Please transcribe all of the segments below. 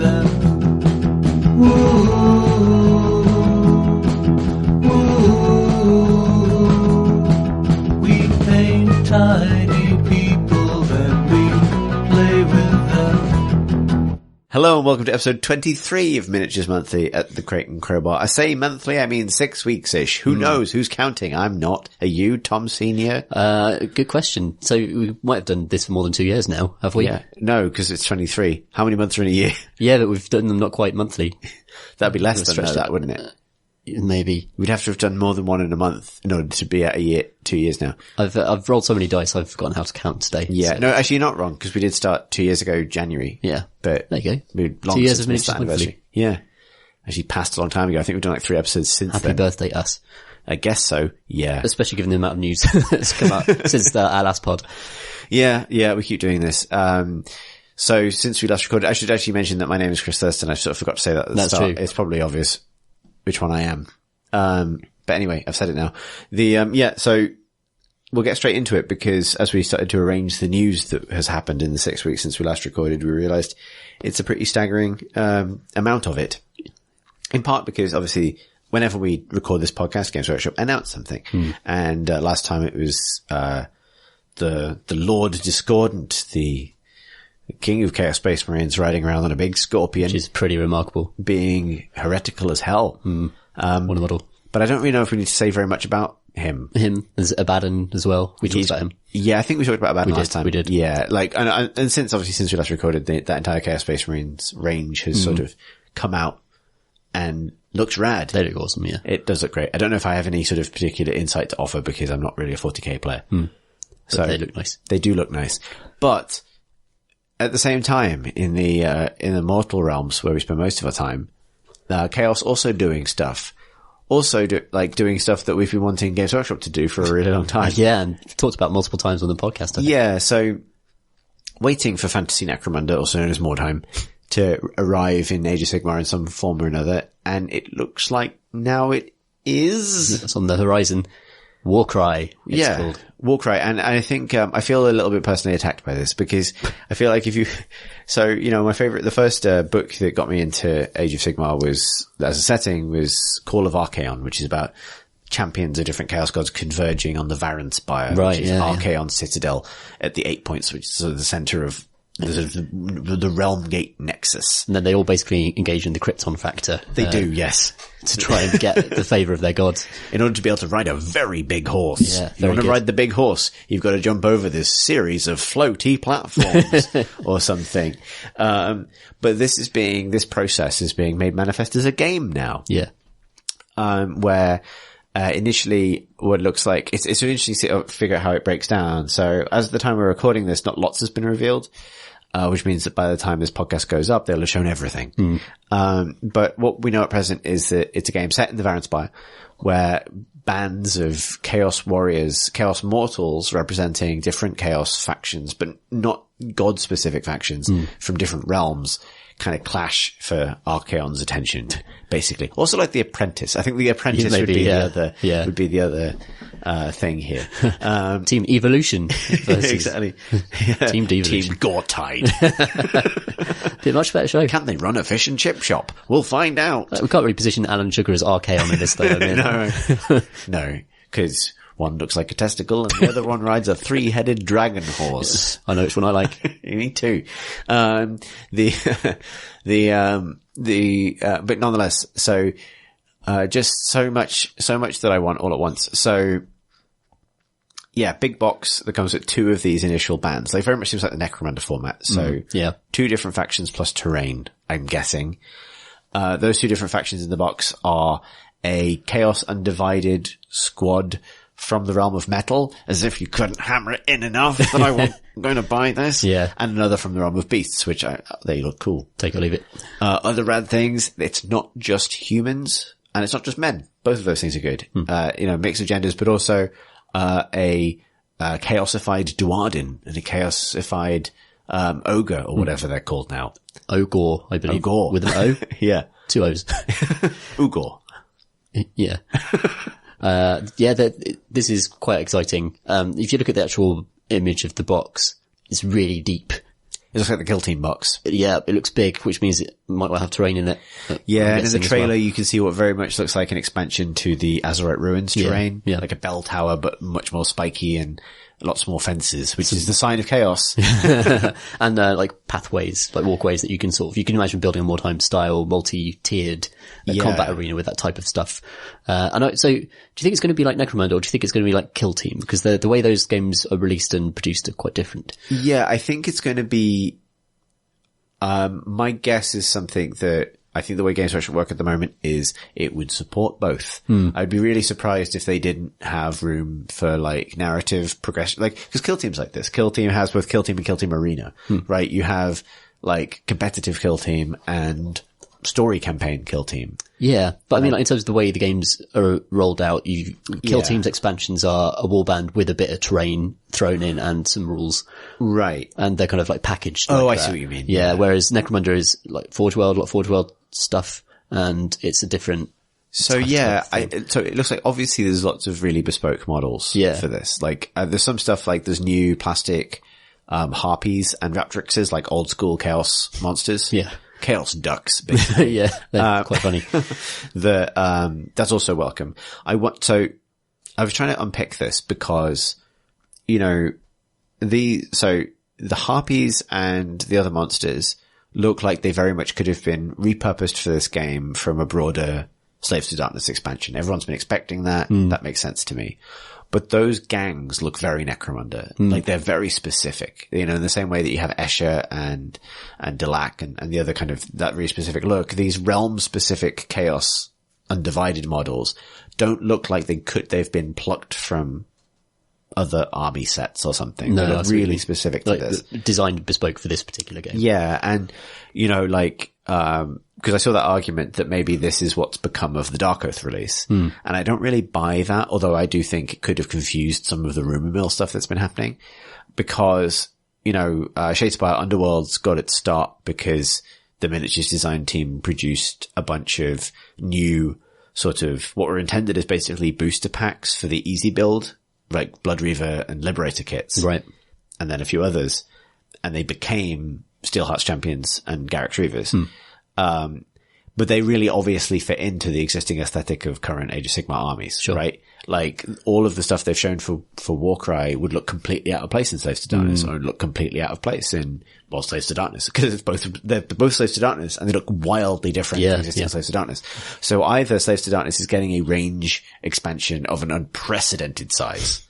them. Ooh, ooh. We paint tiny people, then we play with them. Hello and welcome to episode 23 of Miniatures Monthly at the Crate and Crowbar. I say monthly, I mean 6 weeks-ish. Who knows? Who's counting? I'm not. Are you, Tom Senior? Good question. So we might have done this for more than 2 years now, have we? Yeah. No, because it's 23. How many months are in a year? Yeah, but we've done them not quite monthly. That'd be less than that, wouldn't it? Maybe. We'd have to have done more than one in a month in order to be at a year, 2 years now. I've rolled so many dice, I've forgotten how to count today. Yeah. So. No, actually you're not wrong, because we did start 2 years ago, January. Yeah. But there you go. We'd long 2 years since of missed that Miniatures anniversary. Yeah. Actually passed a long time ago. I think we've done like 3 episodes since Happy then. birthday, us. I guess so. Yeah. Especially given the amount of news that's come out since our last pod. Yeah, we keep doing this. So since we last recorded, I should actually mention that my name is Chris Thurston. I sort of forgot to say that at the start. True. It's probably obvious which one I am. But anyway, I've said it now. So we'll get straight into it because as we started to arrange the news that has happened in the 6 weeks since we last recorded, we realized it's a pretty staggering, amount of it. In part because obviously whenever we record this podcast, Games Workshop announce something. And, last time it was, the Lord Discordant, the King of Chaos Space Marines riding around on a big scorpion. Which is pretty remarkable. Being heretical as hell. What a model. But I don't really know if we need to say very much about him. Him, there's Abaddon as well. We talked about him. Yeah, I think we talked about Abaddon last time. We did. Yeah, and since we last recorded, that entire Chaos Space Marines range has sort of come out and looks rad. They look awesome, yeah. It does look great. I don't know if I have any sort of particular insight to offer because I'm not really a 40k player. So they look nice. They do look nice. But at the same time, in the mortal realms where we spend most of our time, Chaos also doing stuff. Also doing stuff that we've been wanting Games Workshop to do for a really long time. Yeah, and talked about multiple times on the podcast. I think. Yeah, so waiting for Fantasy Necromunda, also known as Mordheim, to arrive in Age of Sigmar in some form or another, and it looks like now it is. It's on the horizon. Warcry, it's called. Warcry. And I think, I feel a little bit personally attacked by this because I feel like the first book that got me into Age of Sigmar was, as a setting, was Call of Archaon, which is about champions of different chaos gods converging on the Varan Spire, which is Archaon's citadel at the 8 points, which is sort of the center of the Realm Gate Nexus. And then they all basically engage in the Krypton factor. They do, yes. To try and get the favor of their gods. In order to be able to ride a very big horse. Yeah, if you want to ride the big horse, you've got to jump over this series of floaty platforms or something. But this process is being made manifest as a game now. Yeah. Where initially what it looks like, it's interesting to figure out how it breaks down. So as of the time we're recording this, not lots has been revealed. Which means that by the time this podcast goes up, they'll have shown everything. But what we know at present is that it's a game set in the Varan Spire where bands of chaos warriors, chaos mortals representing different chaos factions, but not god-specific factions from different realms kind of clash for Archaon's attention, basically. Also like The Apprentice. I think The Apprentice would be the other thing here. Team Evolution versus exactly. Team Devolution. Team Gore-Tide. Be a much better show. Can they run a fish and chip shop? We'll find out. We can't really position Alan Sugar as Archaon in this though. I mean. No, because one looks like a testicle and the other one rides a 3-headed dragon horse. I know which one I like. Me too. But nonetheless, so, just so much that I want all at once. So, yeah, big box that comes with 2 of these initial bands. They very much seems like the Necromunda format. So, 2 different factions plus terrain, I'm guessing. Those 2 different factions in the box are a Chaos Undivided squad from the realm of metal, as if you couldn't hammer it in enough that I'm going to buy this. Yeah. And another from the realm of beasts, which they look cool. Take it or leave it. Other rad things, it's not just humans, and it's not just men. Both of those things are good. Mix of genders, but also, a chaosified Duardin and a chaosified, ogre, or whatever they're called now. Ogre, I believe. Ogre. With an O? Yeah. 2 O's. Ugor. Yeah. This is quite exciting. If you look at the actual image of the box, it's really deep. It looks like the Kill Team box. Yeah, it looks big, which means it might well have terrain in it. Yeah, I'm and in the guessing as trailer well. you can see what very much looks like an expansion to the Azerite Ruins terrain. Yeah. Like a bell tower, but much more spiky and lots more fences, which is the sign of chaos. And, like pathways, like walkways that you can imagine building a Wartime style, multi-tiered Yeah. combat arena with that type of stuff. So do you think it's going to be like Necromunda, or do you think it's going to be like Kill Team? Because the way those games are released and produced are quite different. Yeah, I think it's going to be, my guess is something that I think the way games actually work at the moment is it would support both. I'd be really surprised if they didn't have room for like narrative progression, like, cause Kill Team's like this. Kill Team has both Kill Team and Kill Team Arena, right? You have like competitive Kill Team and story campaign Kill Team. Yeah, but I mean, like, in terms of the way the games are rolled out, Kill Yeah. Team's expansions are a warband with a bit of terrain thrown in and some rules, Right. and they're kind of like packaged. Oh, like I see that. what you mean. Yeah, Yeah. whereas Necromunda is like Forge World, a lot of Forge World stuff, and it's a different. So yeah, so it looks like obviously there's lots of really bespoke models Yeah. for this. Like, there's some stuff like there's new plastic, harpies and raptrixes, like old school chaos monsters. Yeah. Chaos ducks, basically. Yeah, they're quite funny. That's also welcome. I was trying to unpick this because, you know, the harpies and the other monsters look like they very much could have been repurposed for this game from a broader Slaves to Darkness expansion. Everyone's been expecting that. That makes sense to me. But those gangs look very Necromunda. Like they're very specific, you know, in the same way that you have Escher and Delac and the other kind of that very specific look. These realm specific chaos undivided models don't look like they've been plucked from other army sets or something. No, They're that's really really- specific to Like this. designed bespoke for this particular game. Yeah. And, you know, like, cause I saw that argument that maybe this is what's become of the Dark Oath release. And I don't really buy that, although I do think it could have confused some of the rumor mill stuff that's been happening because, you know, Shadespire Underworlds got its start because the miniatures design team produced a bunch of new sort of what were intended as basically booster packs for the easy build, like Blood Reaver and Liberator kits. Right. And then a few others. And they became Steelheart's Champions and Garrick's Reavers. But they really obviously fit into the existing aesthetic of current Age of Sigmar armies, right? Like all of the stuff they've shown for Warcry would look completely out of place in Slaves to Darkness or look completely out of place in, well, Slaves to Darkness because they're both Slaves to Darkness and they look wildly different from existing Slaves to Darkness. So either Slaves to Darkness is getting a range expansion of an unprecedented size.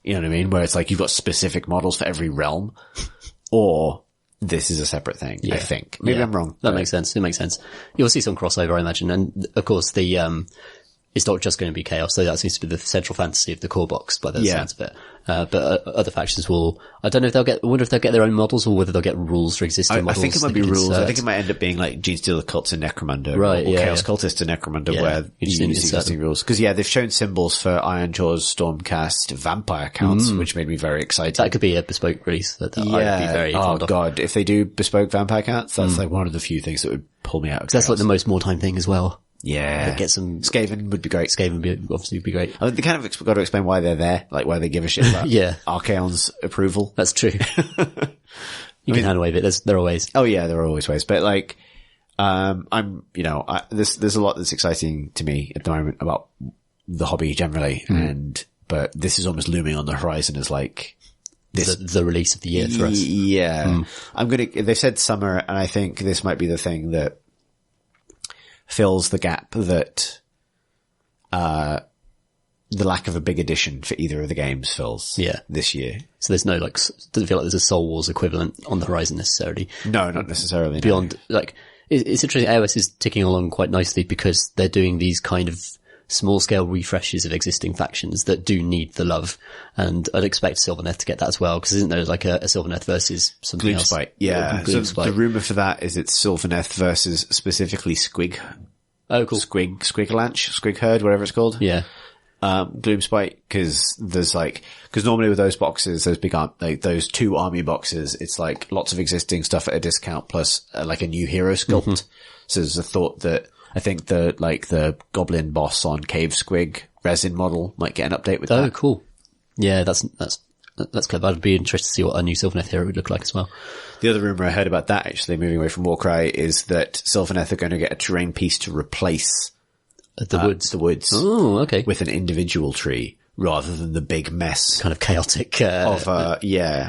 You know what I mean? Where it's like you've got specific models for every realm or this is a separate thing, I think. Maybe I'm wrong. That makes sense. It makes sense. You'll see some crossover, I imagine. And of course, it's not just going to be chaos, though that seems to be the central fantasy of the core box by the sounds of it. But other factions will, I don't know if I wonder if they'll get their own models or whether they'll get rules for existing I models. think it might they be can rules. I insert. think it might end up being like Genestealer cults in Necromunda. Right, or yeah, Chaos yeah. cultists in Necromunda Yeah, where you you just use need to insert existing them. rules. Cause yeah, they've shown symbols for Ironjaw's, Stormcast, vampire counts, which made me very excited. That could be a bespoke release that I'd be very oh fond of. god. If they do bespoke vampire counts, that's like one of the few things that would pull me out of That's like Chaos. the most wartime thing as well. Yeah. Get some Skaven would be great. Skaven would obviously be great. I mean, they kind of got to explain why they're there, like why they give a shit about Yeah. Archaon's approval. That's true. You can hand wave it. There are ways. Oh yeah, there are always ways, but like, there's a lot that's exciting to me at the moment about the hobby generally, but this is almost looming on the horizon as like, The release of the year for us. yeah. They've said summer, and I think this might be the thing that fills the gap that, the lack of a big edition for either of the games fills this year. So there's no doesn't feel like there's a Soul Wars equivalent on the horizon necessarily. No, not necessarily. no. Beyond, it's interesting. AOS is ticking along quite nicely because they're doing these kind of small scale refreshes of existing factions that do need the love. And I'd expect Sylvaneth to get that as well because isn't there like a Sylvaneth versus something else? Gloomspite. Yeah. So Gloomspite. the rumor for that is it's Sylvaneth versus specifically Squig. Oh, cool. Squiglanch, Squig Herd, whatever it's called. Yeah. Gloomspite, cause normally with those boxes, those two army boxes, it's like lots of existing stuff at a discount plus like a new hero sculpt. So there's a thought that I think the goblin boss on Cave Squig resin model might get an update with that. Oh, cool. Yeah, that's That's clever. I'd be interested to see what a new Sylvaneth hero would look like as well. The other rumor I heard about that, actually, moving away from Warcry, is that Sylvaneth are going to get a terrain piece to replace The woods. the woods Oh, okay. with an individual tree rather than the big mess Kind of chaotic. of,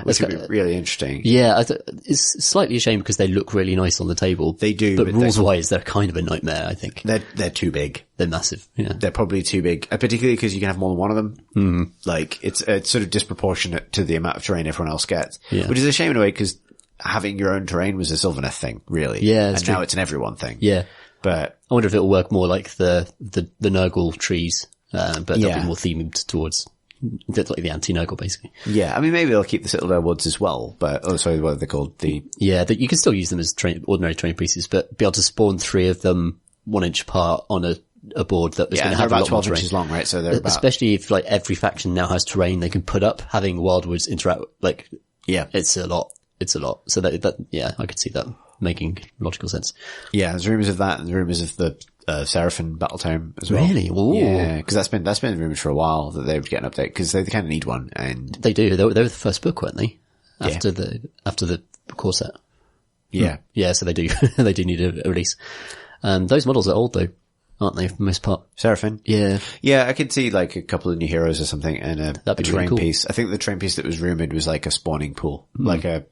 which would be really interesting. Yeah, it's slightly a shame because they look really nice on the table. They do, but but rules-wise, they're kind of a nightmare, I think. They're too big. They're massive, yeah. They're probably too big, particularly because you can have more than one of them. Mm-hmm. Like, it's sort of disproportionate to the amount of terrain everyone else gets. Yeah. Which is a shame in a way, because having your own terrain was a Sylvaneth thing, really. Yeah, that's and true. now it's an everyone thing. Yeah. But I wonder if it'll work more like the Nurgle trees, but they'll Yeah. be more themed towards like the anti-Nurgle, basically. yeah, I mean, maybe they'll keep the Citadel Woods as well, but, oh, sorry, what are they called? Yeah, you can still use them as ordinary training pieces, but be able to spawn 3 of them 1 inch apart on a board that is Yeah, going to they're have a about lot more 12 terrain. inches long, right? So they're about, Especially if like every faction now has terrain they can put up, having Wildwoods interact, like, yeah. it's a lot. So that, yeah, I could see that making logical sense. Yeah, there's rumours of that, and rumours of the, Seraphim Battle Tome as well. Really? Ooh. Yeah, because that's been rumored for a while that they would get an update, because they kind of need one, and They do. They were the first book, weren't they? Yeah. After the core set. yeah. Yeah, so they do. They do need a release. Those models are old though, aren't they, for the most part? Seraphim. Yeah. Yeah, I could see like a couple of new heroes or something, and a That'd be terrain really cool. piece. I think the terrain piece that was rumored was like a spawning pool, like a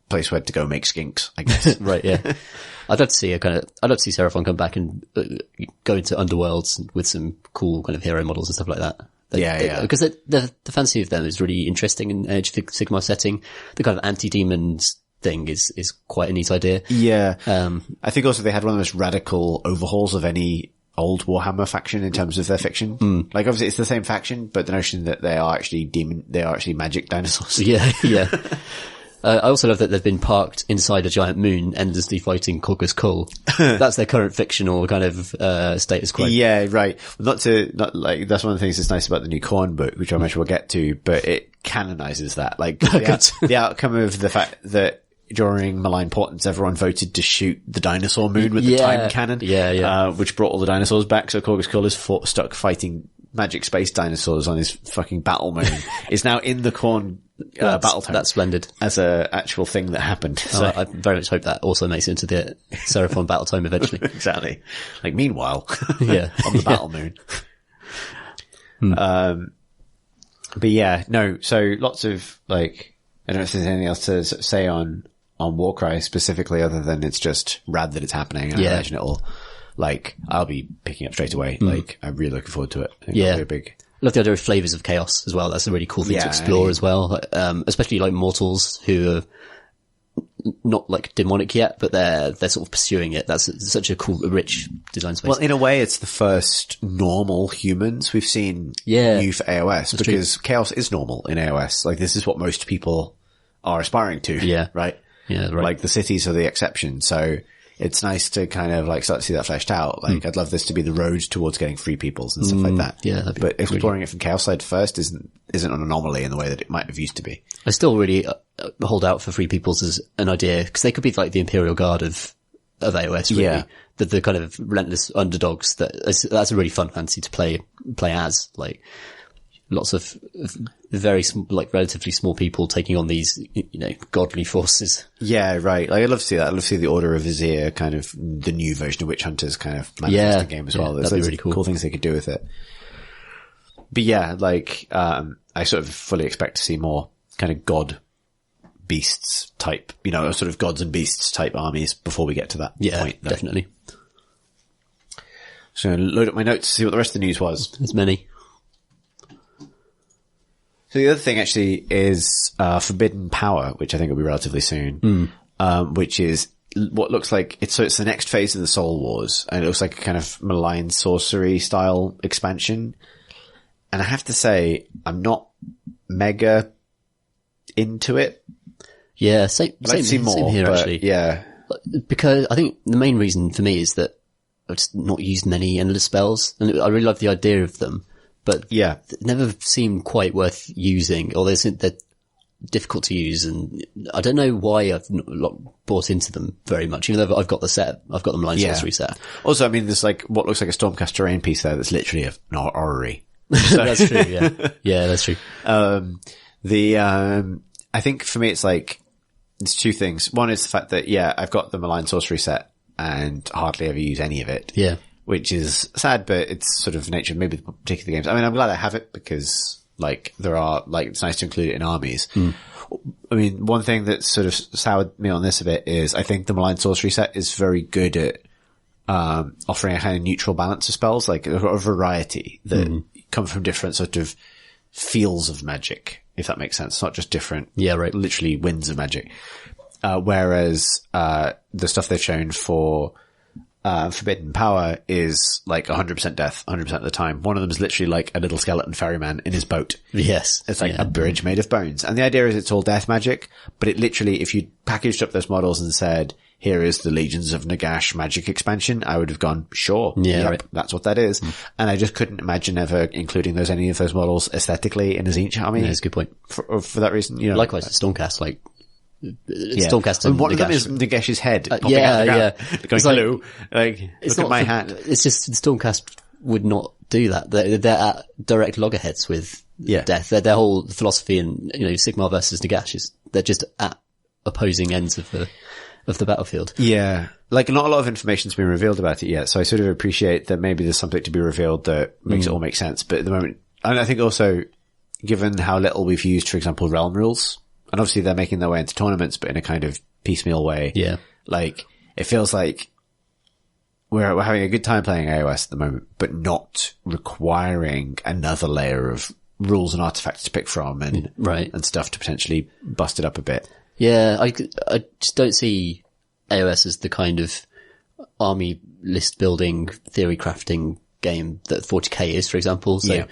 place where to go make skinks, I guess. Right, yeah. I'd love to see Seraphon come back and go into Underworlds with some cool kind of hero models and stuff like that. Yeah. Because the fantasy of them is really interesting in Age of Sigmar setting. The kind of anti-demons thing is quite a neat idea. Yeah. I think also they had one of the most radical overhauls of any old Warhammer faction in terms of their fiction. Like obviously it's the same faction, but the notion that they are actually magic dinosaurs. Yeah, yeah. I also love that they've been parked inside a giant moon, endlessly fighting Corgus Cull. That's their current fictional kind of status quo. Yeah, right. Not like, that's one of the things that's nice about the new Khorne book, which I'm sure we'll get to, but it canonizes that. Like, the outcome of the fact that during Malign Portents, everyone voted to shoot the dinosaur moon with the time cannon. Yeah. Which brought all the dinosaurs back, so Corgus Cull is stuck fighting magic space dinosaurs on his fucking battle moon. Is now in the Khorne battle tome. That's splendid. As a actual thing that happened. So. I very much hope that also makes it into the Seraphon battle tome eventually. Exactly. Like, meanwhile, Yeah. on the battle moon. But yeah, no, so lots of, like, I don't know if there's anything else to say on Warcry specifically, other than it's just rad that it's happening. And I imagine it'll, like, I'll be picking up straight away. Like, I'm really looking forward to it. I think it'll be a big... I love the idea of flavors of chaos as well. That's a really cool thing to explore as well. Especially like mortals who are not like demonic yet, but they're sort of pursuing it. That's such a cool, rich design space. Well, in a way, it's the first normal humans we've seen new for AOS, because chaos is normal in AOS. Like, this is what most people are aspiring to. Yeah. Right? Yeah, right. Like, the cities are the exception. So it's nice to kind of like start to see that fleshed out. Like, I'd love this to be the road towards getting free peoples and stuff like that. Yeah, that'd be but exploring it from chaos side first isn't an anomaly in the way that it might have used to be. I still really hold out for free peoples as an idea, because they could be like the Imperial Guard of AOS, really. Yeah. The kind of relentless underdogs that's a really fun fantasy to play as, like, lots of very like relatively small people taking on these, godly forces. Yeah, right. Like, I'd love to see that. I'd love to see the Order of Vizier, kind of the new version of Witch Hunters, kind of manifest the game as well. There's that'd be really cool things they could do with it. But yeah, like, I sort of fully expect to see more kind of god beasts type, sort of gods and beasts type armies before we get to that point. Yeah, definitely. So I'm going to load up my notes to see what the rest of the news was. There's many. So the other thing actually is Forbidden Power, which I think will be relatively soon, which is what looks like it's the next phase of the Soul Wars, and it looks like a kind of malign sorcery style expansion. And I have to say, I'm not mega into it. Yeah, same here actually. Yeah, because I think the main reason for me is that I've just not used many endless spells, and I really love the idea of them. But yeah, it never seemed quite worth using, or they're difficult to use, and I don't know why I've not bought into them very much, even though I've got the set. I've got the Malign Sorcery set. Also, I mean, there's like what looks like a Stormcast terrain piece there that's literally an orrery. That's true, yeah. Yeah, that's true. I think for me it's like, it's two things. One is the fact that, I've got the malign sorcery set and hardly ever use any of it. Yeah. Which is sad, but it's sort of nature, maybe the particular games. I mean, I'm glad I have it because, like, it's nice to include it in armies. I mean, one thing that sort of soured me on this a bit is I think the malign sorcery set is very good at, offering a kind of neutral balance of spells, like a variety that come from different sort of fields of magic, if that makes sense. Not just different, literally winds of magic. Whereas, the stuff they've shown for, Forbidden Power is like 100% death, 100% of the time. One of them is literally like a little skeleton ferryman in his boat. Yes. It's like a bridge made of bones. And the idea is it's all death magic, but it literally, if you packaged up those models and said, here is the Legions of Nagash magic expansion, I would have gone, sure. That's what that is. And I just couldn't imagine ever including any of those models aesthetically in a Tzeentch army. Yeah, that's a good point. For that reason, Likewise, Stormcast, Stormcast and one of them is Nagash's head popping out the ground. Going, hello, look at my hat. It's just Stormcast would not do that. They're at direct loggerheads with death. Their whole philosophy and, Sigmar versus Nagash they're just at opposing ends of the battlefield. Yeah. Like, not a lot of information's been revealed about it yet, so I sort of appreciate that maybe there's something to be revealed that makes it all make sense. But at the moment, and I think also, given how little we've used, for example, realm rules, and obviously they're making their way into tournaments, but in a kind of piecemeal way. Yeah. Like, it feels like we're having a good time playing AOS at the moment, but not requiring another layer of rules and artifacts to pick from and stuff to potentially bust it up a bit. Yeah, I just don't see AOS as the kind of army list building, theory crafting game that 40k is, for example. So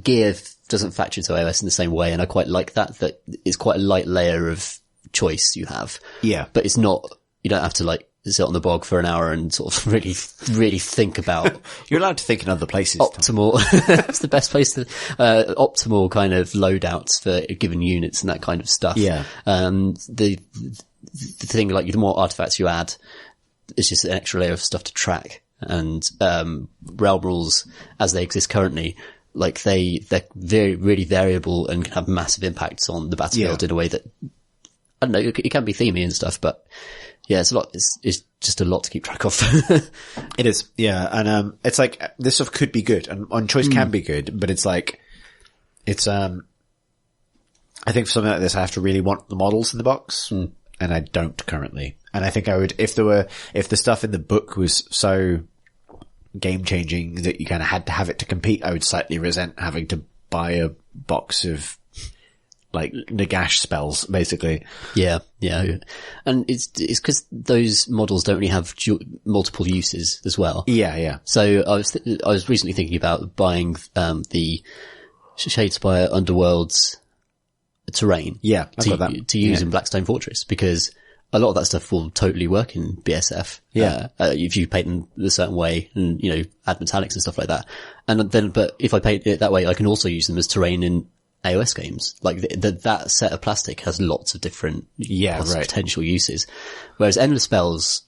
gear doesn't factor into AOS in the same way, and I quite like that it's quite a light layer of choice you have. Yeah. But it's not, you don't have to sit on the bog for an hour and sort of really, really think about. You're allowed to think in other places. Optimal. That's the best place to, optimal kind of loadouts for given units and that kind of stuff. Yeah. The thing, the more artifacts you add, it's just an extra layer of stuff to track. And, realm rules as they exist currently, they're very, really variable and can have massive impacts on the battlefield in a way that, I don't know, it can be themey and stuff, but yeah, it's a lot, it's just a lot to keep track of. It is. Yeah. And, it's like, this stuff could be good and on choice can be good, but it's like, it's, I think for something like this, I have to really want the models in the box and I don't currently. And I think I would, if the stuff in the book was so game changing that you kind of had to have it to compete, I would slightly resent having to buy a box of Nagash spells, basically. Yeah, yeah. And it's because those models don't really have multiple uses as well. Yeah, yeah. So I was recently thinking about buying, the Shadespire Underworlds terrain. Yeah, to use in Blackstone Fortress, because a lot of that stuff will totally work in BSF. Yeah. If you paint them a certain way and, add metallics and stuff like that. And then, but if I paint it that way, I can also use them as terrain in AOS games. That set of plastic has lots of different potential uses. Whereas endless spells,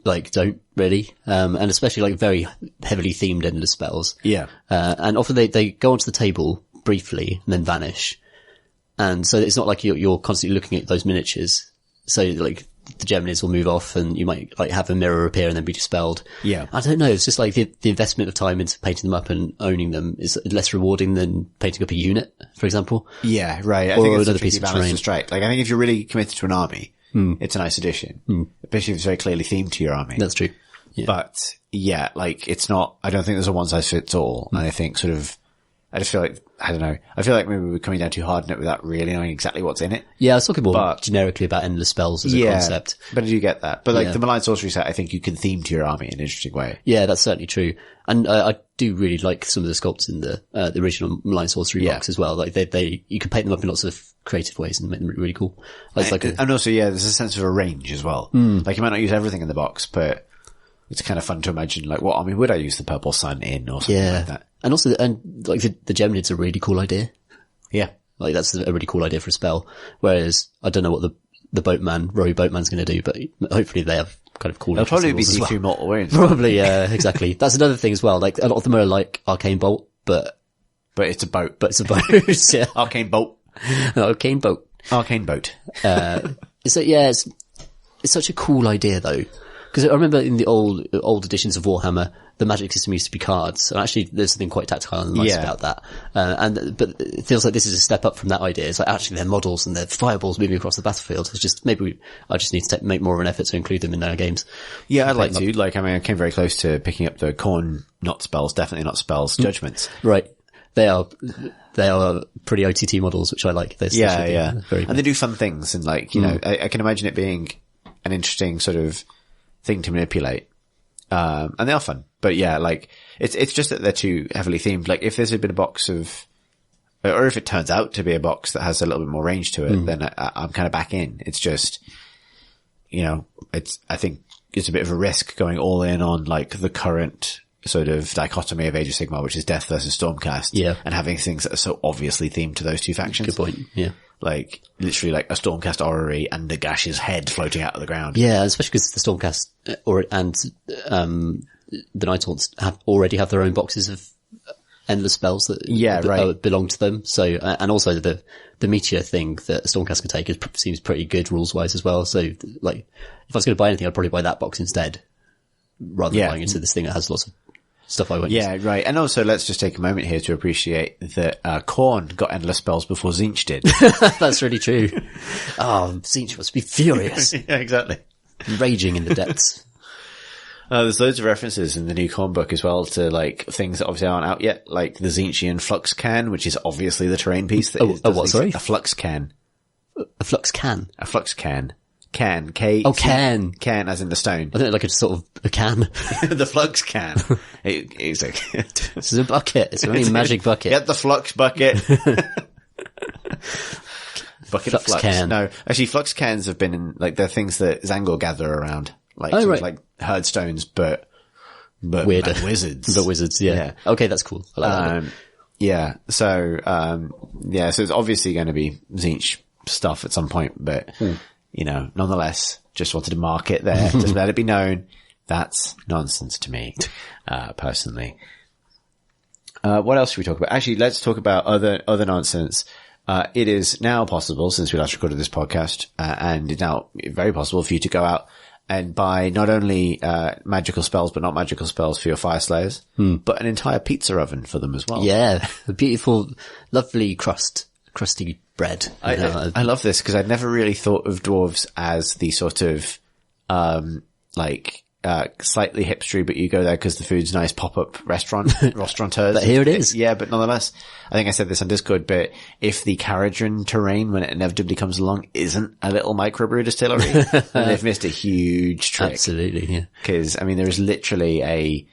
don't really. And especially very heavily themed endless spells. Yeah. And often they go onto the table briefly and then vanish. And so it's not like you're constantly looking at those miniatures. So the Geminids will move off and you might have a mirror appear and then be dispelled. Yeah. I don't know. It's just the investment of time into painting them up and owning them is less rewarding than painting up a unit, for example. Yeah, right. I think it's another piece of balance to strike. I think if you're really committed to an army, it's a nice addition. Especially if it's very clearly themed to your army. That's true. Yeah. But yeah, it's not, I don't think there's a one size fits all. And I think I just feel I don't know. I feel like maybe we're coming down too hard on it without really knowing exactly what's in it. Yeah, I was talking more generically about endless spells as a concept. But I do get that. But the malign sorcery set, I think you can theme to your army in an interesting way. Yeah, that's certainly true. And I do really like some of the sculpts in the original malign sorcery box as well. You can paint them up in lots of creative ways and make them really cool. And also, there's a sense of a range as well. You might not use everything in the box, but it's kind of fun to imagine, what army would I use the purple sun in or something like that. And also, the Geminid's a really cool idea. Yeah. That's a really cool idea for a spell. Whereas, I don't know what the Rory Boatman's gonna do, but hopefully they have kind of cool. They'll probably be D2 mortal wounds. Probably, yeah, exactly. That's another thing as well. A lot of them are Arcane Bolt, but it's a boat. But it's a boat, yeah. Arcane Bolt. Arcane boat. Arcane boat. It's such a cool idea though. Because I remember in the old editions of Warhammer, the magic system used to be cards. And actually, there's something quite tactile and nice about that. But it feels like this is a step up from that idea. It's like actually they're models and they're fireballs moving across the battlefield. It's just, I just need to make more of an effort to include them in our games. Yeah, I'd like to. I came very close to picking up the Khorne, not spells, definitely not spells, judgments. Right. They are pretty OTT models, which I like. Yeah. And they do fun things. And I can imagine it being an interesting sort of thing to manipulate. And they are fun. But yeah, it's just that they're too heavily themed. Like, if there's been a box of, or if it turns out to be a box that has a little bit more range to it, then I'm kind of back in. It's just, I think it's a bit of a risk going all in on the current sort of dichotomy of Age of Sigmar, which is Death versus Stormcast. Yeah. And having things that are so obviously themed to those two factions. Good point. Yeah. Literally a Stormcast orrery and the Gash's head floating out of the ground. Yeah, especially because the Stormcast and the Night Haunts already have their own boxes of endless spells that belong to them. So, and also the Meteor thing that Stormcast can take seems pretty good rules wise as well. So, if I was going to buy anything, I'd probably buy that box instead, rather than buying into this thing that has lots of stuff I won't use. Yeah, right. And also, let's just take a moment here to appreciate that Khorne got endless spells before Tzeentch did. That's really true. Oh, Tzeentch must be furious. Yeah, exactly. Raging in the depths. There's loads of references in the new Khorne book as well to things that obviously aren't out yet, like the Tzeentchian Flux Can, which is obviously the terrain piece. Sorry? A Flux Can. A Flux Can? A Flux Can. Can. K. Oh, can. Can as in the stone. I think like a sort of a can. The Flux Can. It's This is a bucket. It's a really magic bucket. Get the Flux bucket. Bucket of Flux. Can. No, actually Flux Cans have been in, they're things that Zangor gather around. Right. Herdstones, but weirder. Wizards. But wizards, yeah. Okay, that's cool. I like that. Yeah. So, so it's obviously going to be Tzeentch stuff at some point, but, nonetheless, just wanted to mark it there. Just let it be known. That's nonsense to me, personally. What else should we talk about? Actually, let's talk about other nonsense. It is now possible, since we last recorded this podcast, and it's now very possible for you to go out and buy not only magical spells, but not magical spells for your fire slayers, but an entire pizza oven for them as well. Yeah, a beautiful, lovely crusty bread. I love this because I'd never really thought of dwarves as the sort of slightly hipstery, but you go there because the food's nice pop-up restaurateurs. But here it is. Yeah, but nonetheless, I think I said this on Discord, but if the Caradhran terrain, when it inevitably comes along, isn't a little microbrew distillery, then they've missed a huge trick. Absolutely, yeah. Because, there is literally a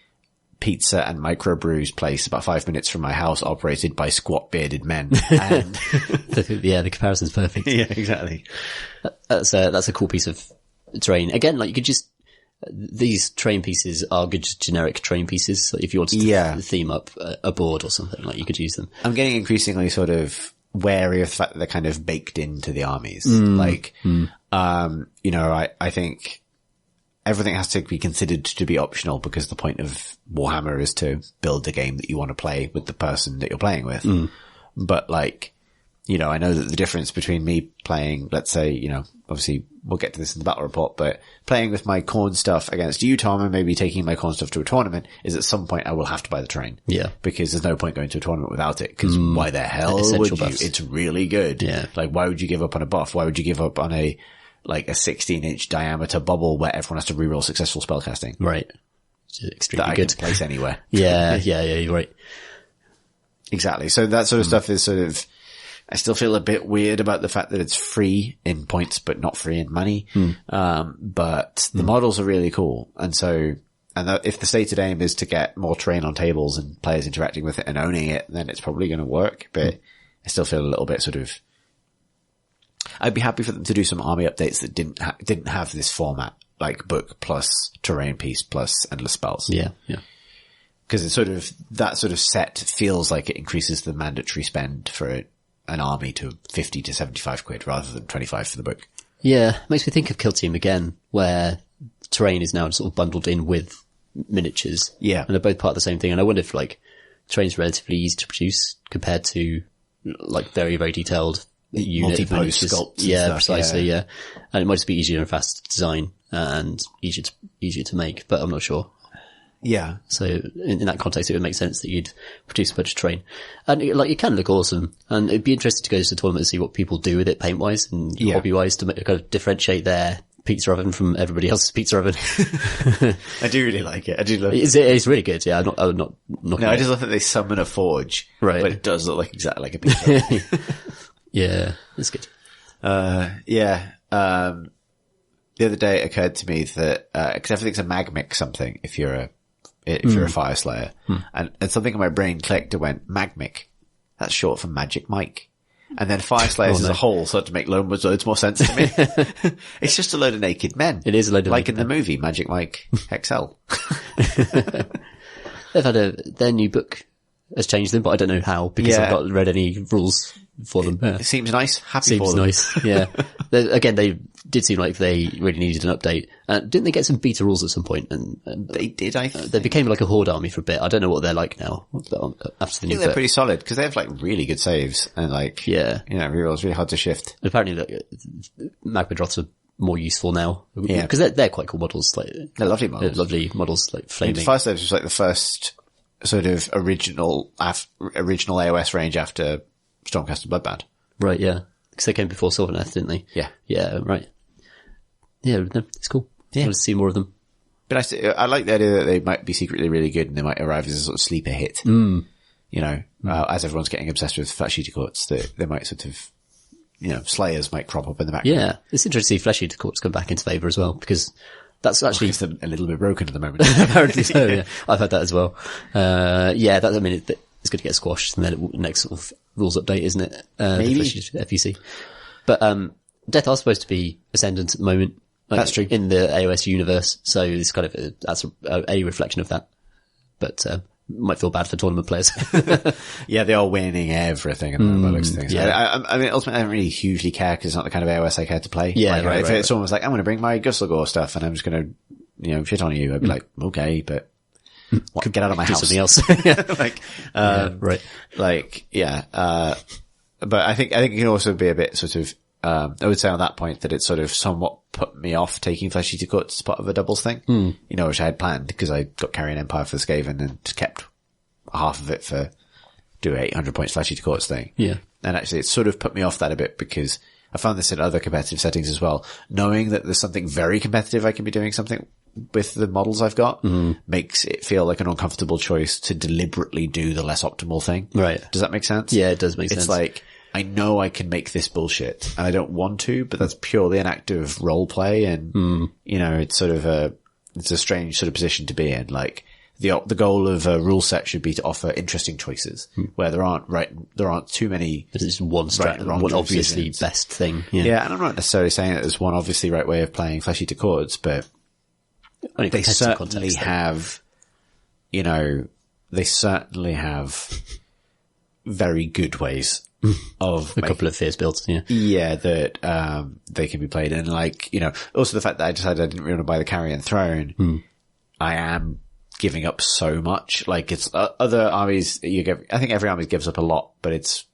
pizza and microbrews place about 5 minutes from my house operated by squat bearded men. And the comparison's perfect. Yeah, exactly. That's a cool piece of terrain. Again, you could just, these train pieces are good, just generic train pieces. If you wanted to theme up a board or something, you could use them. I'm getting increasingly sort of wary of the fact that they're kind of baked into the armies. I think everything has to be considered to be optional because the point of Warhammer is to build a game that you want to play with the person that you're playing with. But I know that the difference between me playing, let's say, obviously we'll get to this in the battle report, but playing with my Khorne stuff against you, Tom, and maybe taking my Khorne stuff to a tournament is at some point I will have to buy the terrain. Yeah. Because there's no point going to a tournament without it. Because why the hell would you? Buffs. It's really good. Yeah. Why would you give up on a buff? Why would you give up on a 16-inch diameter bubble where everyone has to reroll successful spellcasting? Right. It's extremely good. That I can place anywhere. Yeah, you're right. Exactly. So that sort of stuff is sort of, I still feel a bit weird about the fact that it's free in points, but not free in money. But the models are really cool. And so, if the stated aim is to get more terrain on tables and players interacting with it and owning it, then it's probably going to work. But I still feel a little bit sort of, I'd be happy for them to do some army updates that didn't have this format, like book plus terrain piece plus endless spells. Yeah, yeah. Because it's sort of, that sort of set feels like it increases the mandatory spend for an army to 50 to 75 quid rather than 25 for the book. Yeah, makes me think of Kill Team again, where terrain is now sort of bundled in with miniatures. Yeah. And they're both part of the same thing. And I wonder if terrain's relatively easy to produce compared to very, very detailed unit. Multi-pose sculpts and Yeah, stuff, precisely, yeah. And it might just be easier and faster to design and easier to make, but I'm not sure. Yeah. So in that context, it would make sense that you'd produce a bunch of terrain. And it can look awesome. And it'd be interesting to go to the tournament and see what people do with it paint-wise and hobby-wise to kind of differentiate their pizza oven from everybody else's pizza oven. I do really like it. I do love it. It's really good, yeah. I'm not No, I just love that they summon a forge. Right. But it does look like exactly like a pizza oven. Yeah, it's good. Yeah. The other day it occurred to me that, cause everything's a magmic something if you're a fire slayer. And something in my brain clicked and went, magmic. That's short for Magic Mike. And then fire slayers as a whole started to make loads more sense to me. It's just a load of naked men. It is a load of like naked in the movie Magic Mike XL. They've had their new book has changed them, but I don't know how because I've not read any rules for them. It seems nice. Happy Seems for them. nice. Yeah. Again, they did seem like they really needed an update. Didn't they get some beta rules at some point? And They did, I think. they became like a horde army for a bit. I don't know what they're like now after the I new think they're book. pretty solid because they have like really good saves and like, Yeah. you know, rerolls really hard to shift. And apparently, magma droths are more more now. Yeah. Because they're quite cool models. Like They're lovely models. they're lovely models, like flaming. Fire Slaves was like the first sort of original AOS range after Stormcast and Bloodbound. Right, yeah. Because they came before Sylvaneth, didn't they? Yeah. Yeah, right. Yeah, no, it's cool. Yeah. I want to see more of them. But I like the idea that they might be secretly really good and they might arrive as a sort of sleeper hit. You know, as everyone's getting obsessed with flat sheeted courts, they might sort of, you know, slayers might crop up in the background. Yeah, it's interesting to see Flesh Eater Courts come back into favour as well, because that's actually... It's a little bit broken at the moment. apparently so, yeah. I've had that as well. Yeah, I mean, it's good to get squashed, and then next sort of rules update, isn't it? Maybe. FEC. But, Death are supposed to be Ascendant at the moment. That's true. In the AOS universe, so it's kind of that's a reflection of that. But, might feel bad for tournament players. Yeah, they are winning everything at the moment, by the looks of things. yeah. I mean, ultimately, I don't really hugely care because it's not the kind of AOS I care to play. Yeah, like, right, if right, someone was like, I'm going to bring my Gustlegore stuff and I'm just going to, you know, shit on you, I'd be like, okay, but what, get out of my Do house. something else. Like, right. like, yeah, but I think it can also be a bit sort of, I would say on that point that it sort of somewhat put me off taking Flesh Eater Courts as part of a doubles thing, you know, which I had planned because I got Carrion Empire for the Skaven and just kept half of it for do 800 points Flesh Eater Courts thing. Yeah. And actually it sort of put me off that a bit because I found this in other competitive settings as well. Knowing that there's something very competitive I can be doing something with the models I've got makes it feel like an uncomfortable choice to deliberately do the less optimal thing. Right. Does that make sense? Yeah, it does make sense. It's like, I know I can make this bullshit and I don't want to, but that's purely an act of role play and, you know, it's sort of it's a strange sort of position to be in. Like, the goal of a rule set should be to offer interesting choices where there aren't too many. There's just one wrong one obviously decisions. best thing. Yeah. And I'm not necessarily saying that there's one obviously right way of playing Flesh Eater Chords, but Only they competitive certainly context, though. have, you know, very good ways of a couple of fierce builds. Yeah. Yeah, that they can be played in. Like, you know, also the fact that I decided I didn't really want to buy the Carrion Throne. I am giving up so much. Like, it's other armies I think every army gives up a lot, but it's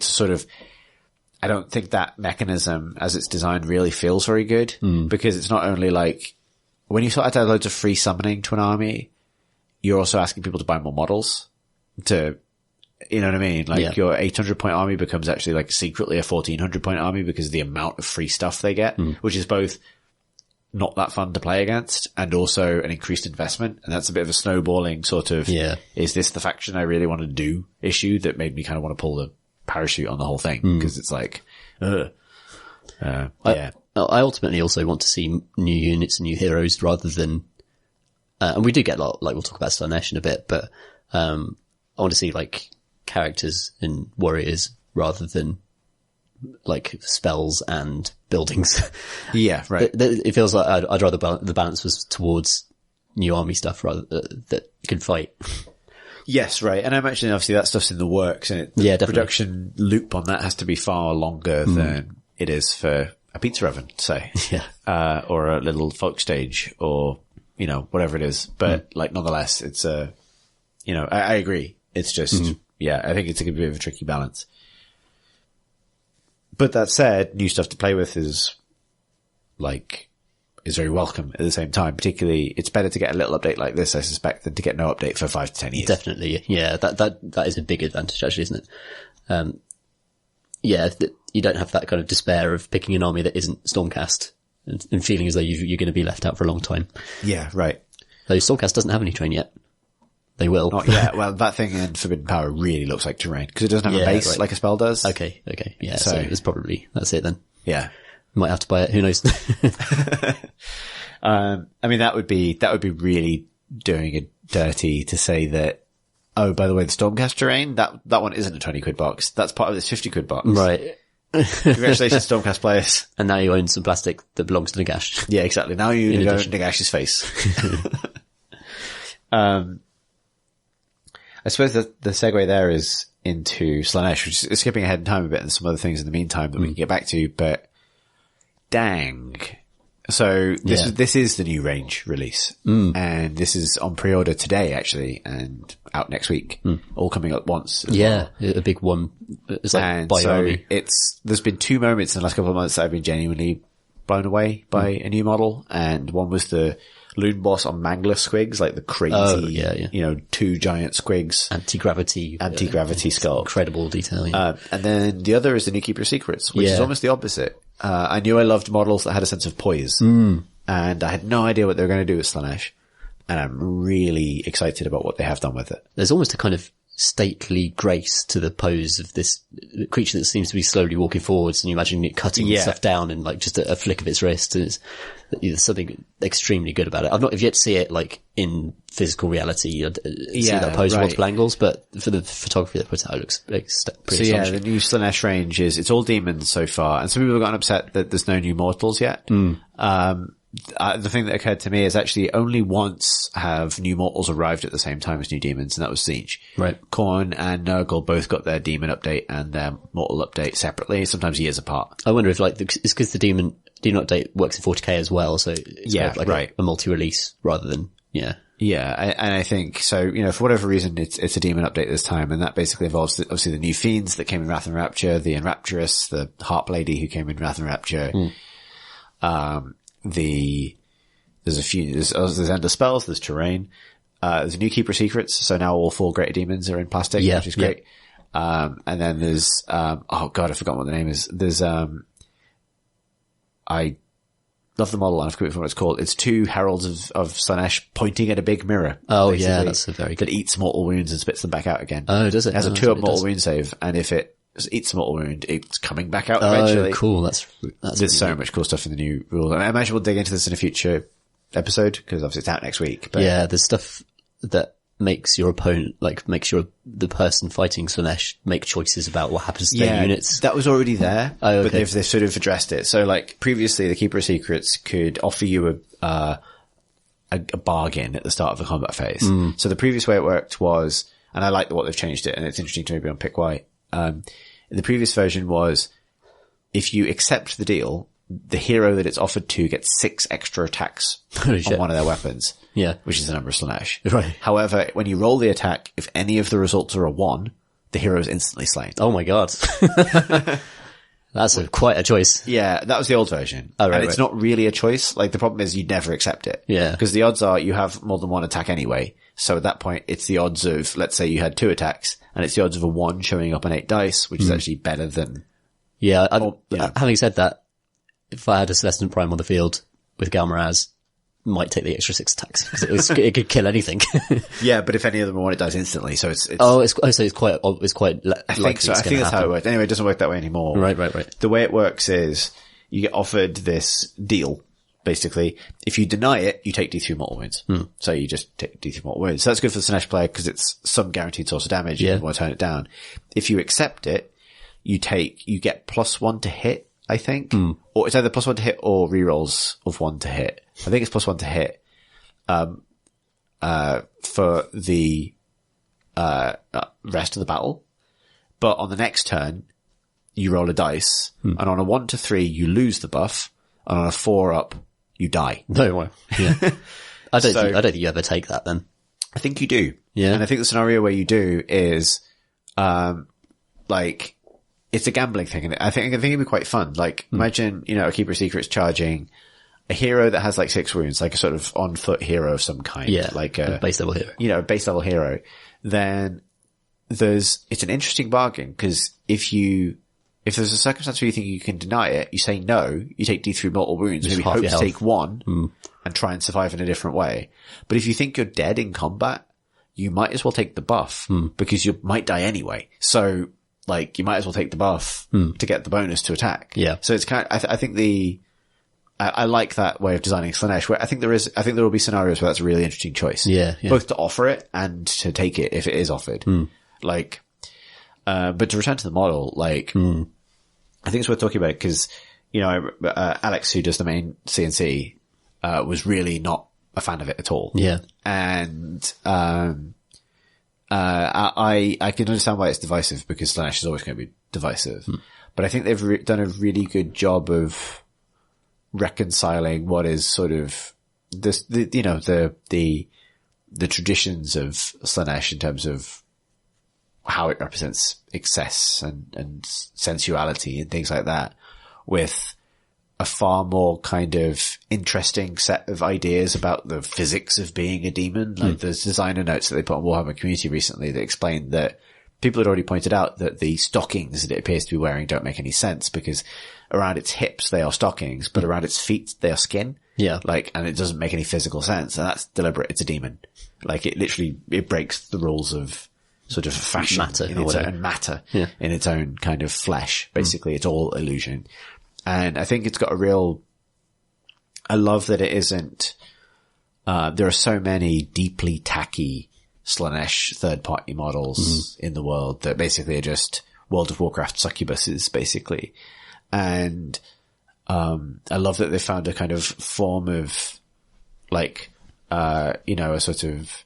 sort of, I don't think that mechanism as it's designed really feels very good because it's not only like when you start to add loads of free summoning to an army, you're also asking people to buy more models to, you know what I mean? Like your 800 point army becomes actually like secretly a 1400 point army because of the amount of free stuff they get, which is both not that fun to play against and also an increased investment. And that's a bit of a snowballing sort of, is this the faction I really want to do issue that made me kind of want to pull the parachute on the whole thing? Because it's like, yeah. I ultimately also want to see new units and new heroes rather than, and we do get a lot, like we'll talk about Slanesh in a bit, but, I want to see like characters and warriors rather than like spells and buildings. Yeah, right. It feels like I'd rather the balance was towards new army stuff rather that can fight. Yes, right. And I imagine obviously that stuff's in the works and the definitely. production loop on that has to be far longer than it is for a pizza oven, say. Yeah. Or a little folk stage or, you know, whatever it is. But like nonetheless, it's you know, I agree. It's just, yeah, I think it's a bit of a tricky balance. But that said, new stuff to play with is very welcome at the same time. Particularly, it's better to get a little update like this, I suspect, than to get no update for 5 to 10 years. Definitely. Yeah. That is a big advantage, actually, isn't it? You don't have that kind of despair of picking an army that isn't Stormcast and feeling as though you're going to be left out for a long time. Yeah, right. Though Stormcast doesn't have any terrain yet. They will. Not yet. Well, that thing in Forbidden Power really looks like terrain because it doesn't have a base like a spell does. Okay. Yeah. So that's it then. Yeah. Might have to buy it. Who knows? I mean, that would be really doing it dirty to say that, oh, by the way, the Stormcast terrain, that one isn't a 20 quid box. That's part of this 50 quid box. Right. Congratulations, Stormcast players. And now you own some plastic that belongs to Nagash. Yeah, exactly. Now you own Nagash's face. I suppose the segue there is into Slaanesh, which is skipping ahead in time a bit and some other things in the meantime that we can get back to, but dang. So this is the new range release and this is on pre-order today actually and out next week, all coming at once. Yeah. Well. A big one. It's like and by so army. there's been 2 moments in the last couple of months that I've been genuinely blown away by a new model, and one was the Loon Boss on Mangler squigs, like the crazy, 2 giant squigs. Anti-gravity sculpt. Incredible detail. Yeah. And then the other is the New Keeper of Secrets, which is almost the opposite. I knew I loved models that had a sense of poise, and I had no idea what they were going to do with Slaanesh, and I'm really excited about what they have done with it. There's almost a kind of stately grace to the pose of this creature that seems to be slowly walking forwards, and you imagine it cutting stuff down in like just a flick of its wrist, and there's something extremely good about it. I've not yet to see it like in physical reality, see that pose with multiple angles, but for the photography that puts out, it looks pretty astonishing. The new Slaanesh range it's all demons so far, and some people have gotten upset that there's no new mortals yet. The thing that occurred to me is actually only once have new mortals arrived at the same time as new demons, and that was Siege. Right. Korn and Nurgle both got their demon update and their mortal update separately, sometimes years apart. I wonder if it's because the demon update works in 40k as well, so it's kind of like a multi-release rather than, Yeah, and I think, so, for whatever reason, it's a demon update this time, and that basically involves obviously the new fiends that came in Wrath and Rapture, the Enrapturous, the Harp Lady who came in Wrath and Rapture, there's Ender Spells, there's Terrain, there's a new Keeper of Secrets, so now all 4 Greater Demons are in plastic, which is great. And then there's, oh god, I forgot what the name is. There's, I love the model and I've forgotten what it's called. It's 2 Heralds of Slaanesh pointing at a big mirror. Oh yeah, that's a very good. That eats mortal wounds and spits them back out again. Oh, does it? It has a 2-up mortal wound save, and if it eats a mortal wound, it's coming back out eventually. Oh, cool. That's There's really so much cool stuff in the new rules. I imagine we'll dig into this in a future episode, because obviously it's out next week. But yeah, there's stuff that makes your opponent, the person fighting Slaanesh make choices about what happens to their units. That was already there, okay. But they've sort of addressed it. So previously the Keeper of Secrets could offer you a bargain at the start of the combat phase. So the previous way it worked was, and I like what they've changed it, and it's interesting to maybe unpick why. The previous version was, if you accept the deal, the hero that it's offered to gets 6 extra attacks on one of their weapons. Yeah. Which is the number of Slaanesh. Right. However, when you roll the attack, if any of the results are a 1, the hero is instantly slain. Oh my god. That's quite a choice. Yeah, that was the old version. Oh, right, and it's not really a choice. The problem is you'd never accept it. Yeah. Because the odds are you have more than 1 attack anyway. So at that point, it's the odds of, let's say you had 2 attacks, and it's the odds of a 1 showing up on 8 dice, which is actually better than... Yeah, having said that, if I had a Celestant Prime on the field with Galmaraz, might take the extra 6 attacks, because it could kill anything. Yeah, but if any of them are 1, it dies instantly, so it's quite I think so. I think that's how it works. Anyway, it doesn't work that way anymore. Right. The way it works is, you get offered this deal, basically. If you deny it, you take D3 mortal wounds. So you just take D3 mortal wounds. So that's good for the Slaanesh player, because it's some guaranteed source of damage. You want to turn it down. If you accept it, you get +1 to hit, I think. Or it's either +1 to hit or rerolls of 1 to hit. I think it's +1 to hit. For the, rest of the battle. But on the next turn, you roll a dice, and on a 1 to 3, you lose the buff, and on a 4 up, you die. No way. Yeah. I don't think you ever take that then. I think you do. Yeah. And I think the scenario where you do is, it's a gambling thing, and I think it'd be quite fun. Like, imagine, a Keeper of Secrets charging a hero that has like 6 wounds, like a sort of on foot hero of some kind. Yeah. Like a base level hero. A base level hero. Then it's an interesting bargain, because if there's a circumstance where you think you can deny it, you say no, you take D3 mortal wounds, maybe hope to take 1 and try and survive in a different way. But if you think you're dead in combat, you might as well take the buff, because you might die anyway. So, like, you might as well take the buff to get the bonus to attack. Yeah. So it's kind of, I think I like that way of designing Slaanesh, where I think there will be scenarios where that's a really interesting choice. Yeah. Both to offer it and to take it if it is offered. Like, but to return to the model, like, I think it's worth talking about it, because, Alex, who does the main CNC, was really not a fan of it at all. Yeah. And, I can understand why it's divisive, because Slaanesh is always going to be divisive. But I think they've done a really good job of reconciling what is sort of the traditions of Slaanesh in terms of how it represents excess and sensuality and things like that, with a far more kind of interesting set of ideas about the physics of being a demon. Like, there's designer notes that they put on Warhammer Community recently that explained that people had already pointed out that the stockings that it appears to be wearing don't make any sense, because around its hips they are stockings, but around its feet they are skin. Yeah. Like, and it doesn't make any physical sense, and that's deliberate. It's a demon. Like, it breaks the rules of sort of fashion matter in its own matter, in its own kind of flesh. Basically, it's all illusion. And I think it's got I love that it isn't, there are so many deeply tacky Slaanesh third-party models in the world that basically are just World of Warcraft succubuses, basically. And, I love that they found a kind of form of, like, a sort of,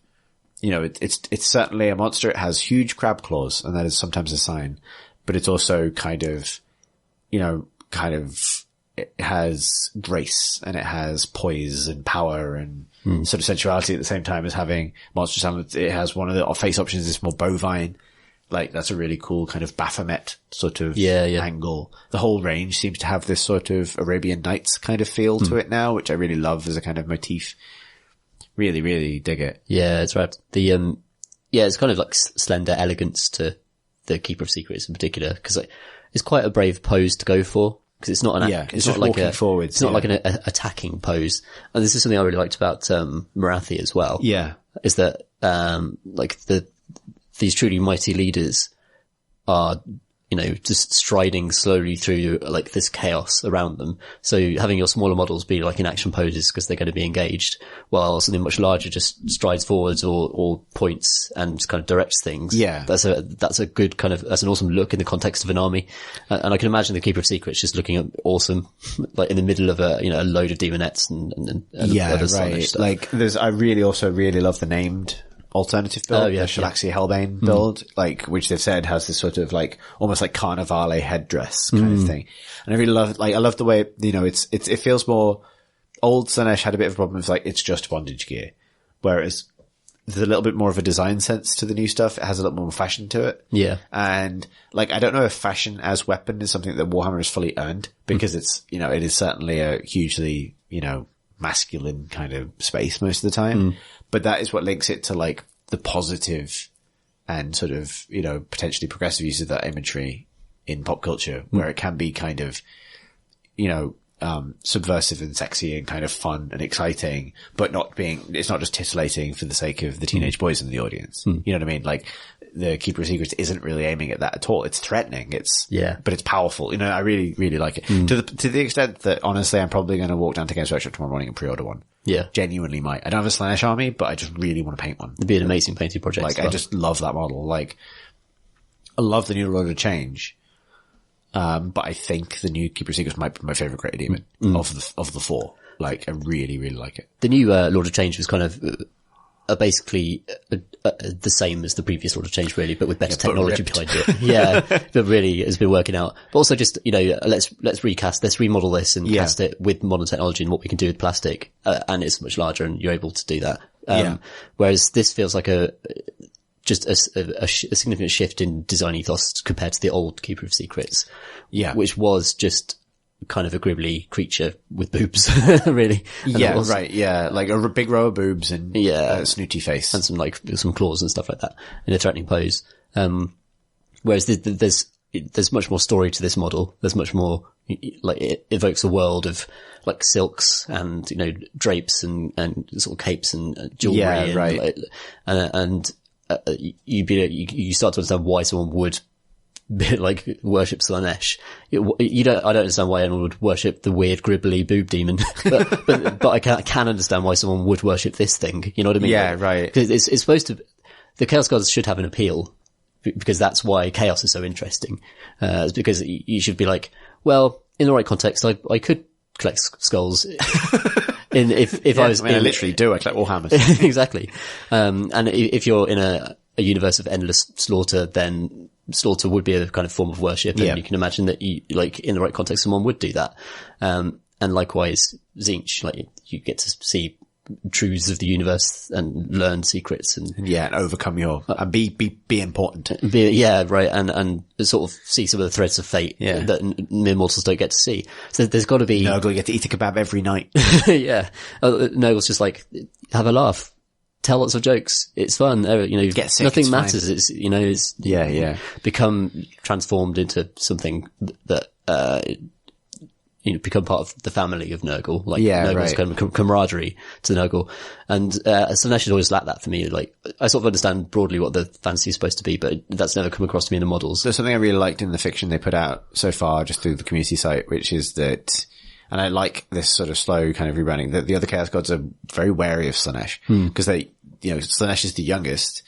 it's certainly a monster. It has huge crab claws, and that is sometimes a sign, but it's also kind of, it has grace, and it has poise and power and sort of sensuality at the same time as having monstrous elements. It has one of the face options is more bovine. Like, that's a really cool kind of Baphomet sort of angle. The whole range seems to have this sort of Arabian Nights kind of feel to it now, which I really love as a kind of motif. Really, really dig it. Yeah, it's right. It's kind of like slender elegance to the Keeper of Secrets in particular, because it's quite a brave pose to go for, because it's not it's not like forwards. It's not like an attacking pose. And this is something I really liked about Marathi as well. Yeah, is that these truly mighty leaders are, just striding slowly through like this chaos around them. So having your smaller models be like in action poses because they're going to be engaged, while something much larger just strides forwards or points and kind of directs things. Yeah. That's a good kind of, that's an awesome look in the context of an army. And I can imagine the Keeper of Secrets just looking awesome, like in the middle of a load of demonettes and other stuff. Like I really love the named alternative build, the Shalaxi Hellbane build, like, which they've said has this sort of like, almost like Carnivale headdress kind of thing. And I really love, I love the way, it feels more, old Slaanesh had a bit of a problem with like, it's just bondage gear. Whereas there's a little bit more of a design sense to the new stuff. It has a little more fashion to it. Yeah. And like, I don't know if fashion as weapon is something that Warhammer has fully earned, because it's, it is certainly a hugely, masculine kind of space most of the time. But that is what links it to like the positive and sort of, potentially progressive use of that imagery in pop culture, where it can be kind of, subversive and sexy and kind of fun and exciting, but it's not just titillating for the sake of the teenage boys in the audience. You know what I mean? Like, the Keeper of Secrets isn't really aiming at that at all. It's threatening. But it's powerful. I really, really like it. To the extent that, honestly, I'm probably going to walk down to Games Workshop tomorrow morning and pre-order one. Yeah. Genuinely might. I don't have a Slaanesh army, but I just really want to paint one. It'd be an amazing painting project. Like, I just love that model. Like, I love the new Lord of Change. But I think the new Keeper of Secrets might be my favorite created demon of the four. Like, I really, really like it. The new Lord of Change was kind of basically the same as the previous Lord of Change, really, but with better technology behind it. Yeah, but really has been working out. But also just, let's recast, let's remodel this and cast it with modern technology and what we can do with plastic. And it's much larger and you're able to do that. Whereas this feels like just a significant shift in design ethos compared to the old Keeper of Secrets. Yeah. Which was just kind of a gribbly creature with boobs, really. Yeah, right, yeah. Like a big row of boobs and Yeah. a snooty face. And some claws and stuff like that in a threatening pose. Whereas there's much more story to this model. There's much more, like, it evokes a world of, like, silks and, drapes and sort of capes and jewelry. Yeah, and, right. You start to understand why someone would, like, worship Slanesh. I don't understand why anyone would worship the weird, gribbly boob demon. but I can understand why someone would worship this thing. You know what I mean? Yeah, like, right. 'Cause it's supposed to, the Chaos Gods should have an appeal. Because that's why chaos is so interesting. It's because you should be like, well, in the right context, I could collect skulls. If I was, I literally do. I collect Warhammers. Exactly. And if you're in a universe of endless slaughter, then slaughter would be a kind of form of worship. And you can imagine that in the right context, someone would do that. And likewise, Tzeentch, like, you get to see truths of the universe and learn secrets and and overcome and be important. And sort of see some of the threads of fate that mere mortals don't get to see. So there's got to be Nurgle, you get to eat a kebab every night. yeah. Nurgle's just like, have a laugh, tell lots of jokes, it's fun. Get sick, nothing it's matters. fine. It's become transformed into something that become part of the family of Nurgle, like Nurgle's kind of camaraderie to Nurgle. And, Slanesh has always lacked that for me. Like, I sort of understand broadly what the fantasy is supposed to be, but that's never come across to me in the models. There's something I really liked in the fiction they put out so far, just through the community site, which is that, and I like this sort of slow kind of rebranding, that the other Chaos Gods are very wary of Slanesh. Because Slanesh is the youngest,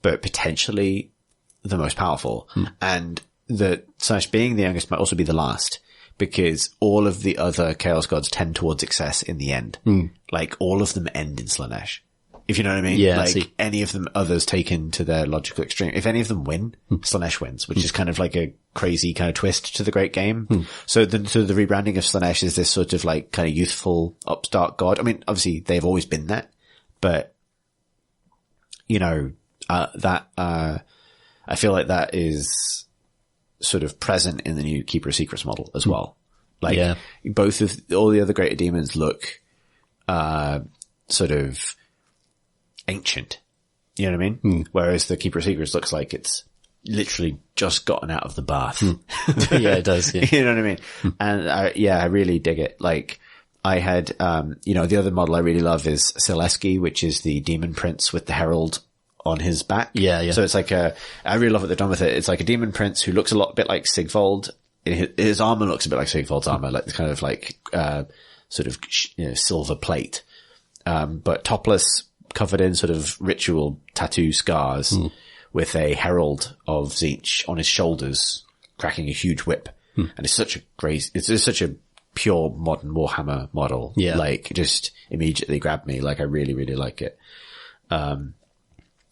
but potentially the most powerful. And that Slanesh being the youngest might also be the last. Because all of the other Chaos Gods tend towards excess in the end. Like, all of them end in Slanesh. If you know what I mean? Yeah, like, any of them others taken to their logical extreme. If any of them win, Slanesh wins, which is kind of like a crazy kind of twist to the great game. So the rebranding of Slanesh is this sort of like kind of youthful upstart god. I mean, obviously they've always been that, but, I feel like that is sort of present in the new Keeper of Secrets model as well. Like, both of all the other greater demons look, sort of ancient. You know what I mean? Whereas the Keeper of Secrets looks like it's literally just gotten out of the bath. Yeah, it does. Yeah. You know what I mean? And I really dig it. Like, I had, the other model I really love is Selesky, which is the demon prince with the herald on his back. Yeah. So it's like I really love what they've done with it. It's like a demon prince who looks a bit like Sigvold. His armor looks a bit like Sigvold's armor, like kind of like, sort of, silver plate. But topless, covered in sort of ritual tattoo scars with a herald of Tzeentch on his shoulders, cracking a huge whip. And it's such a pure modern Warhammer model. Yeah. Like, just immediately grabbed me. Like, I really, really like it.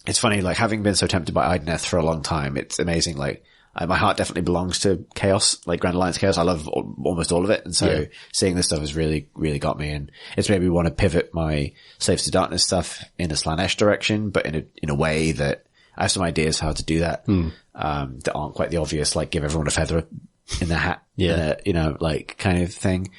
It's funny, like, having been so tempted by Idoneth for a long time, it's amazing. Like, my heart definitely belongs to Chaos, like Grand Alliance Chaos. I love almost all of it. And so seeing this stuff has really, really got me. And it's made me want to pivot my Slaves to Darkness stuff in a Slanesh direction, but in a way that I have some ideas how to do that, that aren't quite the obvious, like give everyone a feather in their hat, like kind of thing.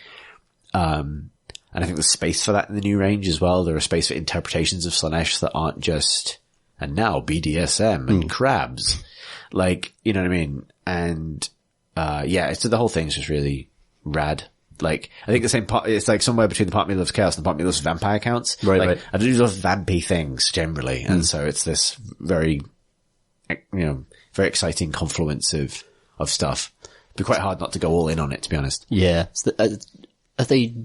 And I think there's space for that in the new range as well. There are space for interpretations of Slanesh that aren't just, and now BDSM and crabs. Like, you know what I mean? And, so the whole thing's just really rad. Like, I think the same part, it's like somewhere between the part of me loves chaos and the part of me loves vampire counts. Right. I do love vampy things generally. And so it's this very, very exciting confluence of stuff. It'd be quite hard not to go all in on it, to be honest. Yeah. So have they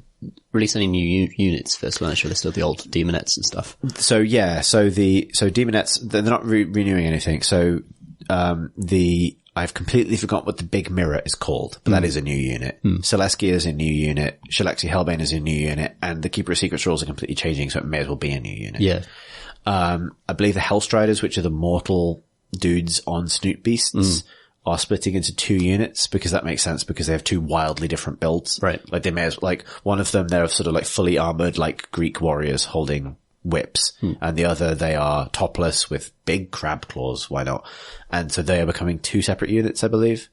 released any new units for Slanesh, or they're still the old demonettes and stuff? So demonettes, they're not renewing anything. So, I've completely forgot what the big mirror is called, but that is a new unit. Selesky is a new unit. Shalaxi Hellbane is a new unit, and the Keeper of Secrets rules are completely changing, so it may as well be a new unit. Yeah. I believe the Hellstriders, which are the mortal dudes on Snoot Beasts, are splitting into 2 units, because that makes sense, because they have 2 wildly different builds. Right. Like they may as, like, one of them, they're sort of like fully armored, like Greek warriors holding whips, and the other they are topless with big crab claws. Why not? And so they are becoming 2 separate units, I believe,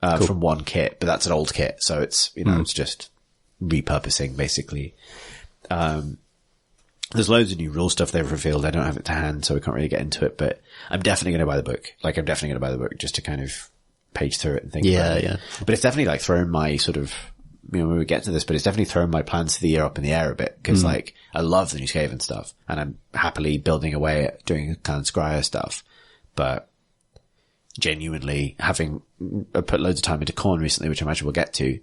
from one kit. But that's an old kit, so it's it's just repurposing basically. There's loads of new rule stuff they've revealed. I don't have it to hand, so we can't really get into it, but I'm definitely going to buy the book. Like, I'm definitely going to buy the book just to kind of page through it and think about it. Yeah. But it's definitely like thrown my sort of, when we get to this, but it's definitely thrown my plans for the year up in the air a bit, because like, I love the new Skaven stuff, and I'm happily building away at doing kind of Scryer stuff, but genuinely having put loads of time into Khorne recently, which I imagine we'll get to,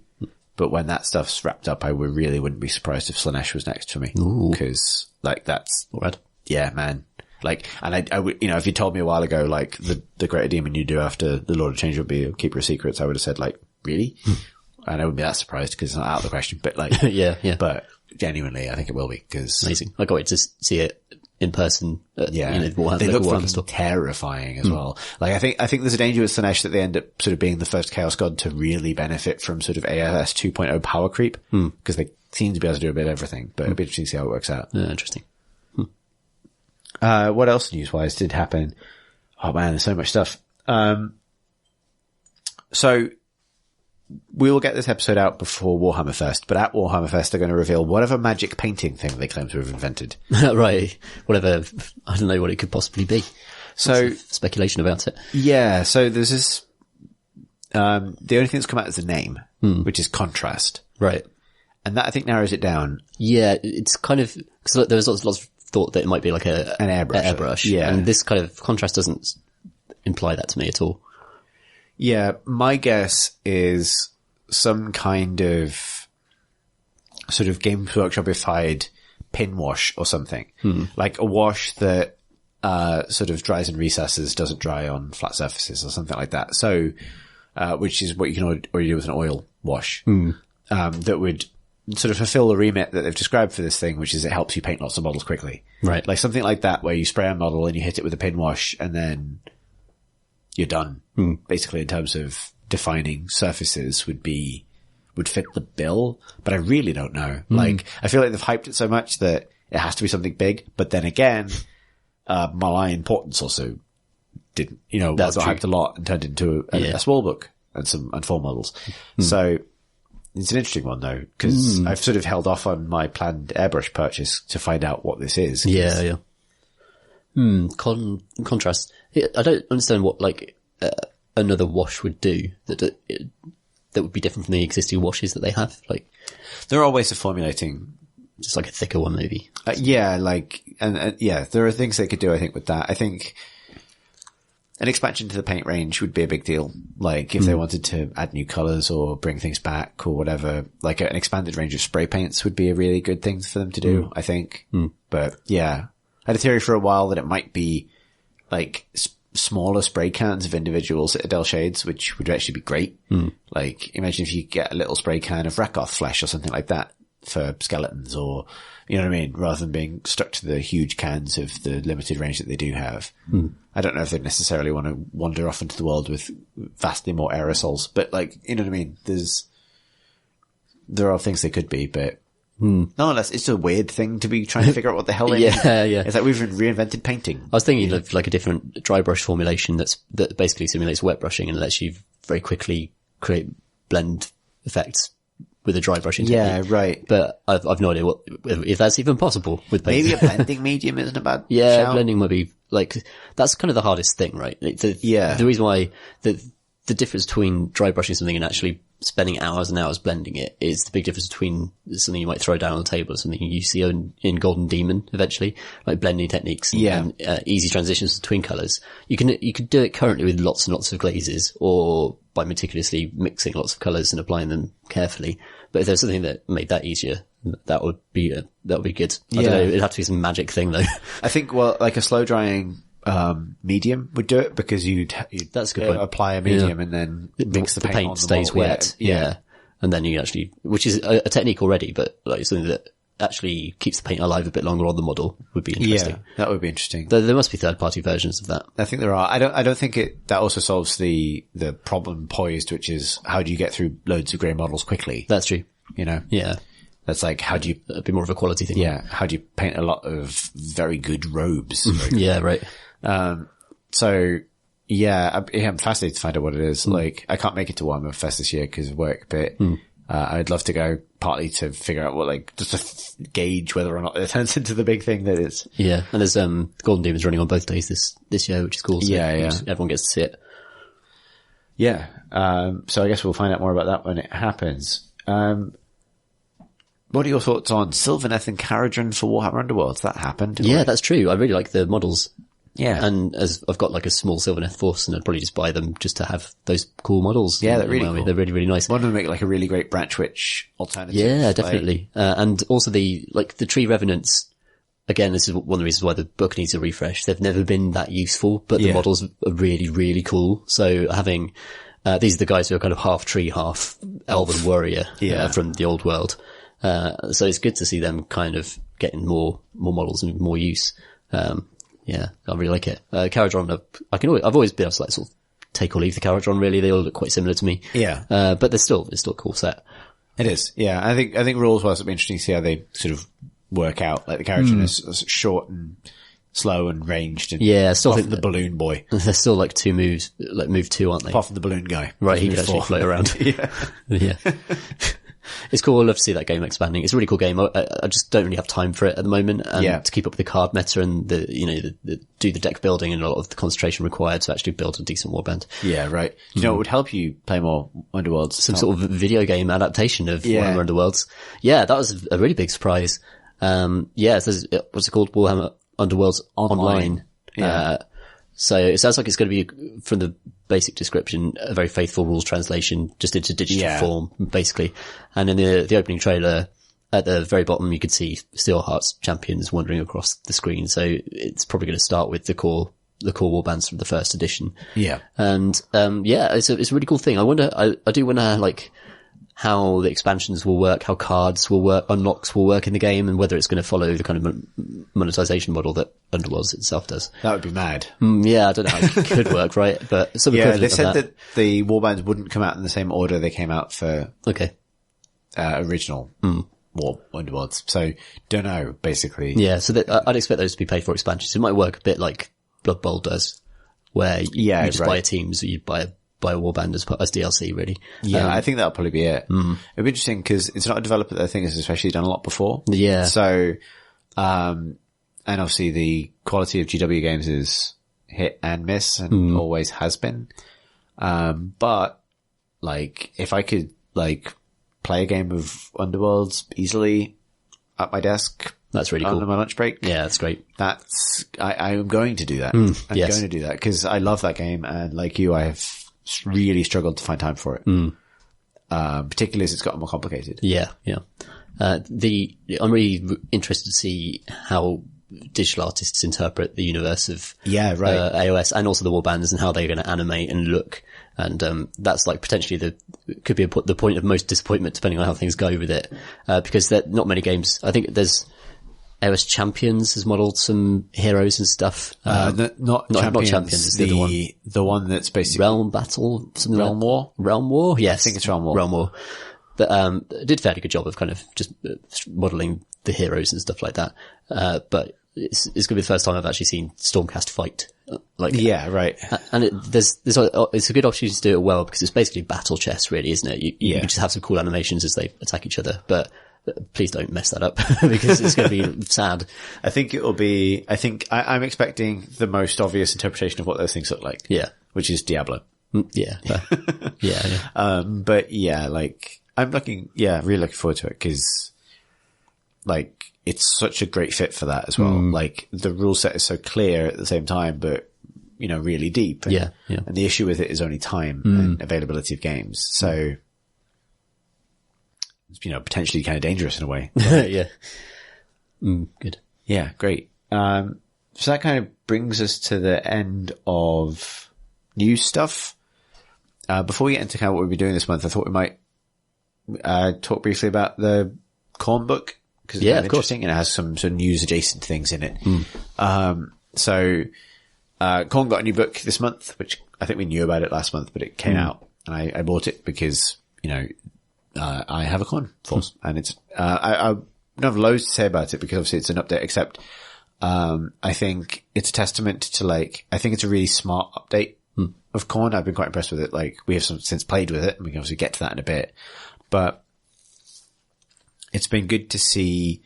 but when that stuff's wrapped up, I really wouldn't be surprised if Slaanesh was next for me. Because, like, that's... Red. Yeah, man. Like, and I would, if you told me a while ago, like, the greater demon you do after the Lord of Change would be a Keeper of Secrets, I would have said, like, really? And I wouldn't be that surprised because it's not out of the question, but like... yeah. But genuinely, I think it will be, because... Amazing. I can't wait to see it in person. They look fucking terrifying as well. Like, I think there's a danger with Slaanesh that they end up sort of being the first Chaos God to really benefit from sort of AOS 2.0 power creep, because they seem to be able to do a bit of everything, but it'll be interesting to see how it works out. Yeah, interesting. What else news-wise did happen? Oh man, there's so much stuff. So we will get this episode out before Warhammer Fest, but at Warhammer Fest they're going to reveal whatever magic painting thing they claim to have invented. Right. Whatever. I don't know what it could possibly be. So speculation about it. Yeah. So there's this, the only thing that's come out is the name, which is Contrast. Right. And that I think narrows it down. Yeah. It's kind of, because there was lots of thought that it might be like an airbrush. Yeah. And this kind of Contrast doesn't imply that to me at all. Yeah, my guess is some kind of sort of Games Workshop-ified pin wash or something. Like a wash that sort of dries in recesses, doesn't dry on flat surfaces or something like that. So, which is what you can already do with an oil wash. That would sort of fulfill the remit that they've described for this thing, which is it helps you paint lots of models quickly. Right. Like something like that where you spray a model and you hit it with a pin wash and then you're done. Basically, in terms of defining surfaces would fit the bill, but I really don't know. Like, I feel like they've hyped it so much that it has to be something big, but then again, Malign Portents also didn't, got hyped a lot and turned into a small book and 4 models. So it's an interesting one though, because I've sort of held off on my planned airbrush purchase to find out what this is. Yeah. Contrast. I don't understand what another wash would do that would be different from the existing washes that they have. Like, there are ways of formulating, just like a thicker one, maybe. Yeah, there are things they could do. I think with that, I think an expansion to the paint range would be a big deal. Like if they wanted to add new colors or bring things back or whatever, like an expanded range of spray paints would be a really good thing for them to do. I think, but yeah. I had a theory for a while that it might be like smaller spray cans of individual Citadel shades, which would actually be great. Like, imagine if you get a little spray can of Rakoth flesh or something like that for skeletons, or, you know what I mean? Rather than being stuck to the huge cans of the limited range that they do have. I don't know if they necessarily want to wander off into the world with vastly more aerosols, but like, you know what I mean? There are things they could be, but nonetheless, it's a weird thing to be trying to figure out what the hell they mean. Yeah. It's like we've reinvented painting. I was thinking of like a different dry brush formulation that basically simulates wet brushing and lets you very quickly create blend effects with a dry brushing technique. Yeah, right. But I've no idea if that's even possible with paint. Maybe a blending medium isn't a bad Yeah, shout. blending might be like, that's kind of the hardest thing, right? The reason why the difference between dry brushing something and actually spending hours and hours blending it is the big difference between something you might throw down on the table or something you see in Golden Demon eventually, like blending techniques and easy transitions between colors. You could do it currently with lots and lots of glazes or by meticulously mixing lots of colors and applying them carefully. But if there's something that made that easier, that would be good. I don't know, it'd have to be some magic thing though. I think, like a slow drying medium would do it, because you'd that's a good point. apply a medium and then mix the paint on the stays model. wet. Yeah. And then you actually, which is a technique already, but like something that actually keeps the paint alive a bit longer on the model would be interesting. Yeah, that would be interesting. There must be third-party versions of that. I think there are. I don't think that also solves the problem posed, which is how do you get through loads of grey models quickly? That's true. You know? Yeah. That's like, how do you, a bit more of a quality thing. how do you paint a lot of very good robes? Yeah, right. So I'm fascinated to find out what it is. Like, I can't make it to Warhammer Fest this year because of work, but I'd love to go partly to figure out what, like, just to gauge whether or not it turns into the big thing that it's. Yeah, and there's Golden Demons running on both days this year, which is cool. So everyone gets to see it. Yeah. So I guess we'll find out more about that when it happens. What are your thoughts on Sylvaneth and Caradron for Warhammer Underworlds? That happened. Yeah, that's true. I really like the models. Yeah. And as I've got like a small Sylvaneth force, and I'd probably just buy them just to have those cool models. Yeah, they're really cool. They're really, really nice. One of them make like a really great Branch Witch alternative. Yeah, definitely. And also the Tree Revenants, again, this is one of the reasons why the book needs a refresh. They've never been that useful, but the models are really, really cool. So having, these are the guys who are kind of half tree, half elven warrior, from the old world. So it's good to see them kind of getting more models and more use. Yeah, I really like it. Caradron, I've always been able to like sort of take or leave the Caradron really. They all look quite similar to me. Yeah. But it's still a cool set. It is. Yeah. I think rules-wise it'll be interesting to see how they sort of work out. Like the Caradron is short and slow and ranged and still think the balloon boy. They're still like 2 moves, like move 2, aren't they? Apart from the balloon guy. Right, he can actually float around. Yeah. It's cool. I love to see that game expanding. It's a really cool game. I just don't really have time for it at the moment. And to keep up with the card meta and do the deck building and a lot of the concentration required to actually build a decent warband. Yeah, right. You know what would help you play more Underworlds? Some sort of video game adaptation of Warhammer Underworlds. Yeah, that was a really big surprise. It says, what's it called? Warhammer Underworlds Online. Yeah. So it sounds like it's going to be, from the basic description, a very faithful rules translation, just into digital form, basically. And in the opening trailer, at the very bottom, you could see Steelheart's champions wandering across the screen. So it's probably going to start with the core warbands from the first edition. Yeah. And, it's a really cool thing. I do wonder, like, how the expansions will work, how cards will work, unlocks will work in the game, and whether it's going to follow the kind of monetization model that Underworlds itself does. That would be mad. Yeah, I don't know how it could work, right? But some they said that the warbands wouldn't come out in the same order they came out for original War Underworlds. So don't know, basically. Yeah, so I'd expect those to be paid for expansions. It might work a bit like Blood Bowl does, where you just buy a team, so you buy a warband as DLC, really. Yeah, I think that'll probably be it. It'll be interesting because it's not a developer that I think has especially done a lot before. Yeah. So, and obviously the quality of GW games is hit and miss and always has been. But like, if I could like play a game of Underworlds easily at my desk. That's really cool. On my lunch break. Yeah, that's great. I am going to do that. I'm going to do that because I love that game, and like you, I have really struggled to find time for it. Particularly as it's gotten more complicated. Yeah. I'm really interested to see how digital artists interpret the universe of AOS and also the warbands and how they're going to animate and look. And that's like potentially could be the point of most disappointment depending on how things go with it. Because there are not many games. I think there's AOS Champions has modelled some heroes and stuff. Not Champions. It's the one that's basically Realm Battle, something Realm War. Realm War, yes, I think it's Realm War. Realm War. But did a fairly good job of kind of just modelling the heroes and stuff like that. But it's going to be the first time I've actually seen Stormcast fight. And it's a good opportunity to do it well because it's basically battle chess, really, isn't it? You can just have some cool animations as they attack each other, but please don't mess that up because it's going to be sad. I think I'm expecting the most obvious interpretation of what those things look like. Yeah. Which is Diablo. Yeah. Yeah. But yeah, like I'm really looking forward to it because like it's such a great fit for that as well. Like the rule set is so clear at the same time, but you know, really deep. And, and the issue with it is only time and availability of games. So, you know, potentially kind of dangerous in a way. Yeah. Good. Yeah, great. So that kind of brings us to the end of news stuff. Before we get into kind of what we'll be doing this month, I thought we might talk briefly about the Corn book because it's kind of interesting and it has some sort of news adjacent things in it. So Corn got a new book this month, which I think we knew about it last month, but it came out and I bought it because, you know, I have a Khorne force, and it's I don't have loads to say about it because obviously it's an update. Except I think it's a testament to I think it's a really smart update of Khorne. I've been quite impressed with it. Like we have since played with it, and we can obviously get to that in a bit. But it's been good to see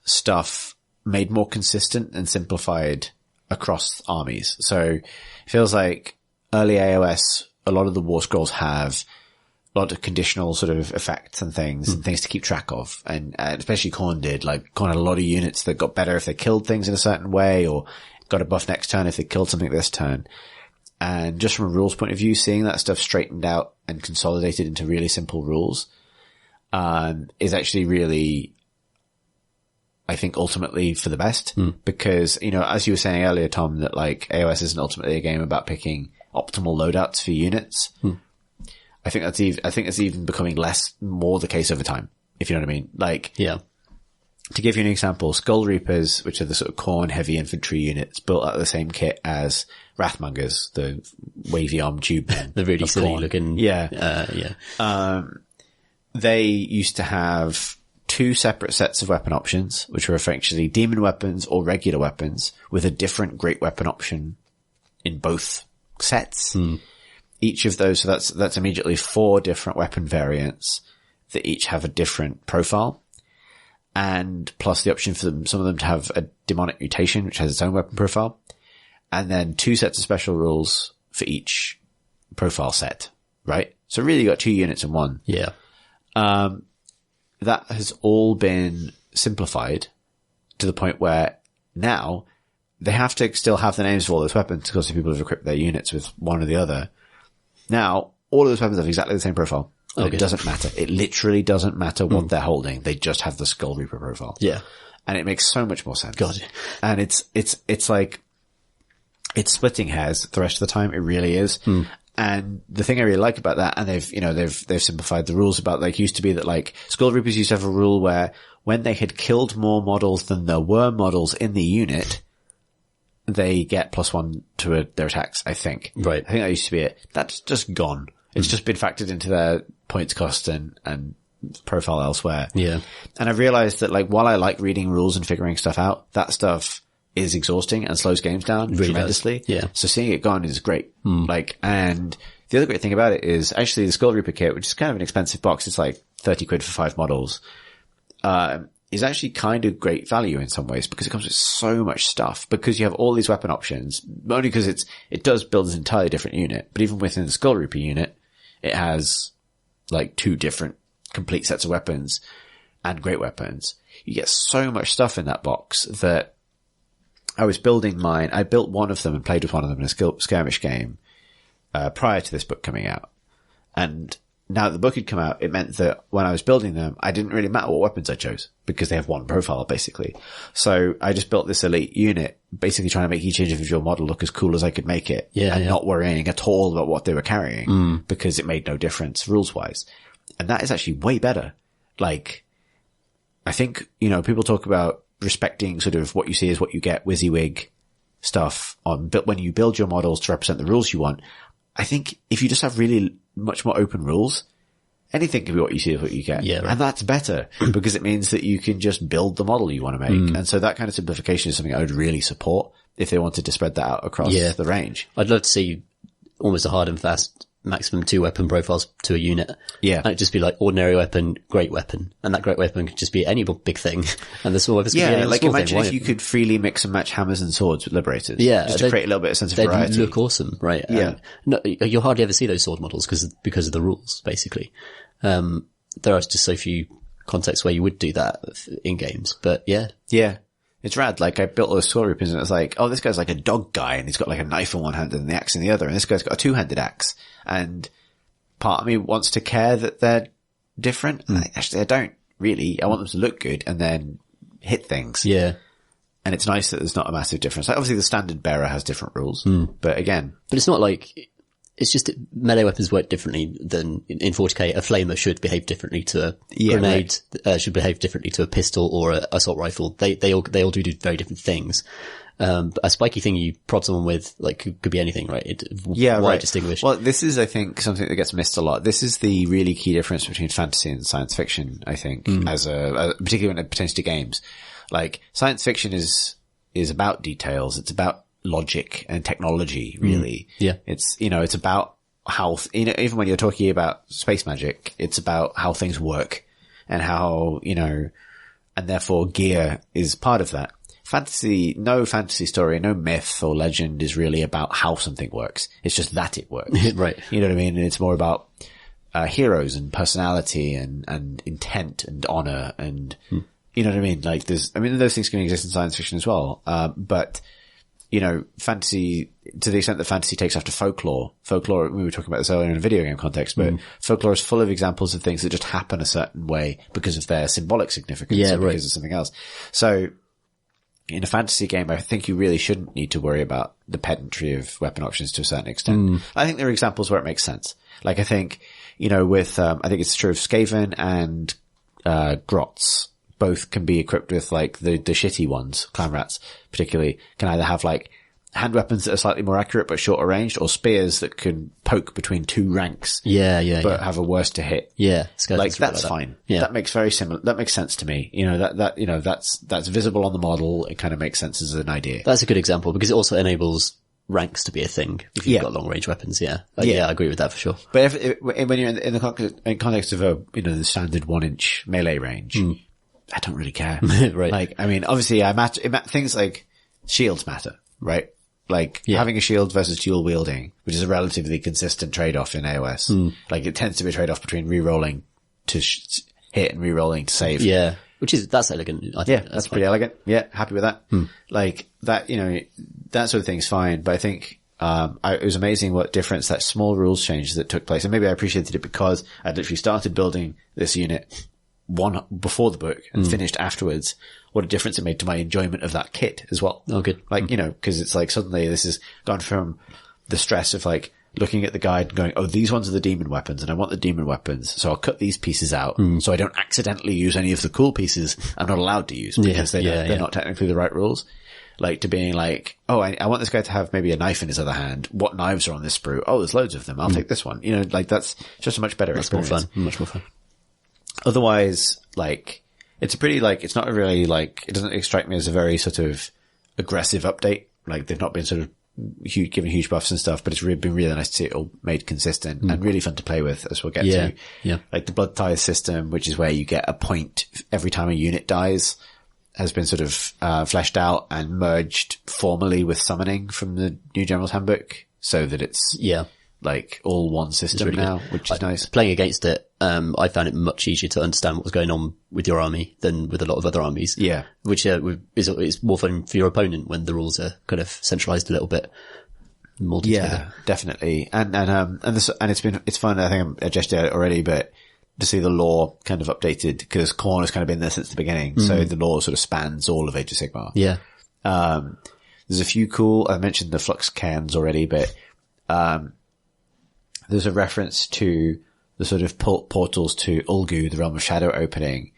stuff made more consistent and simplified across armies. So it feels like early AOS, a lot of the war scrolls have a lot of conditional sort of effects and things and things to keep track of. And especially Khorne did. Like Khorne had a lot of units that got better if they killed things in a certain way, or got a buff next turn if they killed something this turn. And just from a rules point of view, seeing that stuff straightened out and consolidated into really simple rules is actually really, I think, ultimately for the best. Because, you know, as you were saying earlier, Tom, that like AOS isn't ultimately a game about picking optimal loadouts for units. I think that's even becoming more the case over time, if you know what I mean. Like, Yeah. to give you an example, Skull Reapers, which are the sort of Khorne heavy infantry units built out of the same kit as Wrathmongers, the wavy arm tube men. The really of silly Khorne. looking. Yeah. They used to have 2 separate sets of weapon options, which were effectively demon weapons or regular weapons with a different great weapon option in both sets. Each of those, so that's immediately 4 different weapon variants that each have a different profile. And plus the option for some of them to have a demonic mutation, which has its own weapon profile. And then 2 sets of special rules for each profile set, right? So really you got 2 units in one. Yeah. That has all been simplified to the point where now they have to still have the names of all those weapons because people have equipped their units with one or the other. Now, all of those weapons have exactly the same profile. Okay. It doesn't matter. It literally doesn't matter what they're holding. They just have the Skull Reaper profile. Yeah. And it makes so much more sense. God. And it's like, it's splitting hairs the rest of the time. It really is. And the thing I really like about that, and they've simplified the rules about, like, used to be that, like, Skull Reapers used to have a rule where when they had killed more models than there were models in the unit, they get +1 to their attacks, I think. Right. I think that used to be it. That's just gone. It's just been factored into their points cost and profile elsewhere. Yeah. And I've realized that, like, while I like reading rules and figuring stuff out, that stuff is exhausting and slows games down tremendously. Yeah. So seeing it gone is great. Like, and the other great thing about it is actually the Skull Reaper kit, which is kind of an expensive box. It's like 30 quid for 5 models. Is actually kind of great value in some ways because it comes with so much stuff, because you have all these weapon options, only because it does build an entirely different unit. But even within the Skull Reaper unit, it has like 2 different complete sets of weapons and great weapons. You get so much stuff in that box that I was building mine. I built one of them and played with one of them in a skirmish game, prior to this book coming out. And now that the book had come out, it meant that when I was building them, I didn't really matter what weapons I chose because they have one profile basically. So I just built this elite unit, basically trying to make each individual model look as cool as I could make it. And not worrying at all about what they were carrying because it made no difference rules wise. And that is actually way better. Like, I think, people talk about respecting sort of what you see is what you get, WYSIWYG stuff but when you build your models to represent the rules you want, I think if you just have really much more open rules, anything can be what you see is what you get. Yeah, right. And that's better because it means that you can just build the model you want to make. And so that kind of simplification is something I would really support if they wanted to spread that out across the range. I'd love to see almost a hard and fast maximum 2 weapon profiles to a unit. Yeah. And it'd just be like ordinary weapon, great weapon. And that great weapon could just be any big thing. And the small weapons could be any like small imagine thing. if you could freely mix and match hammers and swords with Liberators. Yeah. Just to create a little bit of sense of they'd variety. look awesome, right? Yeah. No, you'll hardly ever see those sword models because of the rules, basically. There are just so few contexts where you would do that in games, but yeah. Yeah. It's rad. Like, I built all those Skull Reapers and it's like, oh, this guy's like a dog guy and he's got like a knife in one hand and the axe in the other, and this guy's got a 2-handed axe. And part of me wants to care that they're different. And actually, I don't really. I want them to look good and then hit things. Yeah. And it's nice that there's not a massive difference. Like, obviously the standard bearer has different rules, but again. But it's not like, it's just that melee weapons work differently than in 40k. A flamer should behave differently to a grenade, should behave differently to a pistol or a assault rifle. They all do very different things. A spiky thing you prod someone with, like, could be anything, right? Yeah, why right. distinguish? Well, this is, I think, something that gets missed a lot. This is the really key difference between fantasy and science fiction, I think, particularly when it pertains to games. Like, science fiction is about details. It's about logic and technology, really. Yeah. It's, it's about how, even when you're talking about space magic, it's about how things work and how, and therefore gear is part of that. No fantasy story, no myth or legend is really about how something works. It's just that it works. Right. You know what I mean? And it's more about, heroes and personality and intent and honor and, you know what I mean? Like those things can exist in science fiction as well. But, fantasy, to the extent that fantasy takes after folklore, we were talking about this earlier in a video game context, but folklore is full of examples of things that just happen a certain way because of their symbolic significance or because of something else. So, in a fantasy game, I think you really shouldn't need to worry about the pedantry of weapon options to a certain extent. I think there are examples where it makes sense. Like I think, with, I think it's true of Skaven and, Grots. Both can be equipped with like the shitty ones, clan rats particularly, can either have like hand weapons that are slightly more accurate but shorter ranged, or spears that can poke between two ranks. But have a worse to hit. Yeah. Like that's fine. Yeah. That makes that makes sense to me. That's visible on the model. It kind of makes sense as an idea. That's a good example because it also enables ranks to be a thing if you've got long range weapons. Yeah. I agree with that for sure. But when you're in the context of the standard 1-inch melee range, I don't really care. Right. Like, I mean, obviously things like shields matter, right? Like having a shield versus dual wielding, which is a relatively consistent trade-off in AOS. Like it tends to be a trade-off between re-rolling to hit and re-rolling to save. Yeah. That's elegant. I think that's pretty elegant. Yeah. Happy with that. Like that, that sort of thing's fine. But I think, it was amazing what difference that small rules change that took place. And maybe I appreciated it because I'd literally started building this unit one before the book and finished afterwards. What a difference it made to my enjoyment of that kit as well. Oh, good. Like, cause it's like suddenly this has gone from the stress of like looking at the guide and going, oh, these ones are the demon weapons and I want the demon weapons. So I'll cut these pieces out so I don't accidentally use any of the cool pieces I'm not allowed to use because they're not technically the right rules. Like to being like, oh, I want this guy to have maybe a knife in his other hand. What knives are on this sprue? Oh, there's loads of them. I'll take this one. Like that's just a much better experience. More fun. Much more fun. Otherwise, like, it's a pretty, like, it's not really, like, it doesn't strike me as a very sort of aggressive update. Like, they've not been sort of given huge buffs and stuff, but it's been really nice to see it all made consistent and really fun to play with, as we'll get to. Yeah. Like, the blood ties system, which is where you get a point every time a unit dies, has been sort of, fleshed out and merged formally with summoning from the new General's Handbook, so that it's, like, all one system really now, which is nice. Playing against it, I found it much easier to understand what was going on with your army than with a lot of other armies. Yeah. Which, is more fun for your opponent when the rules are kind of centralized a little bit more together. Yeah, definitely. And it's fun. I think I gestured at it already, but to see the lore kind of updated, because Khorne has kind of been there since the beginning. So the lore sort of spans all of Age of Sigmar. Yeah. There's a few cool, I mentioned the flux cans already, but, there's a reference to the sort of portals to Ulgu, the Realm of Shadow opening,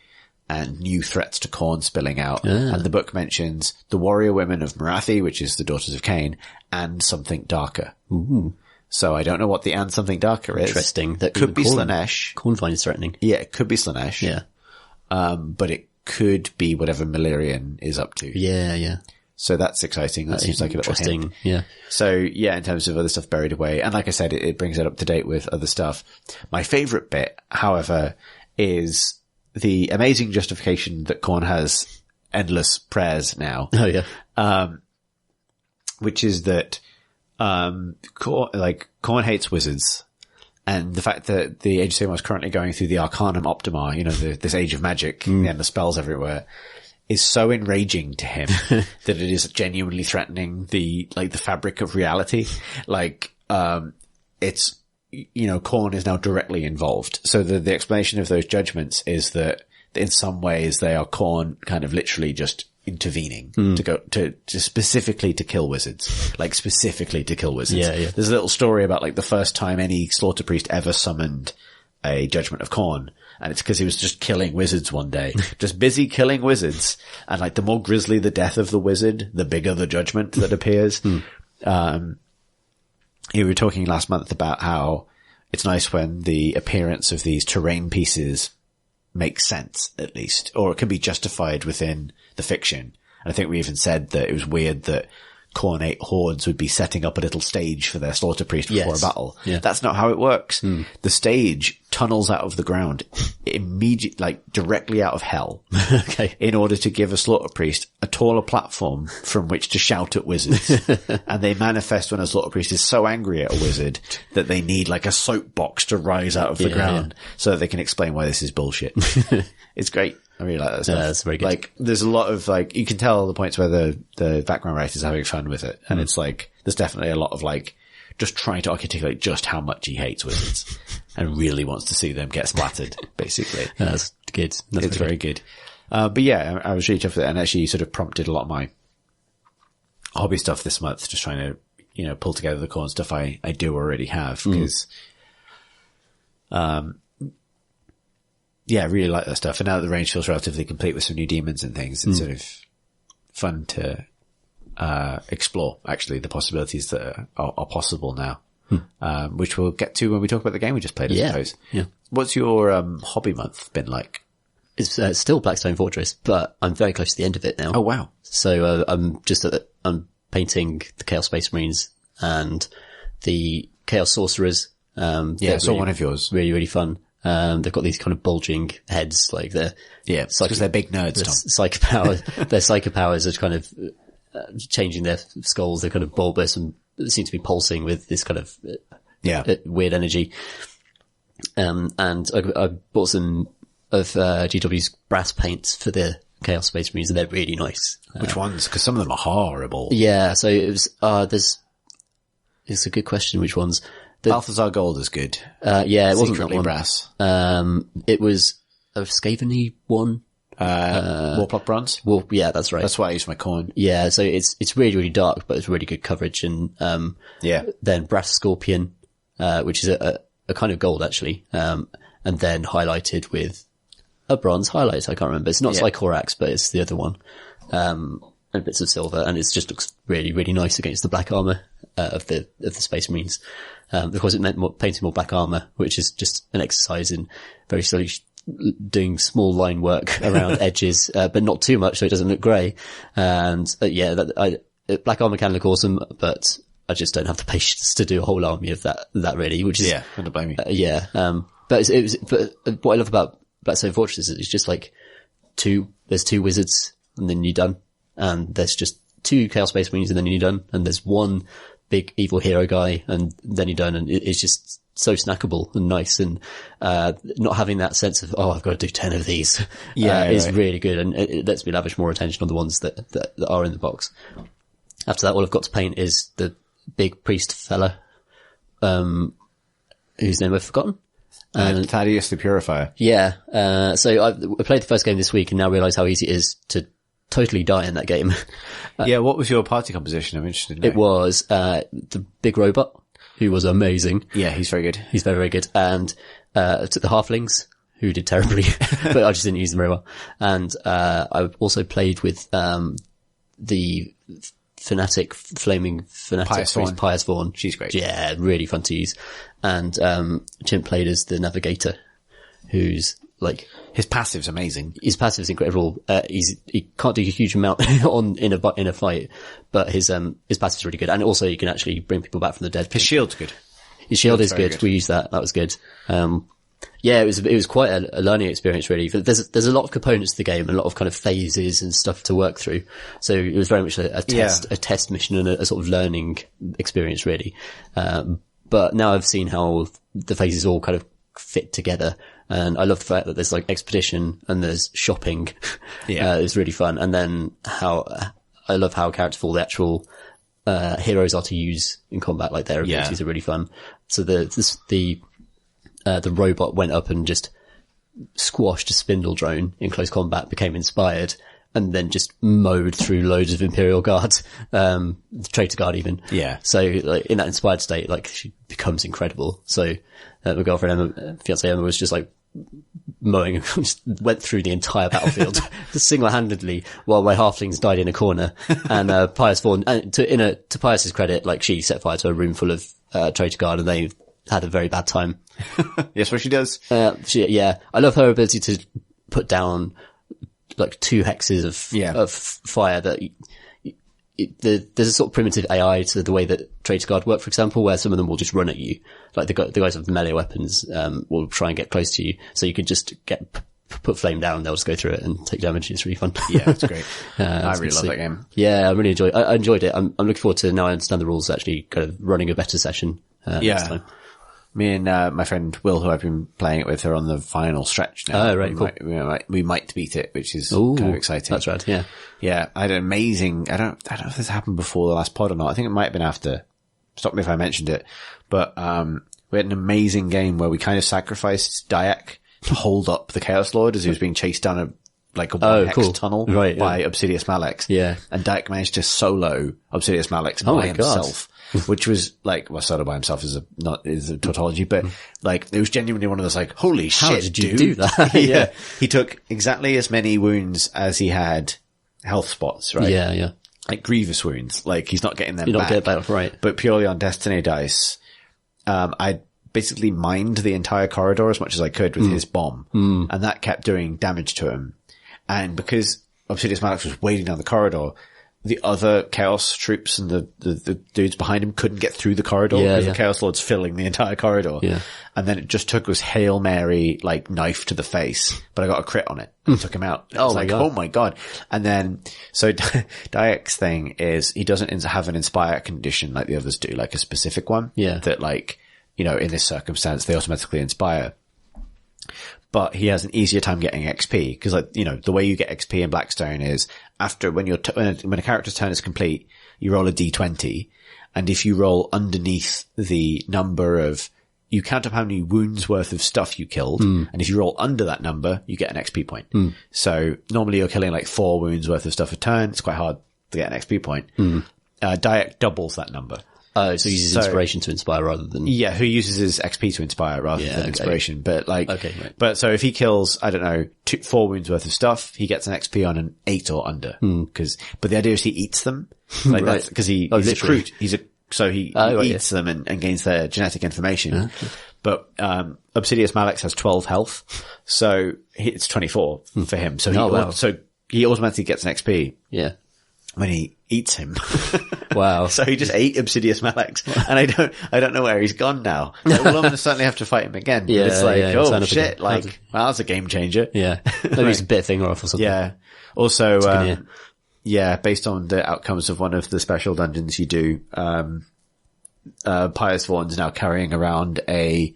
and new threats to Khorne spilling out. And the book mentions the warrior women of Marathi, which is the daughters of Cain, and something darker. Ooh. So I don't know what the and something darker is. Interesting. That could be Slaanesh. Khorne finds threatening. Yeah, it could be Slaanesh. Yeah. But it could be whatever Malerian is up to. Yeah. So that's exciting. That seems like a little hint. Yeah. So yeah, in terms of other stuff buried away. And like I said, it brings it up to date with other stuff. My favorite bit, however, is the amazing justification that Khorne has endless prayers now. Oh yeah. Which is that, Khorne hates wizards. And the fact that the Age of Sigmar is currently going through the Arcanum Optima, this age of magic, the end of spells everywhere, is so enraging to him that it is genuinely threatening the fabric of reality. Khorne is now directly involved. So the explanation of those judgments is that in some ways they are Khorne kind of literally just intervening to go to specifically to kill wizards. Yeah. There's a little story about the first time any slaughter priest ever summoned a judgment of Khorne. And it's because he was just killing wizards one day, just busy killing wizards. And like the more grisly the death of the wizard, the bigger the judgment that appears. You were talking last month about how it's nice when the appearance of these terrain pieces makes sense, at least, or it can be justified within the fiction. And I think we even said that it was weird that Khornate hordes would be setting up a little stage for their slaughter priest before a battle. Yeah. That's not how it works. The stage tunnels out of the ground immediately, like directly out of hell. Okay. In order to give a slaughter priest a taller platform from which to shout at wizards. And they manifest when a slaughter priest is so angry at a wizard that they need like a soapbox to rise out of the ground so that they can explain why this is bullshit. It's great. I really like that stuff. Yeah, that's very good. Like, there's a lot of like, you can tell the points where the background writer's having fun with it. And it's like, there's definitely a lot of like, just trying to articulate just how much he hates wizards and really wants to see them get splattered, basically. That's good. It's very good. But yeah, I was really tough with it and actually sort of prompted a lot of my hobby stuff this month, just trying to, you know, pull together the core and stuff I do already have because, yeah, I really like that stuff. And now that the range feels relatively complete with some new demons and things, it's sort of fun to explore actually the possibilities that are possible now, which we'll get to when we talk about the game we just played, I suppose. Yeah. What's your hobby month been like? It's still Blackstone Fortress, but I'm very close to the end of it now. Oh wow! So I'm painting the Chaos Space Marines and the Chaos Sorcerers. I saw one of yours. Really, really fun. They've got these kind of bulging heads, like they're because they're big nerds. Tom. Their psychic powers are kind of changing their skulls. They're kind of bulbous and seem to be pulsing with this kind of weird energy. And I bought some of GW's brass paints for the Chaos Space Marines, and they're really nice. Which ones? Because some of them are horrible. Yeah, so it was it's a good question. Which ones? Balthazar Gold is good. It wasn't that one. Brass. It was a Skaven-y one. Warplot Bronze? Well, yeah, that's right. That's why I use my coin. Yeah, so it's really, really dark, but it's really good coverage. And, then Brass Scorpion, which is a kind of gold actually. And then highlighted with a bronze highlight. I can't remember. It's not Psychorax, but it's the other one. And bits of silver. And it just looks really, really nice against the black armor, of the Space Marines. Of course it meant painting more black armor, which is just an exercise in very slowly doing small line work around edges, but not too much so it doesn't look grey. And, black armor can look awesome, but I just don't have the patience to do a whole army of that really, which is. I don't blame you. But what I love about Blackstone Fortress is it's just like there's two wizards and then you're done. And there's just two Chaos Space Marines and then you're done. And there's one big evil hero guy and then you're done. And it's just so snackable and nice. And, not having that sense of, I've got to do 10 of these, is really good. And it lets me lavish more attention on the ones that are in the box. After that, all I've got to paint is the big priest fella, whose name I've forgotten. Thaddeus the Purifier. Yeah. So I played the first game this week and now realize how easy it is to totally die in that game. What was your party composition? I'm interested in knowing. It was, the big robot, who was amazing. Yeah, he's very good. He's very, very good. And, I took the halflings, who did terribly, but I just didn't use them very well. And, I also played with, the flaming fanatic Pious Vaughn. She's great. Yeah, really fun to use. And, Chimp played as the navigator, who's like, his passive's amazing. His passive's incredible. He can't do a huge amount in a fight, but his passive's really good. And also you can actually bring people back from the dead. His shield's good. His shield is good. We used that. That was good. It was quite a learning experience really. But there's a lot of components to the game, a lot of kind of phases and stuff to work through. So it was very much a test mission and a sort of learning experience really. But now I've seen how the phases all kind of fit together. And I love the fact that there's like expedition and there's shopping. Yeah. It's really fun. And then I love how characterful the actual, heroes are to use in combat. Like their abilities are really fun. So the robot went up and just squashed a spindle drone in close combat, became inspired, and then just mowed through loads of Imperial guards, the traitor guard even. Yeah. So like in that inspired state, like she becomes incredible. So my girlfriend fiance Emma was just like mowing, just went through the entire battlefield single-handedly while my halflings died in a corner. And Pius Vaughan, to Pius's credit, like, she set fire to a room full of traitor guard, and they had a very bad time. Yes, what she does. I love her ability to put down like 2 hexes of fire that there's a sort of primitive AI to the way that traitor guard work, for example, where some of them will just run at you. Like the guys with melee weapons, will try and get close to you. So you could just put flame down, they'll just go through it and take damage. It's really fun. Yeah, it's great. I really love that game. Yeah, I really enjoyed it. I'm looking forward to, now I understand the rules, actually kind of running a better session, next time. Me and my friend Will, who I've been playing it with, are on the final stretch now. Oh, right, cool. We might beat it, which is kind of exciting. That's right, yeah. Yeah, I had an amazing, I don't know if this happened before the last pod or not. I think it might have been after. Stop me if I mentioned it. But, we had an amazing game where we kind of sacrificed Dayak to hold up the Chaos Lord as he was being chased down a one hex tunnel by Obsidious Malex. Yeah. And Dayak managed to solo Obsidious Malex by himself. Which was like, well, solo by himself is a tautology, but like, it was genuinely one of those like, holy shit, how did you do that? Yeah. He took exactly as many wounds as he had health spots, right? Yeah, yeah. Like grievous wounds. Like, he's not getting them You're back. not getting back, right. But purely on Destiny dice, I basically mined the entire corridor as much as I could with his bomb. And that kept doing damage to him. And because Obsidious Malex was waiting down the corridor, the other Chaos troops and the dudes behind him couldn't get through the corridor because the Chaos Lord's filling the entire corridor. Yeah. And then it just took us Hail Mary, like, knife to the face, but I got a crit on it and took him out. Oh my God. And then, so Dayak's thing is he doesn't have an inspire condition like the others do, like a specific one. Yeah. That, like, you know, in this circumstance, they automatically inspire. But he has an easier time getting XP because, like, you know, the way you get XP in Blackstone is after when a character's turn is complete, you roll a d20, and if you roll underneath the number of, you count up how many wounds worth of stuff you killed, and if you roll under that number, you get an XP point. So normally you're killing like 4 wounds worth of stuff a turn. It's quite hard to get an XP point. Dayak doubles that number. Oh, so he uses inspiration to inspire rather than... Yeah, who uses his XP to inspire rather than inspiration. But like, but so if he kills, I don't know, 4 wounds worth of stuff, he gets an XP on an 8 or under. But the idea is he eats them. Like that's because he's a recruit. So he eats them and gains their genetic information. But, Obsidious Malex has 12 health. So it's 24 for him. So so he automatically gets an XP. Yeah. When he eats him. Wow. So he just ate Obsidious Malex. And I don't know where he's gone now. Like, we'll almost certainly have to fight him again. Yeah. But it's like, oh shit, like, well, that's a game changer. Yeah. Maybe he's a bit of finger off or something. Yeah. Also, based on the outcomes of one of the special dungeons you do, Pius Vaughan's now carrying around a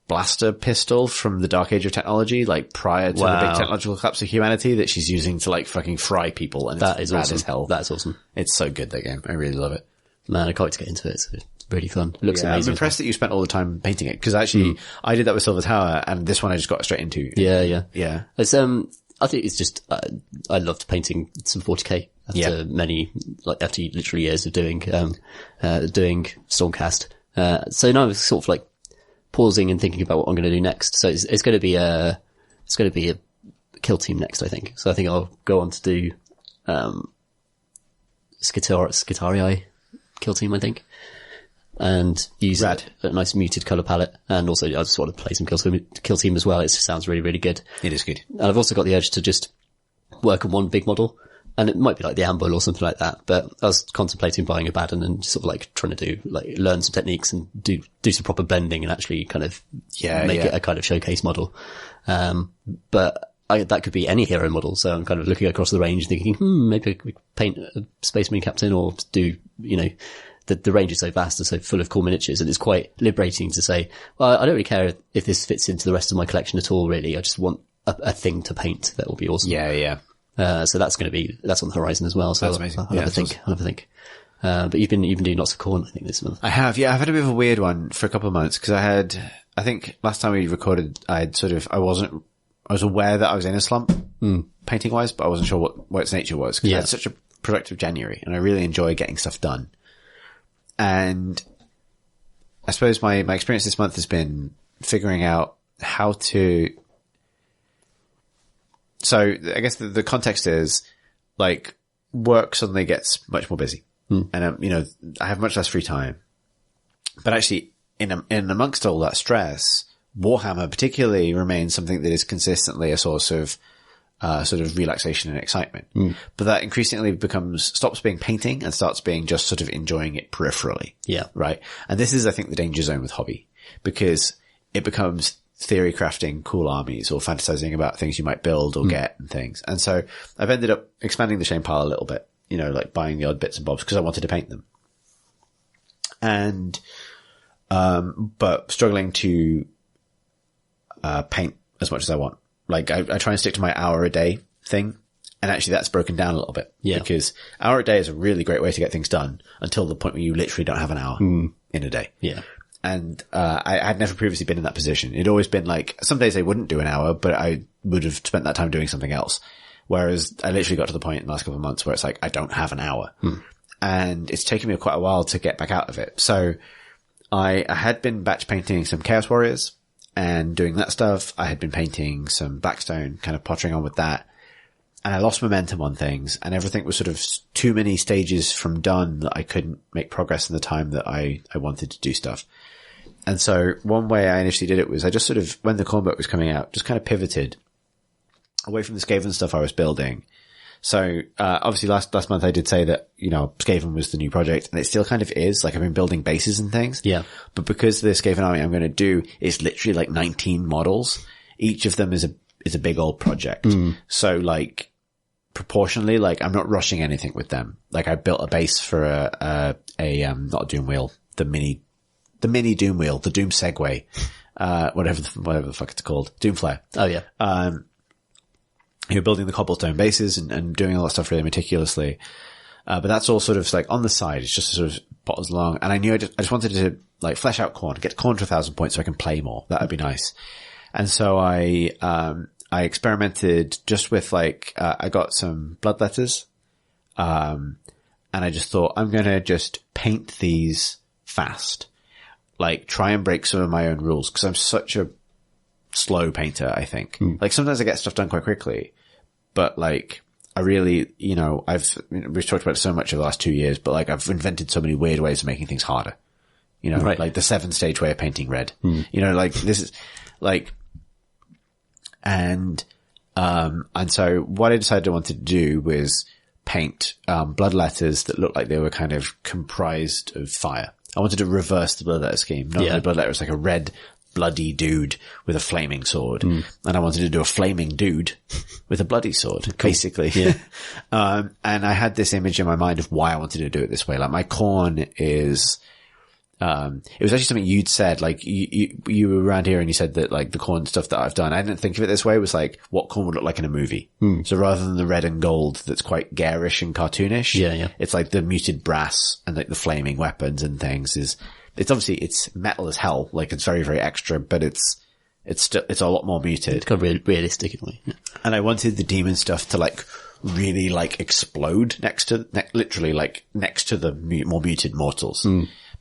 blaster pistol from the Dark Age of Technology, like prior to the big technological collapse of humanity, that she's using to like fucking fry people, and that is rad awesome. as hell. That's awesome. It's so good, that game. I really love it. Man, I can't wait to get into it. It's really fun. It looks amazing. I'm impressed that you spent all the time painting it, because actually I did that with Silver Tower, and this one I just got straight into. Yeah. It's I think it's just I loved painting some 40k after after literally years of doing Stormcast. So now I'm sort of like pausing and thinking about what I'm going to do next. So it's going to be a kill team next, I think. So I think I'll go on to do Skitarii kill team, I think, and use a nice muted color palette. And also I just want to play some kill team as well. It sounds really, really good. It is good. And I've also got the urge to just work on one big model. And it might be like the Amble or something like that, but I was contemplating buying a Baden and sort of like trying to learn some techniques and do some proper blending and actually kind of make it a kind of showcase model. But that could be any hero model. So I'm kind of looking across the range thinking, maybe I could paint a Space Marine captain or do, the range is so vast and so full of cool miniatures, and it's quite liberating to say, well, I don't really care if this fits into the rest of my collection at all, really. I just want a thing to paint that will be awesome. Yeah. So that's on the horizon as well. So that's amazing. I'll have a think. But you've been doing lots of corn, I think, this month. I have, I've had a bit of a weird one for a couple of months, because I think last time we recorded, I was aware that I was in a slump, painting wise, but I wasn't sure what its nature was, because I had such a productive January, and I really enjoy getting stuff done. And I suppose my experience this month has been figuring out how to, so I guess the context is like work suddenly gets much more busy and, you know, I have much less free time, but actually in amongst all that stress, Warhammer particularly remains something that is consistently a source of, sort of relaxation and excitement. But that increasingly stops being painting and starts being just sort of enjoying it peripherally. Yeah. Right. And this is, I think, the danger zone with hobby, because it becomes theory crafting cool armies or fantasizing about things you might build or get and things. And so I've ended up expanding the shame pile a little bit, you know, like buying the odd bits and bobs because I wanted to paint them. And, but struggling to, paint as much as I want. Like I try and stick to my hour a day thing. And actually that's broken down a little bit. Yeah. Because hour a day is a really great way to get things done until the point where you literally don't have an hour in a day. Yeah. And, I'd never previously been in that position. It'd always been like, some days I wouldn't do an hour, but I would have spent that time doing something else. Whereas I literally got to the point in the last couple of months where it's like, I don't have an hour. And it's taken me quite a while to get back out of it. So I had been batch painting some Chaos Warriors and doing that stuff. I had been painting some Blackstone, kind of pottering on with that. And I lost momentum on things and everything was sort of too many stages from done that I couldn't make progress in the time that I wanted to do stuff. And so one way I initially did it was I just sort of, when the Corn book was coming out, just kind of pivoted away from the Skaven stuff I was building. So, obviously last month I did say that, you know, Skaven was the new project and it still kind of is. Like I've been building bases and things. Yeah. But because the Skaven army I'm going to do is literally like 19 models, each of them is a big old project. So like proportionally, like I'm not rushing anything with them. Like I built a base for not a Doom wheel, the mini Doom wheel, the Doom Segway, whatever the fuck it's called, Doom Flare. Oh yeah. You're building the cobblestone bases and doing all that stuff really meticulously. But that's all sort of like on the side. It's just sort of bottles along. And I knew I just wanted to like flesh out Khorne, get Khorne to 1,000 points so I can play more. That would be nice. And so I experimented just with like, I got some bloodletters. And I just thought I'm going to just paint these fast. Like try and break some of my own rules because I'm such a slow painter, I think. Like sometimes I get stuff done quite quickly, but like I really, you know, we've talked about it so much over the last 2 years, but like I've invented so many weird ways of making things harder, you know, right. Like the 7-stage way of painting red, you know, like this is like, and so what I decided I wanted to do was paint, bloodletters that looked like they were kind of comprised of fire. I wanted to reverse the bloodletter scheme. Not the bloodletter was like a red, bloody dude with a flaming sword. And I wanted to do a flaming dude with a bloody sword, basically. Yeah. And I had this image in my mind of why I wanted to do it this way. Like my Khorne is, it was actually something you'd said, like you were around here and you said that like the Khorne stuff that I've done, I didn't think of it this way. It was like what Khorne would look like in a movie. So rather than the red and gold that's quite garish and cartoonish, it's like the muted brass and like the flaming weapons and things it's obviously, it's metal as hell. Like it's very, very extra, but it's still, it's a lot more muted. It's kind of realistic in a way. Yeah. And I wanted the demon stuff to like really like explode literally like next to the more muted mortals.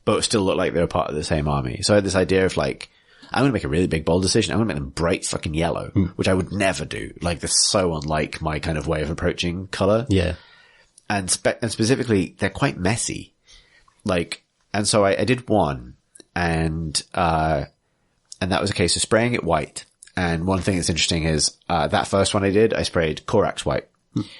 But still look like they were part of the same army. So I had this idea of like, I'm going to make a really big, bold decision. I'm going to make them bright fucking yellow, which I would never do. Like they're so unlike my kind of way of approaching color. Yeah. And specifically, they're quite messy. Like, and so I did one and that was a case of spraying it white. And one thing that's interesting is, that first one I did, I sprayed Corax white.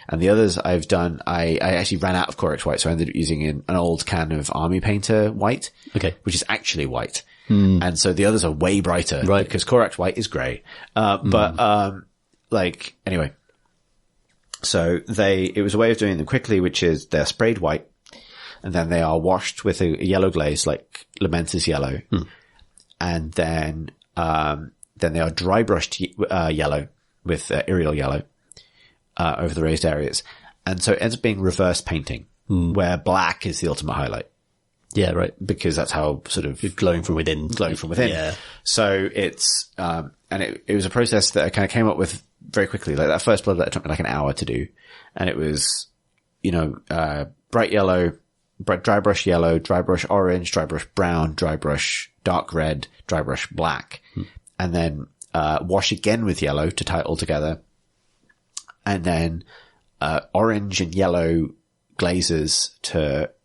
And the others I've done, I actually ran out of Corax white, so I ended up using an old can of Army Painter white. Okay. Which is actually white. And so the others are way brighter. Right. Because Corax white is grey. Like, anyway. So it was a way of doing them quickly, which is they're sprayed white. And then they are washed with a yellow glaze, like Lamentis yellow. And then they are dry brushed, yellow with Iriel yellow. Over the raised areas. And so it ends up being reverse painting, where black is the ultimate highlight. Yeah, right. Because that's how sort of you're glowing from within. Glowing from within. Yeah. So it's, and it was a process that I kind of came up with very quickly. Like that first blood that took me like an hour to do. And it was, you know, bright yellow, dry brush yellow, dry brush orange, dry brush brown, dry brush dark red, dry brush black. And then, wash again with yellow to tie it all together, and then orange and yellow glazes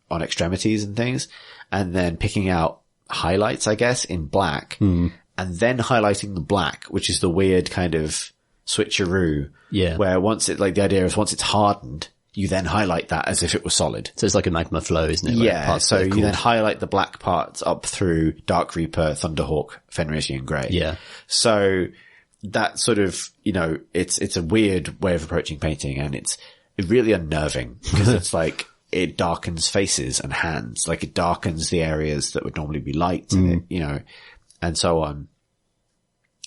on extremities and things, and then picking out highlights, I guess, in black, and then highlighting the black, which is the weird kind of switcheroo. Yeah. Where once it's hardened, you then highlight that as if it was solid. So it's like a magma flow, isn't it? Yeah. So you then highlight the black parts up through Dark Reaper, Thunderhawk, Fenrisian Grey. Yeah. So that sort of, it's a weird way of approaching painting, and it's really unnerving because it's like, it darkens faces and hands. Like, it darkens the areas that would normally be light, and so on.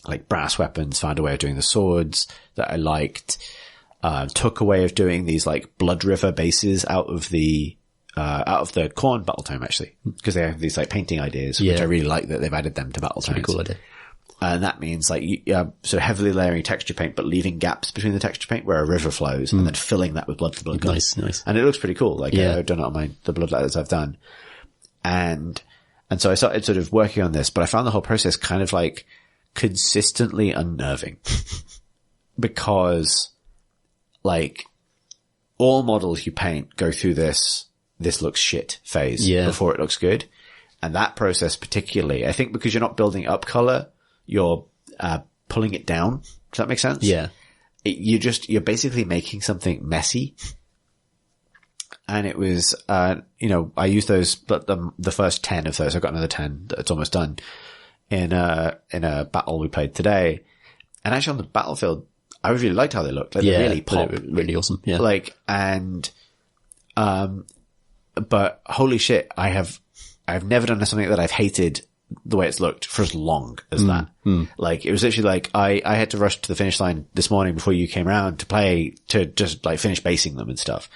Like, brass weapons, found a way of doing the swords that I liked. Took a way of doing these, like, Blood River bases out of the Khorne battle tome, actually. Because they have these, like, painting ideas, which I really like that they've added them to battle tomes. Pretty cool idea. And that means, like, sort of heavily layering texture paint, but leaving gaps between the texture paint where a river flows, and then filling that with blood for blood. Nice. And it looks pretty cool. Like, I've done it on the bloodletters I've done. And so I started sort of working on this, but I found the whole process kind of, like, consistently unnerving. Because, like, all models you paint go through this looks shit phase before it looks good. And that process particularly, I think because you're not building up color, you're pulling it down. Does that make sense? Yeah. You're basically making something messy. And it was, I used those, but the first 10 of those, I've got another 10 that's almost done in a battle we played today. And actually on the battlefield, I really liked how they looked. Like, they really pop. Really awesome. Yeah. Like, but holy shit, I've never done something that I've hated the way it's looked for as long as that. Like, it was literally like, I had to rush to the finish line this morning before you came around to just like finish basing them and stuff.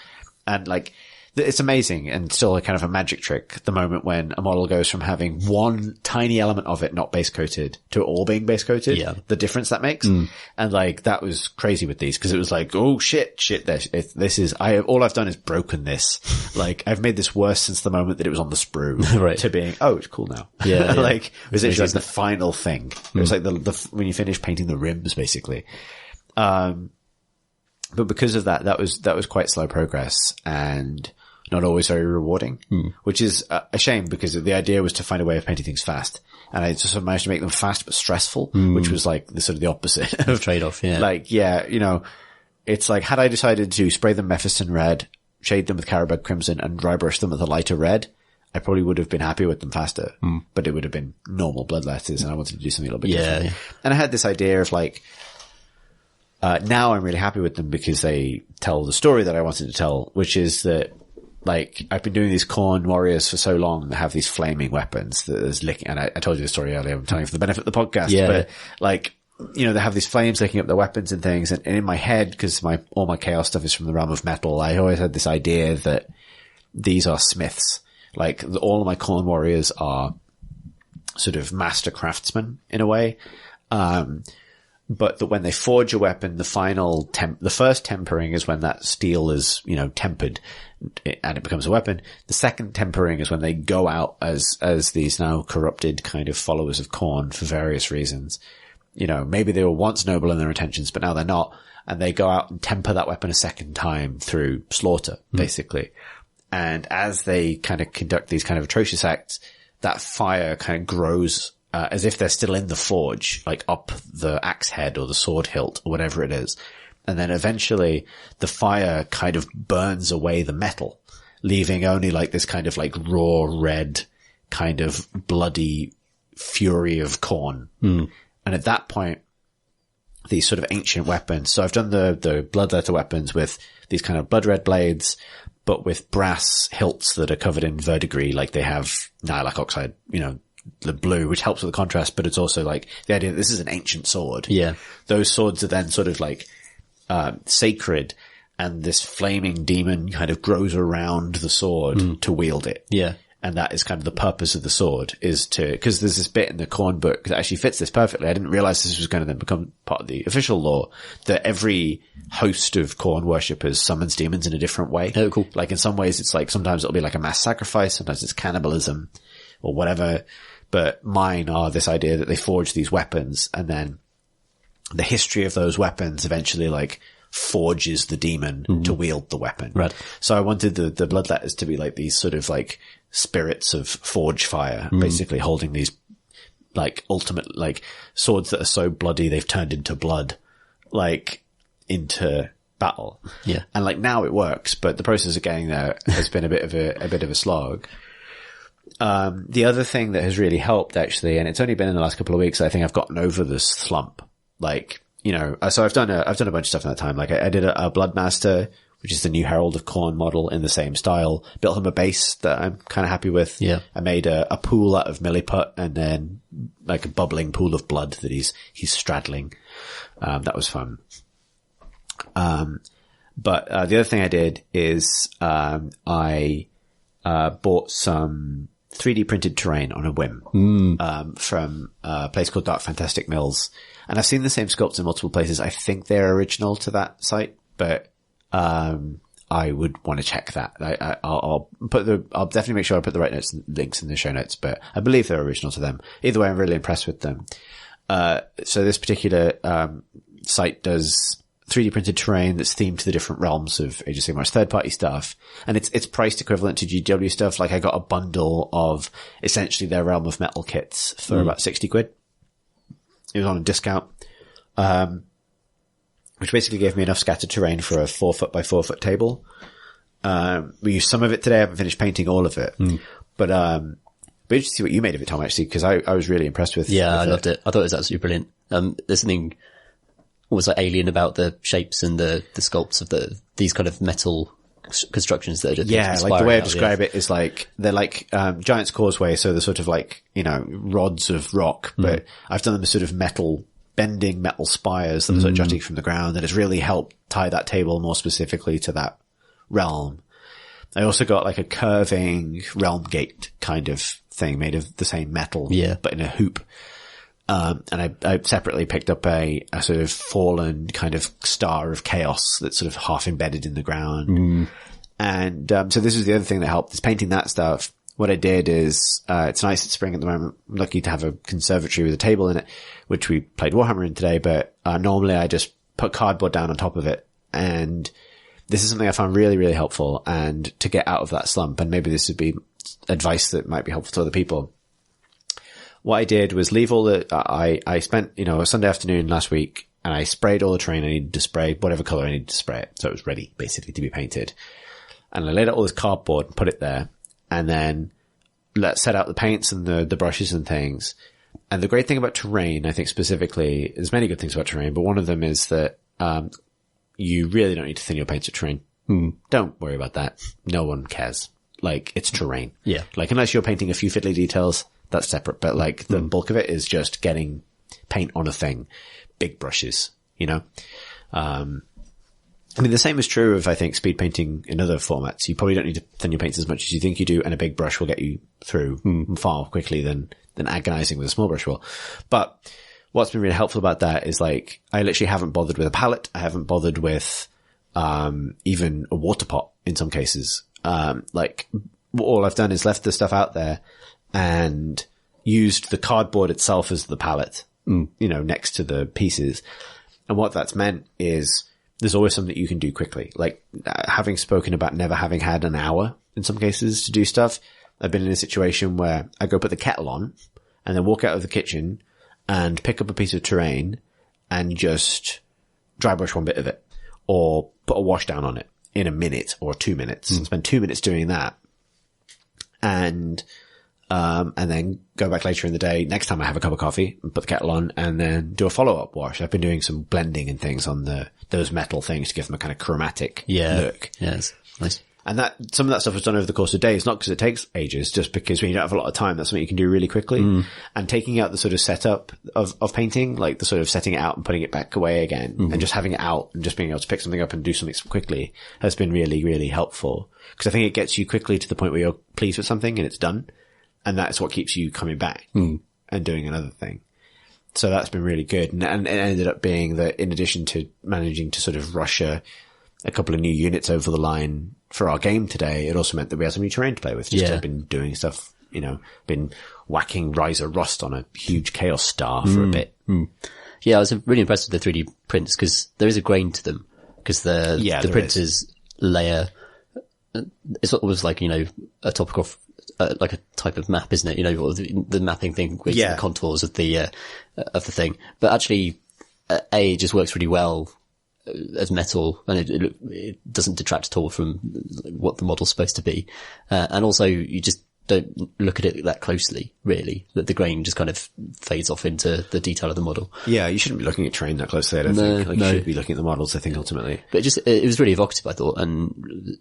And like, it's amazing and still a kind of a magic trick the moment when a model goes from having one tiny element of it not base coated to it all being base coated. Yeah. The difference that makes. And like, that was crazy with these because it was like, oh shit, all I've done is broken this. Like, I've made this worse since the moment that it was on the sprue right. to being, oh, it's cool now. Yeah. Like, it was actually like the final thing. It was like when you finish painting the rims basically. But because of that was quite slow progress and not always very rewarding, which is a shame because the idea was to find a way of painting things fast. And I just managed to make them fast but stressful, which was like the sort of the opposite of trade-off. Yeah. Like, it's like, had I decided to spray them Mephiston red, shade them with Carabed crimson and dry brush them with a lighter red, I probably would have been happy with them faster, but it would have been normal bloodletters and I wanted to do something a little bit different. Yeah. And I had this idea of like, now I'm really happy with them because they tell the story that I wanted to tell, which is that, like, I've been doing these Khorne warriors for so long that have these flaming weapons that is licking, and I told you the story earlier, I'm telling you for the benefit of the podcast, but like, they have these flames licking up their weapons and things, and in my head, because all my chaos stuff is from the realm of metal, I always had this idea that these are smiths. Like, all of my Khorne warriors are sort of master craftsmen in a way. But that when they forge a weapon, the first tempering is when that steel is, tempered and it becomes a weapon. The second tempering is when they go out as these now corrupted kind of followers of Khorne for various reasons. Maybe they were once noble in their intentions, but now they're not. And they go out and temper that weapon a second time through slaughter, basically. And as they kind of conduct these kind of atrocious acts, that fire kind of grows as if they're still in the forge, like up the axe head or the sword hilt or whatever it is. And then eventually the fire kind of burns away the metal, leaving only like this kind of like raw red kind of bloody fury of Khorne. And at that point, these sort of ancient weapons. So I've done the bloodletter weapons with these kind of blood red blades, but with brass hilts that are covered in verdigris, like they have Nihilakh oxide, the blue, which helps with the contrast, but it's also like the idea that this is an ancient sword. Yeah. Those swords are then sort of like, sacred, and this flaming demon kind of grows around the sword to wield it. Yeah. And that is kind of the purpose of the sword, is because there's this bit in the Khorne book that actually fits this perfectly. I didn't realize this was going to then become part of the official lore, that every host of Khorne worshippers summons demons in a different way. Oh, cool. Like in some ways it's like, sometimes it'll be like a mass sacrifice, sometimes it's cannibalism or whatever. But mine are this idea that they forge these weapons and then the history of those weapons eventually like forges the demon to wield the weapon. Right. So I wanted the bloodletters to be like these sort of like spirits of forge fire, basically holding these like ultimate, like swords that are so bloody they've turned into blood, like into battle. Yeah. And like now it works, but the process of getting there has been a bit of a slog. The other thing that has really helped actually, and it's only been in the last couple of weeks, I think I've gotten over this slump. Like, you know, so I've done a bunch of stuff in that time. Like I did a Bloodmaster, which is the new Herald of Khorne model in the same style. Built him a base that I'm kind of happy with. Yeah. I made a pool out of milliput and then like a bubbling pool of blood that he's straddling. That was fun. But the other thing I did is, I bought some 3D printed terrain on a whim, from a place called Dark Fantastic Mills. And I've seen the same sculpts in multiple places. I think they're original to that site, but, I would want to check that. I'll definitely make sure I put the right links in the show notes, but I believe they're original to them. Either way, I'm really impressed with them. So this particular, site does 3D printed terrain that's themed to the different realms of Age of Sigmar's third party stuff. And it's priced equivalent to GW stuff. Like I got a bundle of essentially their Realm of Metal kits for about 60 quid. It was on a discount. Which basically gave me enough scattered terrain for a 4 foot by 4 foot table. We used some of it today. I haven't finished painting all of it, but interested to see what you made of it, Tom, actually, because I was really impressed with. Yeah, I loved it. I thought it was absolutely brilliant. There's something almost like alien about the shapes and the sculpts of these kind of metal constructions that are just like the way I describe it is like they're like Giant's Causeway, so they're sort of like, you know, rods of rock, but I've done them as sort of bending metal spires that are sort of jutting from the ground, and it's really helped tie that table more specifically to that realm. I also got like a curving realm gate kind of thing made of the same metal, but in a hoop. And I separately picked up a sort of fallen kind of star of chaos that's sort of half embedded in the ground. And, so this was the other thing that helped is painting that stuff. What I did is, it's nice it's spring at the moment. I'm lucky to have a conservatory with a table in it, which we played Warhammer in today, but, normally I just put cardboard down on top of it. And this is something I found really, really helpful, and to get out of that slump. And maybe this would be advice that might be helpful to other people. What I did was leave all I spent, you know, a Sunday afternoon last week, and I sprayed all the terrain I needed to spray, whatever color I needed to spray it. So it was ready basically to be painted. And I laid out all this cardboard and put it there, and then set out the paints and the brushes and things. And the great thing about terrain, I think specifically, there's many good things about terrain, but one of them is that, you really don't need to thin your paints with terrain. Don't worry about that. No one cares. Like, it's terrain. Yeah. Like, unless you're painting a few fiddly details, that's separate. But like, the bulk of it is just getting paint on a thing. Big brushes, you know? I mean, the same is true of, I think, speed painting in other formats. You probably don't need to thin your paints as much as you think you do, and a big brush will get you through far more quickly than agonizing with a small brush will. But what's been really helpful about that is like, I literally haven't bothered with a palette. I haven't bothered with, even a water pot in some cases. Like, all I've done is left the stuff out there and used the cardboard itself as the palette, you know, next to the pieces. And what that's meant is there's always something that you can do quickly. Like, having spoken about never having had an hour in some cases to do stuff, I've been in a situation where I go put the kettle on and then walk out of the kitchen and pick up a piece of terrain and just dry brush one bit of it, or put a wash down on it in a minute or 2 minutes, and spend 2 minutes doing that. And then go back later in the day, next time I have a cup of coffee, and put the kettle on, and then do a follow-up wash. I've been doing some blending and things on those metal things to give them a kind of chromatic look. Yes. Nice. And some of that stuff was done over the course of days, not because it takes ages, just because when you don't have a lot of time, that's something you can do really quickly. And taking out the sort of setup of painting, like the sort of setting it out and putting it back away again, and just having it out and just being able to pick something up and do something quickly has been really, really helpful. Because I think it gets you quickly to the point where you're pleased with something and it's done. And that's what keeps you coming back and doing another thing. So that's been really good. And it ended up being that in addition to managing to sort of rush a couple of new units over the line for our game today, it also meant that we had some new terrain to play with. Just been doing stuff, you know, been whacking Riser Rust on a huge Chaos Star for a bit. Yeah, I was really impressed with the 3D prints because there is a grain to them because the printers layer, it's almost like, a topograph, like a type of map, isn't it? The mapping thing, creating the contours of the thing. But actually, it just works really well as metal, and it doesn't detract at all from what the model's supposed to be. And also, you just don't look at it that closely, really. That the grain just kind of fades off into the detail of the model. Yeah, you shouldn't be looking at terrain that closely, I don't think. You should be looking at the models, I think, ultimately. But it was really evocative, I thought, and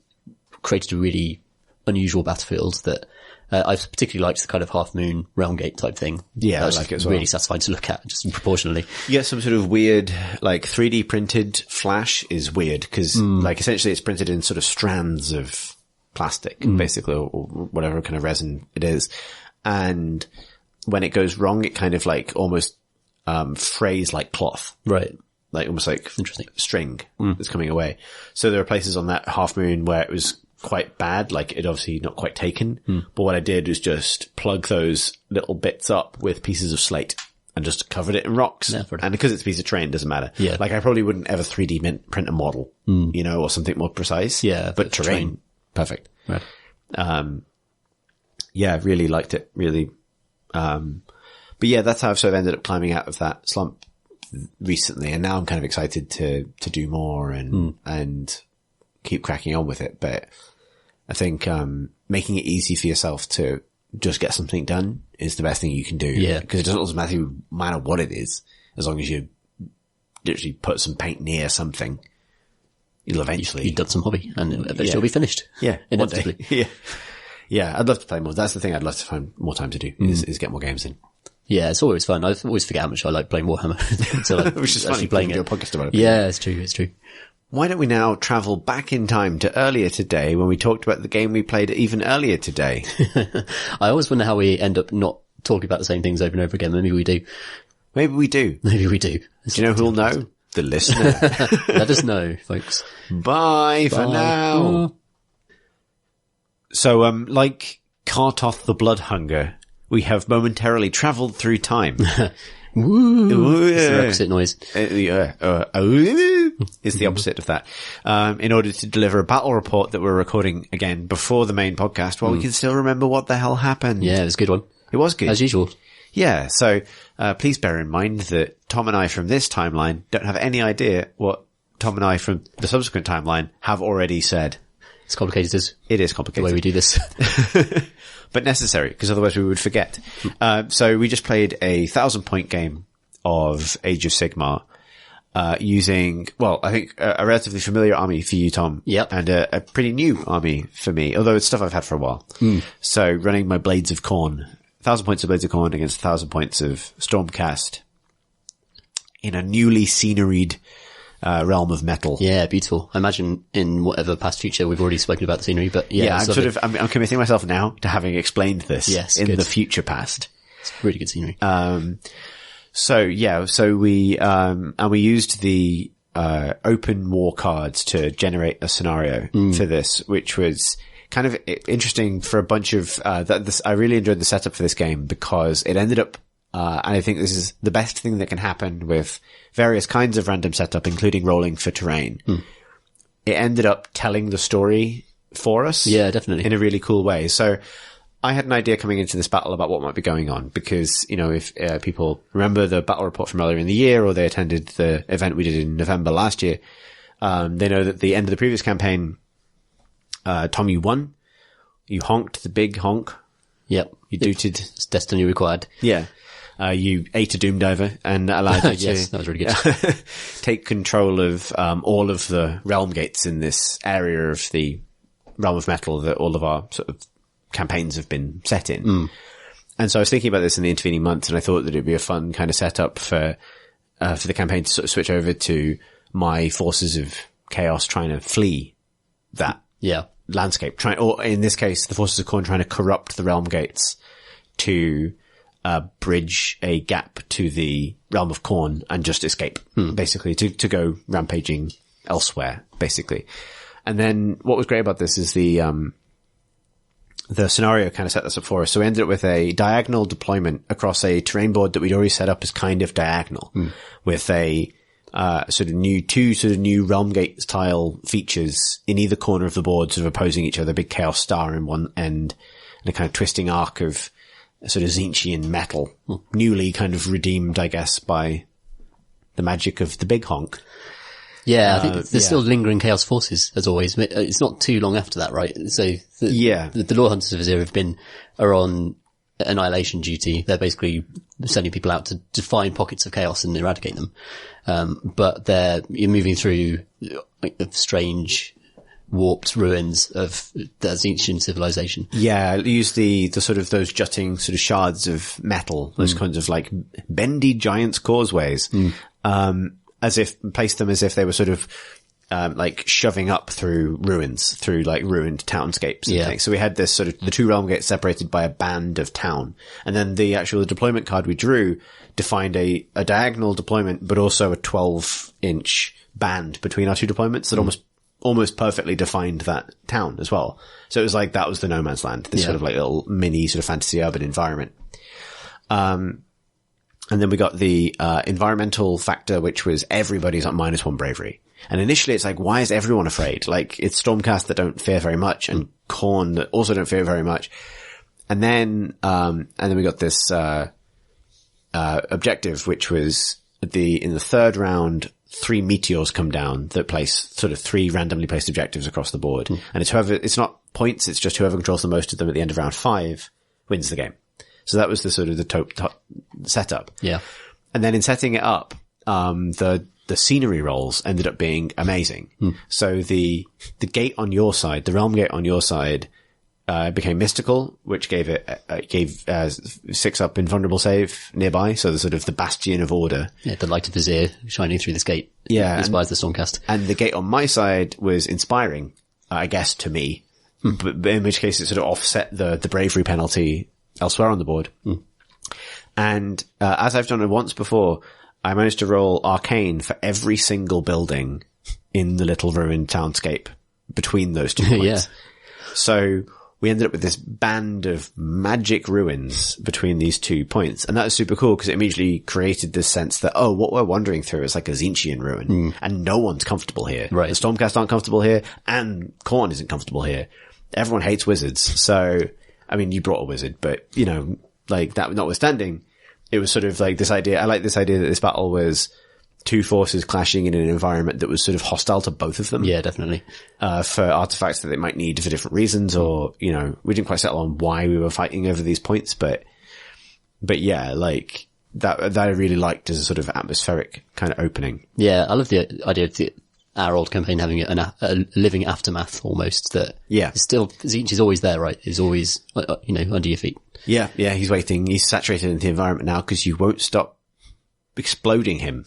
created a really unusual battlefield that I particularly liked the kind of half moon realm gate type thing. Yeah, I like it as well. Really satisfying to look at, just proportionally. You get some sort of weird, 3D printed flash is weird because, essentially it's printed in sort of strands of plastic, basically, or whatever kind of resin it is. And when it goes wrong, it kind of almost, frays like cloth. Right. Almost like interesting string that's coming away. So there are places on that half moon where it was quite bad, it obviously not quite taken. But what I did was just plug those little bits up with pieces of slate and just covered it in rocks. Yeah, and because it's a piece of terrain, it doesn't matter. Yeah. I probably wouldn't ever 3D print a model, or something more precise. Yeah. But terrain, perfect. Right. Yeah, really liked it. Really. But yeah, that's how I've sort of ended up climbing out of that slump recently. And now I'm kind of excited to do more and keep cracking on with it. But I think, making it easy for yourself to just get something done is the best thing you can do. Yeah. Because it doesn't matter what it is, as long as you literally put some paint near something, you'll eventually. You've done some hobby and eventually it'll be finished. Yeah. Inevitably. Yeah. Yeah. I'd love to play more. That's the thing I'd love to find more time to do is get more games in. Yeah, it's always fun. I always forget how much I like playing Warhammer. So Which is funny, playing do a podcast about it. Yeah, it's true. Why don't we now travel back in time to earlier today when we talked about the game we played even earlier today? I always wonder how we end up not talking about the same things over and over again. Maybe we do. Maybe we do. Do you know who'll know? The listener. Let us know, folks. Bye for now. So, like Kartoth the Bloodhunger, we have momentarily travelled through time. Woo! It's the requisite noise. Is the opposite of that. In order to deliver a battle report that we're recording again before the main podcast, while we can still remember what the hell happened. Yeah, it was a good one. It was good. As usual. Yeah, so please bear in mind that Tom and I from this timeline don't have any idea what Tom and I from the subsequent timeline have already said. It's complicated. It is complicated. The way we do this. But necessary, because otherwise we would forget. So we just played a 1,000-point game of Age of Sigmar, using, I think a relatively familiar army for you, Tom. Yep. And a pretty new army for me, although it's stuff I've had for a while. So running my Blades of Khorne, 1,000 points of Blades of Khorne against 1,000 points of Stormcast in a newly sceneried realm of metal. Yeah, beautiful. I imagine in whatever past future we've already spoken about the scenery, but yeah. I'm committing myself now to having explained this in the future past. It's really good scenery. So we used the, open war cards to generate a scenario for this, which was kind of interesting for a bunch of, I really enjoyed the setup for this game because it ended up, and I think this is the best thing that can happen with various kinds of random setup, including rolling for terrain. It ended up telling the story for us. Yeah, definitely. In a really cool way. So I had an idea coming into this battle about what might be going on because, if people remember the battle report from earlier in the year or they attended the event we did in November last year, they know that at the end of the previous campaign, Tom, you won. You honked the big honk. Yep. You dooted. It's destiny required. Yeah. You ate a Doom Diver and allowed you yes, that was really good. take control of all of the realm gates in this area of the realm of metal that all of our sort of campaigns have been set in. And so I was thinking about this in the intervening months, and I thought that it'd be a fun kind of setup for the campaign to sort of switch over to my forces of chaos trying to flee that landscape, or in this case, the forces of Khorne trying to corrupt the realm gates to bridge a gap to the realm of Khorne and just escape, basically, to go rampaging elsewhere, basically. And then what was great about this is the the scenario kind of set this up for us. So we ended up with a diagonal deployment across a terrain board that we'd already set up as kind of diagonal with a two new Realm Gate style features in either corner of the board, sort of opposing each other, big Chaos Star in one end and a kind of twisting arc of sort of Zinchian metal, newly kind of redeemed, I guess, by the magic of the big honk. Yeah, I think there's still lingering Chaos Forces, as always. It's not too long after that, right? So the Lore Hunters of Azir are on annihilation duty. They're basically sending people out to find pockets of chaos and eradicate them. But you're moving through like the strange warped ruins of the Zinchian civilization. Yeah, use the sort of those jutting sort of shards of metal, those kinds of like bendy giants causeways, place them as if they were sort of, like shoving up through ruins, through like ruined townscapes and things. So we had this sort of, the two realm gates separated by a band of town. And then the deployment card we drew defined a diagonal deployment, but also a 12-inch band between our two deployments that almost perfectly defined that town as well. So it was like, that was the no man's land, this sort of like little mini sort of fantasy urban environment. And then we got the, environmental factor, which was everybody's at -1 bravery. And initially it's like, why is everyone afraid? Like, it's Stormcast that don't fear very much and Khorne that also don't fear very much. And then we got this, objective, which was in the third round, 3 meteors come down that place sort of 3 randomly placed objectives across the board. And it's not points, it's just whoever controls the most of them at the end of round 5 wins the game. So that was the sort of the top setup. Yeah. And then in setting it up, the scenery rolls ended up being amazing. So the gate on your side, the realm gate on your side, became mystical, which gave 6-up invulnerable save nearby. So the sort of the bastion of order. Yeah, the light of Azir shining through this gate. Yeah. Inspires the Stormcast. And the gate on my side was inspiring, I guess, to me. But in which case it sort of offset the bravery penalty elsewhere on the board. And, as I've done it once before, I managed to roll Arcane for every single building in the little ruined townscape between those 2 points. Yeah. So we ended up with this band of magic ruins between these 2 points. And that was super cool because it immediately created this sense that, what we're wandering through is like a Zinchian ruin and no one's comfortable here. Right. The Stormcast aren't comfortable here and Khorne isn't comfortable here. Everyone hates wizards. So, I mean, you brought a wizard, but like that notwithstanding, it was sort of like this idea. I like this idea that this battle was 2 forces clashing in an environment that was sort of hostile to both of them. Yeah, definitely. For artifacts that they might need for different reasons, or, we didn't quite settle on why we were fighting over these points, but yeah, like that I really liked as a sort of atmospheric kind of opening. Yeah, I love the idea of our old campaign having a living aftermath almost that. Yeah. Still, Zinch is always there, right? Is always, under your feet. Yeah, he's waiting. He's saturated in the environment now because you won't stop exploding him.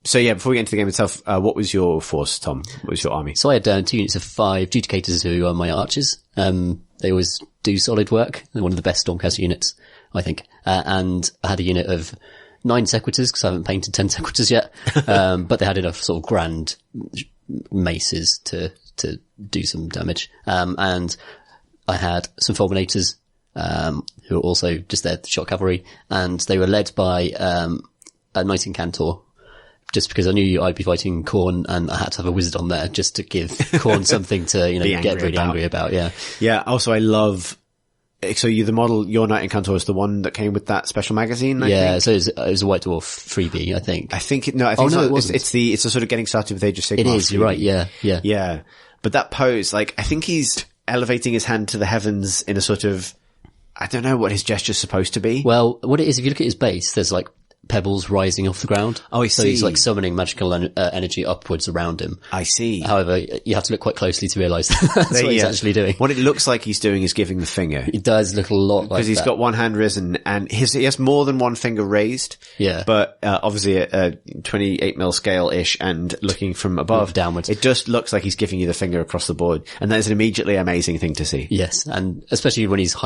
So yeah, before we get into the game itself, what was your force, Tom? What was your army? So I had 2 units of 5 Judicators who are my archers. They always do solid work. They're one of the best Stormcast units, I think. And I had a unit of 9 Sequitors because I haven't painted 10 Sequitors yet. But they had enough sort of grand maces to do some damage. And I had some Fulminators, who were also just there, shot cavalry, and they were led by, a Knight Incantor, just because I knew I'd be fighting Khorne and I had to have a wizard on there just to give Khorne something to, get really angry about. Yeah. Yeah. Also, I love, so your Knight Incantor is the one that came with that special magazine, I think? So it was a White Dwarf freebie, I think. It wasn't. It's a sort of getting started with Age of Sigmar. It is, you're right, yeah. Yeah. But that pose, like, I think he's elevating his hand to the heavens in a sort of, I don't know what his gesture's supposed to be. Well, what it is, if you look at his base, there's like pebbles rising off the ground. Oh, I see. So he's like summoning magical energy upwards around him. I see. However, you have to look quite closely to realise that's what he's actually doing. What it looks like he's doing is giving the finger. It does look a lot like that. Because he's got one hand risen and he has more than one finger raised. Yeah. But, obviously at a 28mm scale-ish and looking from above. Downwards. It just looks like he's giving you the finger across the board. And that is an immediately amazing thing to see. Yes. And especially when he's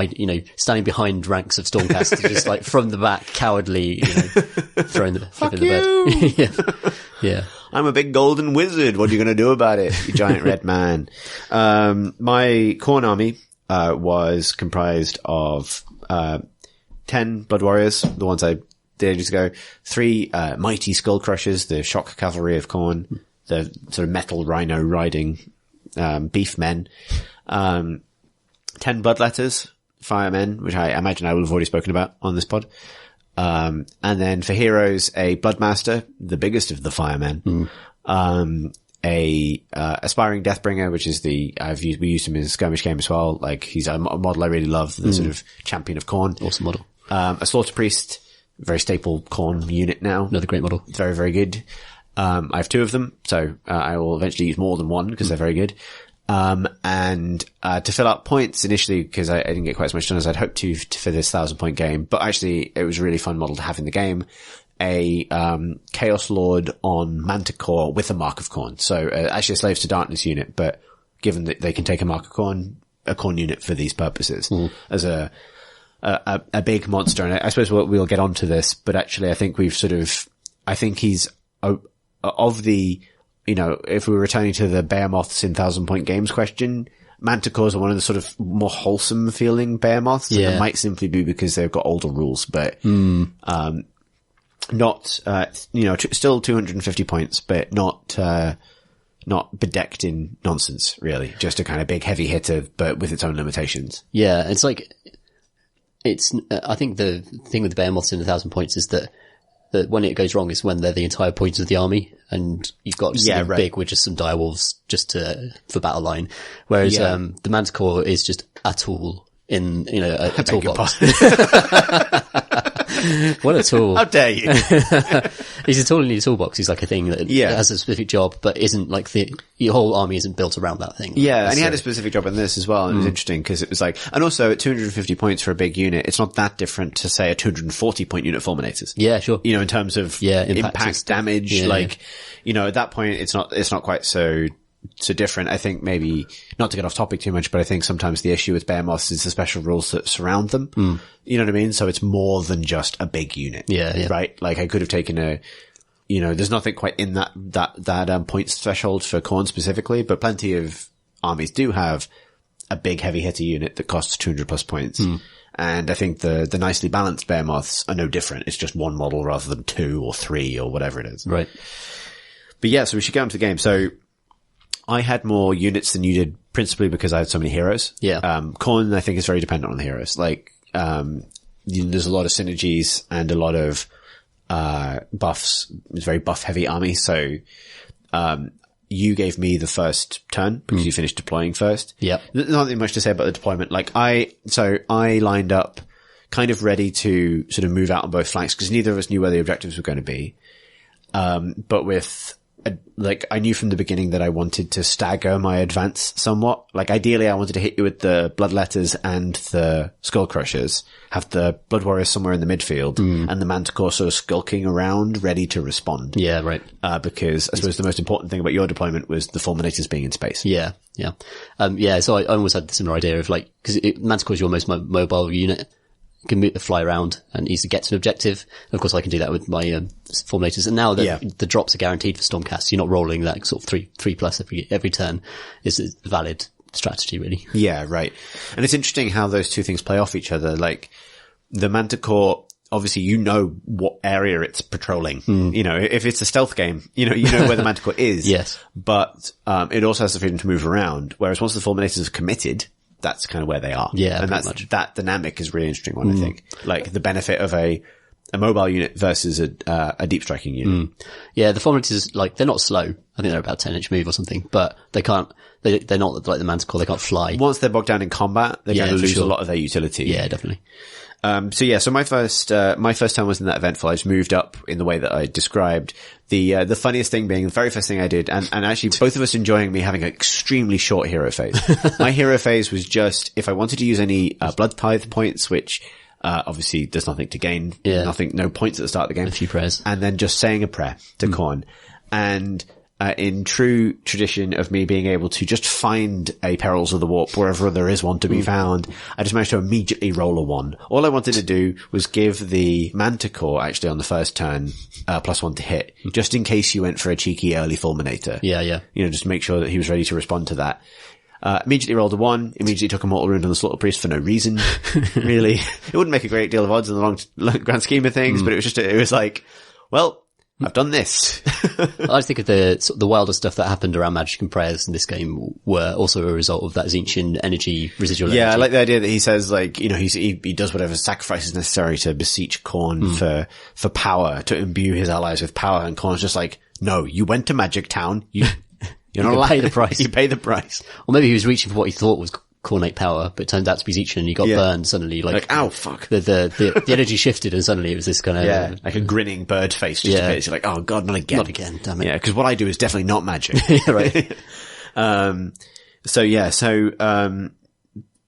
standing behind ranks of Stormcast, just like from the back, cowardly, Throwing the flip in the bed. Yeah. I'm a big golden wizard. What are you going to do about it, you giant red man? My Khorne army, was comprised of, 10 Blood Warriors, the ones I did ages ago, 3, mighty Skull Crushers, the shock cavalry of Khorne, the sort of metal rhino riding, beef men, 10 Bloodletters, firemen, which I imagine I will have already spoken about on this pod. And then for heroes, a Bloodmaster, the biggest of the firemen, aspiring Deathbringer, which is we used him in a skirmish game as well. Like, he's a model I really love, the sort of champion of Khorne. Awesome model. A Slaughter Priest, very staple Khorne unit now. Another great model. Very, very good. I have 2 of them, so, I will eventually use more than 1 because they're very good. To fill out points initially, because I didn't get quite as much done as I'd hoped to for this 1,000-point game, but actually it was a really fun model to have in the game. A Chaos Lord on Manticore with a Mark of Khorne. So, actually a Slaves to Darkness unit, but given that they can take a Mark of Khorne, a Khorne unit for these purposes, as a big monster. And I suppose we'll get onto this, but actually I think I think he's, of the, if we were returning to the Behemoths in 1,000-point games question, Manticores are one of the sort of more wholesome feeling Behemoths. Yeah. And it might simply be because they've got older rules, but, not, still 250 points, but not bedecked in nonsense, really. Just a kind of big heavy hitter, but with its own limitations. Yeah, it's like, I think the thing with the Behemoths in 1,000 points is that when it goes wrong is when they're the entire point of the army, and you've got something big with just some direwolves for battle line. Whereas, the Manticore is just a tool in, a toolbox. What a tool. How dare you? He's a tool in your toolbox. He's like a thing that has a specific job, but isn't like your whole army isn't built around that thing. Yeah, and he had a specific job in this as well, and it was interesting because it was like, and also at 250 points for a big unit, it's not that different to say a 240 point unit Fulminators. Yeah, sure. In terms of impact damage, at that point it's not quite so different. I think maybe, not to get off topic too much, but I think sometimes the issue with Behemoths is the special rules that surround them. You know what I mean? So it's more than just a big unit. Yeah. Right? Like, I could have taken there's nothing quite in that points threshold for Khorne specifically, but plenty of armies do have a big heavy hitter unit that costs 200 plus points. And I think the nicely balanced Behemoths are no different. It's just one model rather than 2 or 3 or whatever it is. Right. But yeah, so we should get into the game. So, I had more units than you did, principally because I had so many heroes. Yeah. Khorne, I think, is very dependent on the heroes. Like, there's a lot of synergies and a lot of, buffs. It's a very buff heavy army. So, you gave me the first turn because you finished deploying first. Yep. There's nothing much to say about the deployment. Like, I lined up kind of ready to sort of move out on both flanks because neither of us knew where the objectives were going to be. But with, I knew from the beginning that I wanted to stagger my advance somewhat. Like, ideally, I wanted to hit you with the Bloodletters and the Skull Crushers, have the Blood Warriors somewhere in the midfield, and the Manticore sort of skulking around, ready to respond. Yeah, right. Because I suppose the most important thing about your deployment was the Fulminators being in space. Yeah. So I almost had the similar idea of because Manticore is your most mobile unit. Can fly around and easily get to an objective. Of course, I can do that with my Fulminators. And now that the drops are guaranteed for Stormcast, you're not rolling that sort of 3 plus every turn. Is a valid strategy, really. Yeah, right. And it's interesting how those two things play off each other. Like, the Manticore, obviously, what area it's patrolling. If it's a stealth game, you know where the Manticore is. Yes. But it also has the freedom to move around. Whereas once the Fulminators are committed, that's kind of where they are. Yeah, and that dynamic is a really interesting one, I think. Like, the benefit of a mobile unit versus a deep striking unit. Yeah, the Fulminators, they're not slow. I think they're about 10-inch move or something, but they're not like the Manticore, they can't fly. Once they're bogged down in combat, they're going to lose a lot of their utility. Yeah, definitely. So my first time was in that eventful. I just moved up in the way that I described. The funniest thing being the very first thing I did, and actually both of us enjoying me having an extremely short hero phase. My hero phase was just, if I wanted to use any, blood tithe points, which, obviously there's nothing to gain. Yeah. No points at the start of the game. A few prayers. And then just saying a prayer to Khorne. And, in true tradition of me being able to just find a Perils of the Warp wherever there is one to be found, I just managed to immediately roll a 1. All I wanted to do was give the Manticore, actually on the first turn, +1 to hit, just in case you went for a cheeky early Fulminator. Yeah. Just make sure that he was ready to respond to that. Immediately rolled a 1, immediately took a mortal wound on the Slaughter Priest for no reason, really. It wouldn't make a great deal of odds in the long grand scheme of things, but it was like, well, I've done this. I think of the wilder stuff that happened around Magic and Prayers in this game were also a result of that Tzeentchian energy, residual energy. Yeah, I like the idea that he says, like, he does whatever sacrifice is necessary to beseech Khorne for power, to imbue his allies with power, and Khorne's just like, no, you went to Magic Town, you're not allowed pay the price. You pay the price. Or maybe he was reaching for what he thought was Khornate power, but it turned out to be Tzeentchian and he got burned suddenly. Like, ow, fuck. The energy shifted and suddenly it was this kind of... like a grinning bird face just appears. You're like, oh god, not again. Not again, damn it. Yeah, because what I do is definitely not magic. Right.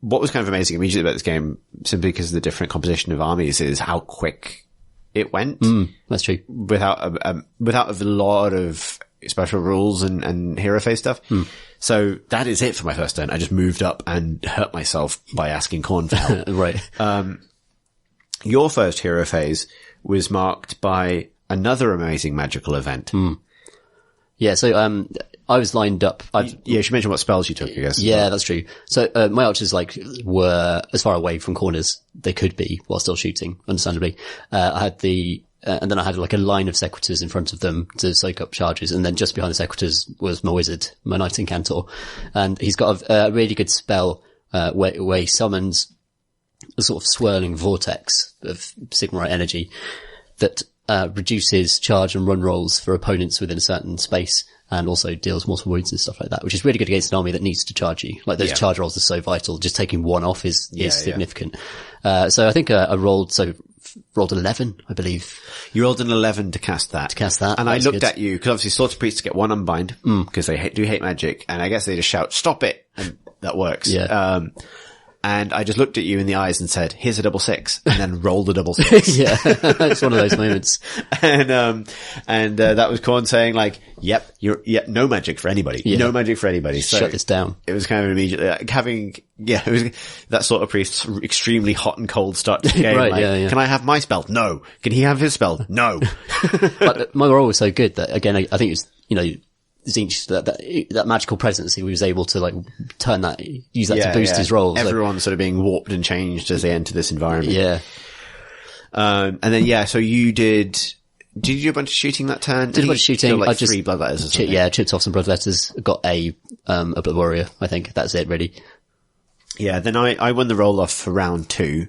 What was kind of amazing immediately about this game, simply because of the different composition of armies, is how quick it went. That's true. Without a lot of special rules and hero phase stuff. So that is it for my first turn. I just moved up and hurt myself by asking Khorne for help. Right. Your first hero phase was marked by another amazing magical event. Yeah, so I was lined up. You should mention what spells you took, I guess. Yeah, that's true. So my archers were as far away from corners they could be while still shooting, understandably. I had and then I had like a line of sequitors in front of them to soak up charges, and then just behind the sequitors was my wizard, my Knight Incantor. And he's got a really good spell where he summons a sort of swirling vortex of Sigmarite energy that reduces charge and run rolls for opponents within a certain space, and also deals multiple wounds and stuff like that, which is really good against an army that needs to charge you. Like those charge rolls are so vital. Just taking one off is significant. So I think I rolled 11, I believe. You rolled an 11 to cast that. And I looked at you, because obviously Slaughter Priests get one unbind, because they do hate magic, and I guess they just shout, stop it! And that works. Yeah. And I just looked at you in the eyes and said, here's a 666, and then rolled a 666. Yeah. It's one of those moments. And that was Khorne saying like, no magic for anybody. Yeah. No magic for anybody. So shut this down. It was kind of immediately like it was that sort of priest's extremely hot and cold start to the game. Right, like, can I have my spell? No. Can he have his spell? No. But my roll was so good that again, I think it was, Tzeentch, that magical presence, he was able to use that to boost his rolls. Everyone's sort of being warped and changed as they enter this environment. Yeah. And then, so you did you do a bunch of shooting that turn? Did a bunch of shooting. I just 3 bloodletters or something. Chipped off some bloodletters. Got a blood warrior, I think. That's it, really. Yeah, then I won the roll off for round 2,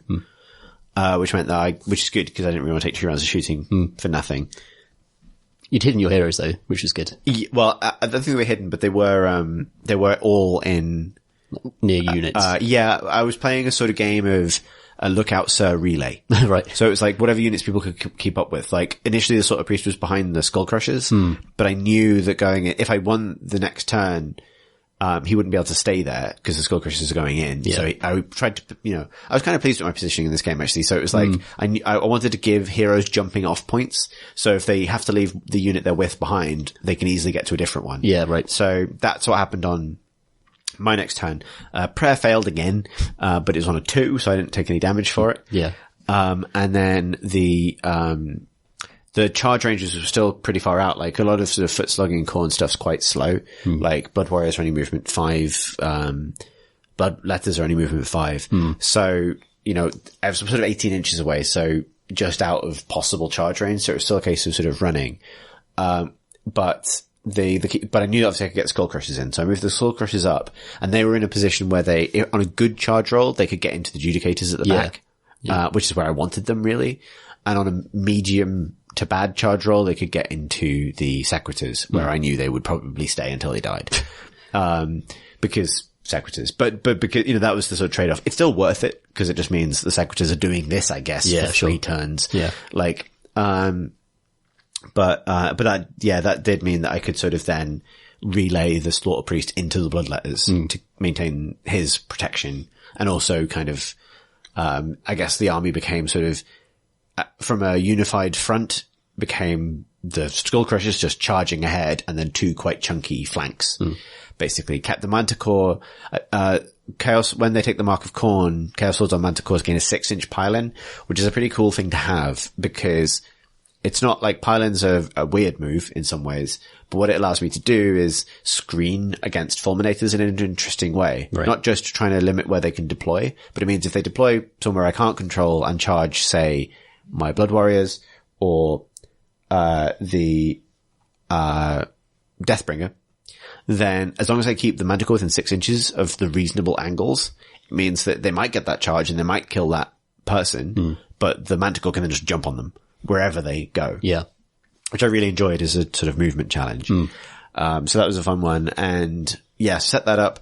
which meant that which is good because I didn't really want to take 2 rounds of shooting for nothing. You'd hidden your heroes though, which was good. Yeah, well, I don't think they were hidden, but they were all in near units. I was playing a sort of game of a lookout sir relay. Right. So it was like whatever units people could keep up with. Like initially the sort of priest was behind the skull crushers, but I knew that if I won the next turn, he wouldn't be able to stay there because the skull crushers are going in. Yeah. So I tried to, I was kind of pleased with my positioning in this game actually. So it was like, I wanted to give heroes jumping off points. So if they have to leave the unit they're with behind, they can easily get to a different one. Yeah, right. So that's what happened on my next turn. Prayer failed again, but it was on a 2, so I didn't take any damage for it. Yeah. And then the charge ranges were still pretty far out. Like a lot of sort of foot slugging Khorne stuff's quite slow. Like Blood Warriors are only movement 5, Blood Letters are only movement 5. So, I was sort of 18 inches away, so just out of possible charge range. So it was still a case of sort of running. But I knew obviously I could get Skull Crushers in. So I moved the Skull Crushers up, and they were in a position where on a good charge roll, they could get into the Judicators at the back, which is where I wanted them really. And on a medium to bad charge roll, they could get into the Sequitors, where I knew they would probably stay until they died. Because Sequitors, but because, that was the sort of trade-off. It's still worth it, because it just means the Sequitors are doing this, I guess, for 3 turns. Yeah. But that did mean that I could sort of then relay the Slaughter Priest into the Bloodletters to maintain his protection. And also kind of, I guess the army became sort of, from a unified front became the Skull Crushers just charging ahead and then 2 quite chunky flanks. Basically, the Manticore, Chaos, when they take the Mark of Khorne, Chaos Swords on Manticores gain a 6-inch pile-in, which is a pretty cool thing to have because it's not like pile-ins are a weird move in some ways, but what it allows me to do is screen against Fulminators in an interesting way. Right. Not just trying to limit where they can deploy, but it means if they deploy somewhere I can't control and charge, say, my Blood Warriors or the Deathbringer, then as long as I keep the Manticore within 6 inches of the reasonable angles, it means that they might get that charge and they might kill that person, but the Manticore can then just jump on them wherever they go. Yeah. Which I really enjoyed as a sort of movement challenge. So that was a fun one. And yeah, set that up.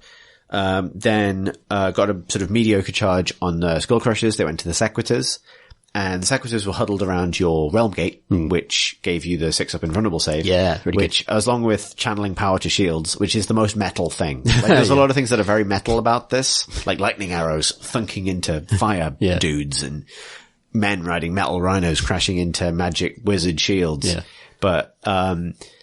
Then got a sort of mediocre charge on the Skull Crushers. They went to the Sequitors. And the Sequitors were huddled around your Realm Gate, which gave you the 6-up invulnerable save. Yeah, really which, along with channeling power to shields, which is the most metal thing. Like, there's a lot of things that are very metal about this, like lightning arrows thunking into fire dudes and men riding metal rhinos crashing into magic wizard shields. Yeah. But,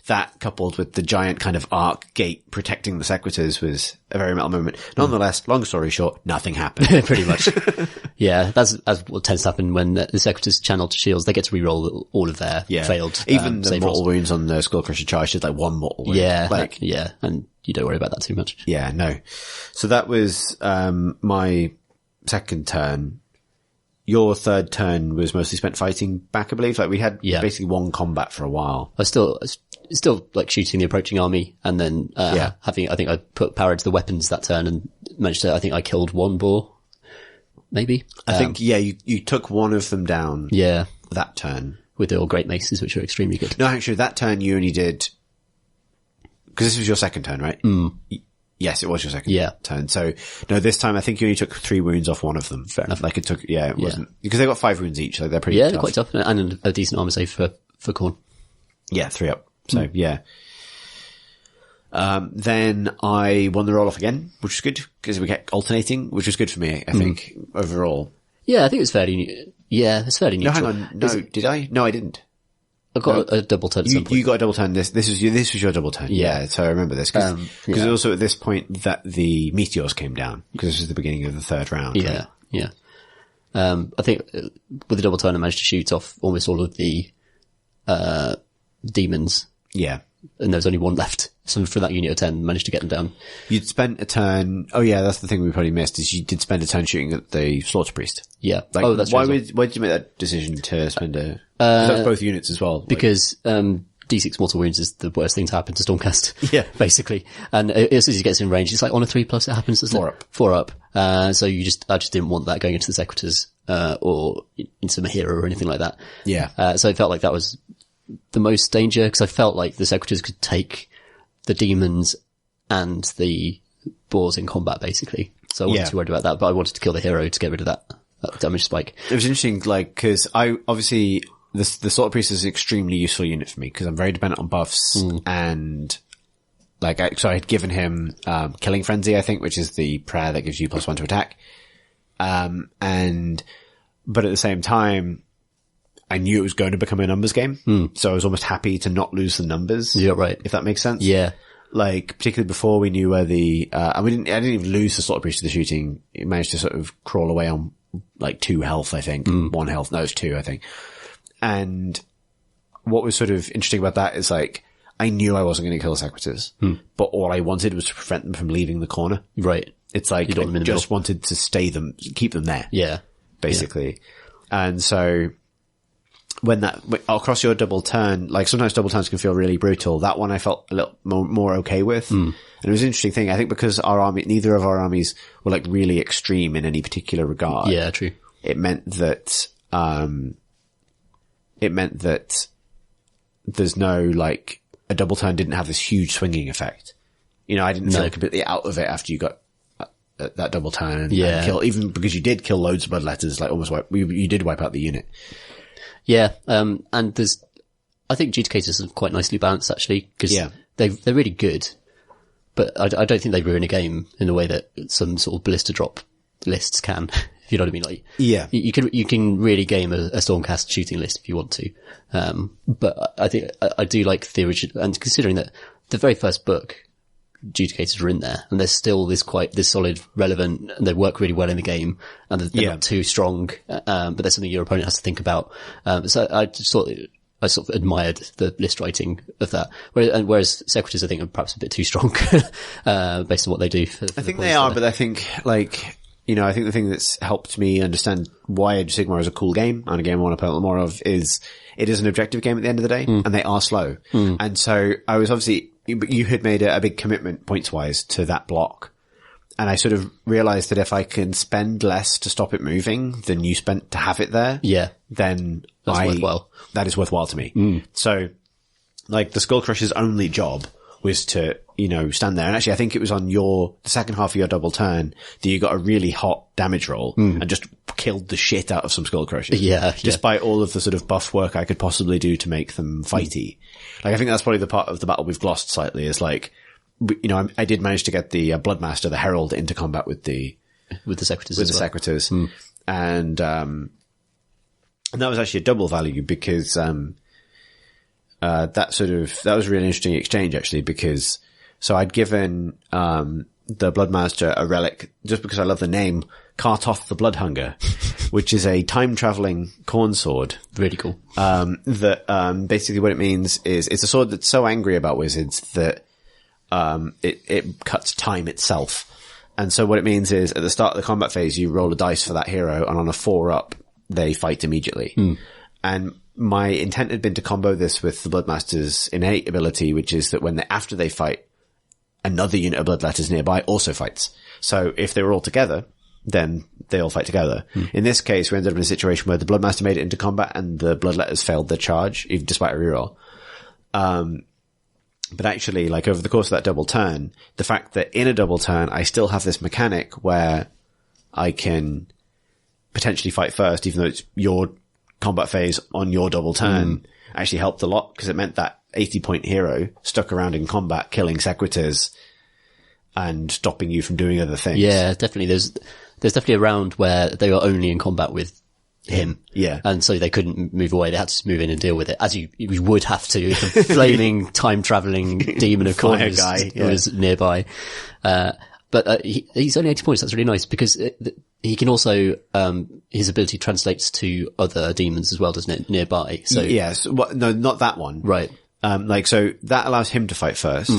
that coupled with the giant kind of arc gate protecting the Sequitors was a very metal moment. Nonetheless, long story short, nothing happened. Pretty much. Yeah, that's what tends to happen when the Sequitors channel to shields. They get to reroll all of their failed even the save mortal rolls. wounds on the Skull Crusher charge is like 1 mortal wound. Yeah, and you don't worry about that too much. Yeah, no. So that was my second turn. Your third turn was mostly spent fighting back, I believe. Like we had basically 1 combat for a while. I was still like shooting the approaching army and then, I think I put power into the weapons that turn and managed to, I think I killed 1 boar. Maybe. I think, you took 1 of them down. Yeah. That turn. With the great maces, which are extremely good. No, actually that turn you only did, because this was your second turn, right? Yes, it was your second turn. So, no, this time I think you only took 3 wounds off 1 of them. Fair enough. Like it took, it wasn't, because they got 5 wounds each, like they're pretty tough. They're quite tough. And a decent armor save for Khorne. Yeah, 3 up. So, then I won the roll-off again, which was good, because we kept alternating, which was good for me, I think, overall. Yeah, I think it's fairly neutral. No, hang on. No, did I? No, I didn't. I got a double turn at some point. You got a double turn. This was your double turn. Yeah. So I remember this because also at this point that the meteors came down because this was the beginning of the 3rd round. Yeah. Right? Yeah. I think with the double turn I managed to shoot off almost all of the, demons. Yeah. And there was only 1 left. So for that unit of 10, managed to get them down. You'd spent a turn. Oh yeah, that's the thing we probably missed is you did spend a turn shooting at the Slaughter Priest. Yeah. Like, that's why right. why did you make that decision to spend a, that's both units as well? Because, D6 mortal wounds is the worst thing to happen to Stormcast. Yeah. Basically. And as soon as he gets in range, it's like on a 3+ it happens. 4 up. 4 up. So I just didn't want that going into the Sequitors, or into Mahira or anything like that. Yeah. So it felt like that was the most danger because I felt like the Sequitors could take the demons and the boars in combat basically. So I wasn't too worried about that, but I wanted to kill the hero to get rid of that damage spike. It was interesting, like, cause I, obviously, the Slaughter Priest is an extremely useful unit for me because I'm very dependent on buffs and, like, so I had given him, Killing Frenzy, I think, which is the prayer that gives you +1 to attack. But at the same time, I knew it was going to become a numbers game. So I was almost happy to not lose the numbers. Yeah, right. If that makes sense. Yeah. Like, particularly before we knew where the, I didn't even lose the Slaughter Priest to the shooting. It managed to sort of crawl away on, like, 2 health, I think. 1 health. No, it's 2, I think. And what was sort of interesting about that is, like, I knew I wasn't going to kill the Sequitors. But all I wanted was to prevent them from leaving the corner. Right. It's like, I just wanted to keep them there. Yeah. Basically. Yeah. And so, when across your double turn, like sometimes double turns can feel really brutal. That one I felt a little more okay with. And it was an interesting thing. I think because neither of our armies were like really extreme in any particular regard. Yeah, true. It meant that there's no like, a double turn didn't have this huge swinging effect. You know, I didn't feel completely out of it after you got that double turn and kill, even because you did kill loads of bloodletters, like almost you did wipe out the unit. Yeah, and I think Judicators are quite nicely balanced actually, because they're really good, but I don't think they ruin a game in a way that some sort of ballista drop lists can, you know what I mean? Like, Yeah. you can really game a Stormcast shooting list if you want to. But I think I do like the original, and considering that the very first book, adjudicators are in there, and there's still this solid, relevant, and they work really well in the game, and they're not too strong, but there's something your opponent has to think about. So I just thought, I sort of admired the list writing of that. Whereas Secretors, I think, are perhaps a bit too strong, based on what they do. I think they are, but I think, like, you know, I think the thing that's helped me understand why Age of Sigmar is a cool game, and a game I want to play more of, is it is an objective game at the end of the day, and they are slow. And so I was obviously, you had made a big commitment points-wise to that block. And I sort of realized that if I can spend less to stop it moving than you spent to have it there, then that's worthwhile. That is worthwhile to me. So, like, the Skullcrusher's only job was to, you know, stand there. And actually, I think it was on the second half of your double turn that you got a really hot damage roll and just killed the shit out of some Skullcrushers. Despite all of the sort of buff work I could possibly do to make them fighty. Like, I think that's probably the part of the battle we've glossed slightly, is like, you know, I did manage to get the Bloodmaster, the Herald, into combat with the Secretors. And that was actually a double value, because, that was a really interesting exchange, actually, because, so I'd given, the Bloodmaster a relic, just because I love the name, Kartoth the Bloodhunger, which is a time-traveling corn sword. Really cool. Basically what it means is, it's a sword that's so angry about wizards that, it cuts time itself. And so what it means is, at the start of the combat phase, you roll a dice for that hero, and on a 4-up, they fight immediately. And my intent had been to combo this with the Bloodmaster's innate ability, which is that after they fight, another unit of Bloodletters nearby also fights. So if they were all together, then they all fight together. In this case, we ended up in a situation where the Bloodmaster made it into combat and the Bloodletters failed their charge, even despite a reroll. But actually, like, over the course of that double turn, the fact that in a double turn, I still have this mechanic where I can potentially fight first, even though it's your combat phase on your double turn, actually helped a lot, because it meant that 80-point hero stuck around in combat, killing Secretors and stopping you from doing other things. Yeah, definitely. There's definitely a round where they were only in combat with him. Yeah. And so they couldn't move away. They had to move in and deal with it, as you would have to if a flaming, time-traveling demon of corn was nearby. But he's only 80 points. That's really nice, because he can also, his ability translates to other demons as well, doesn't it, nearby? So yes. No, not that one. Right. So that allows him to fight first.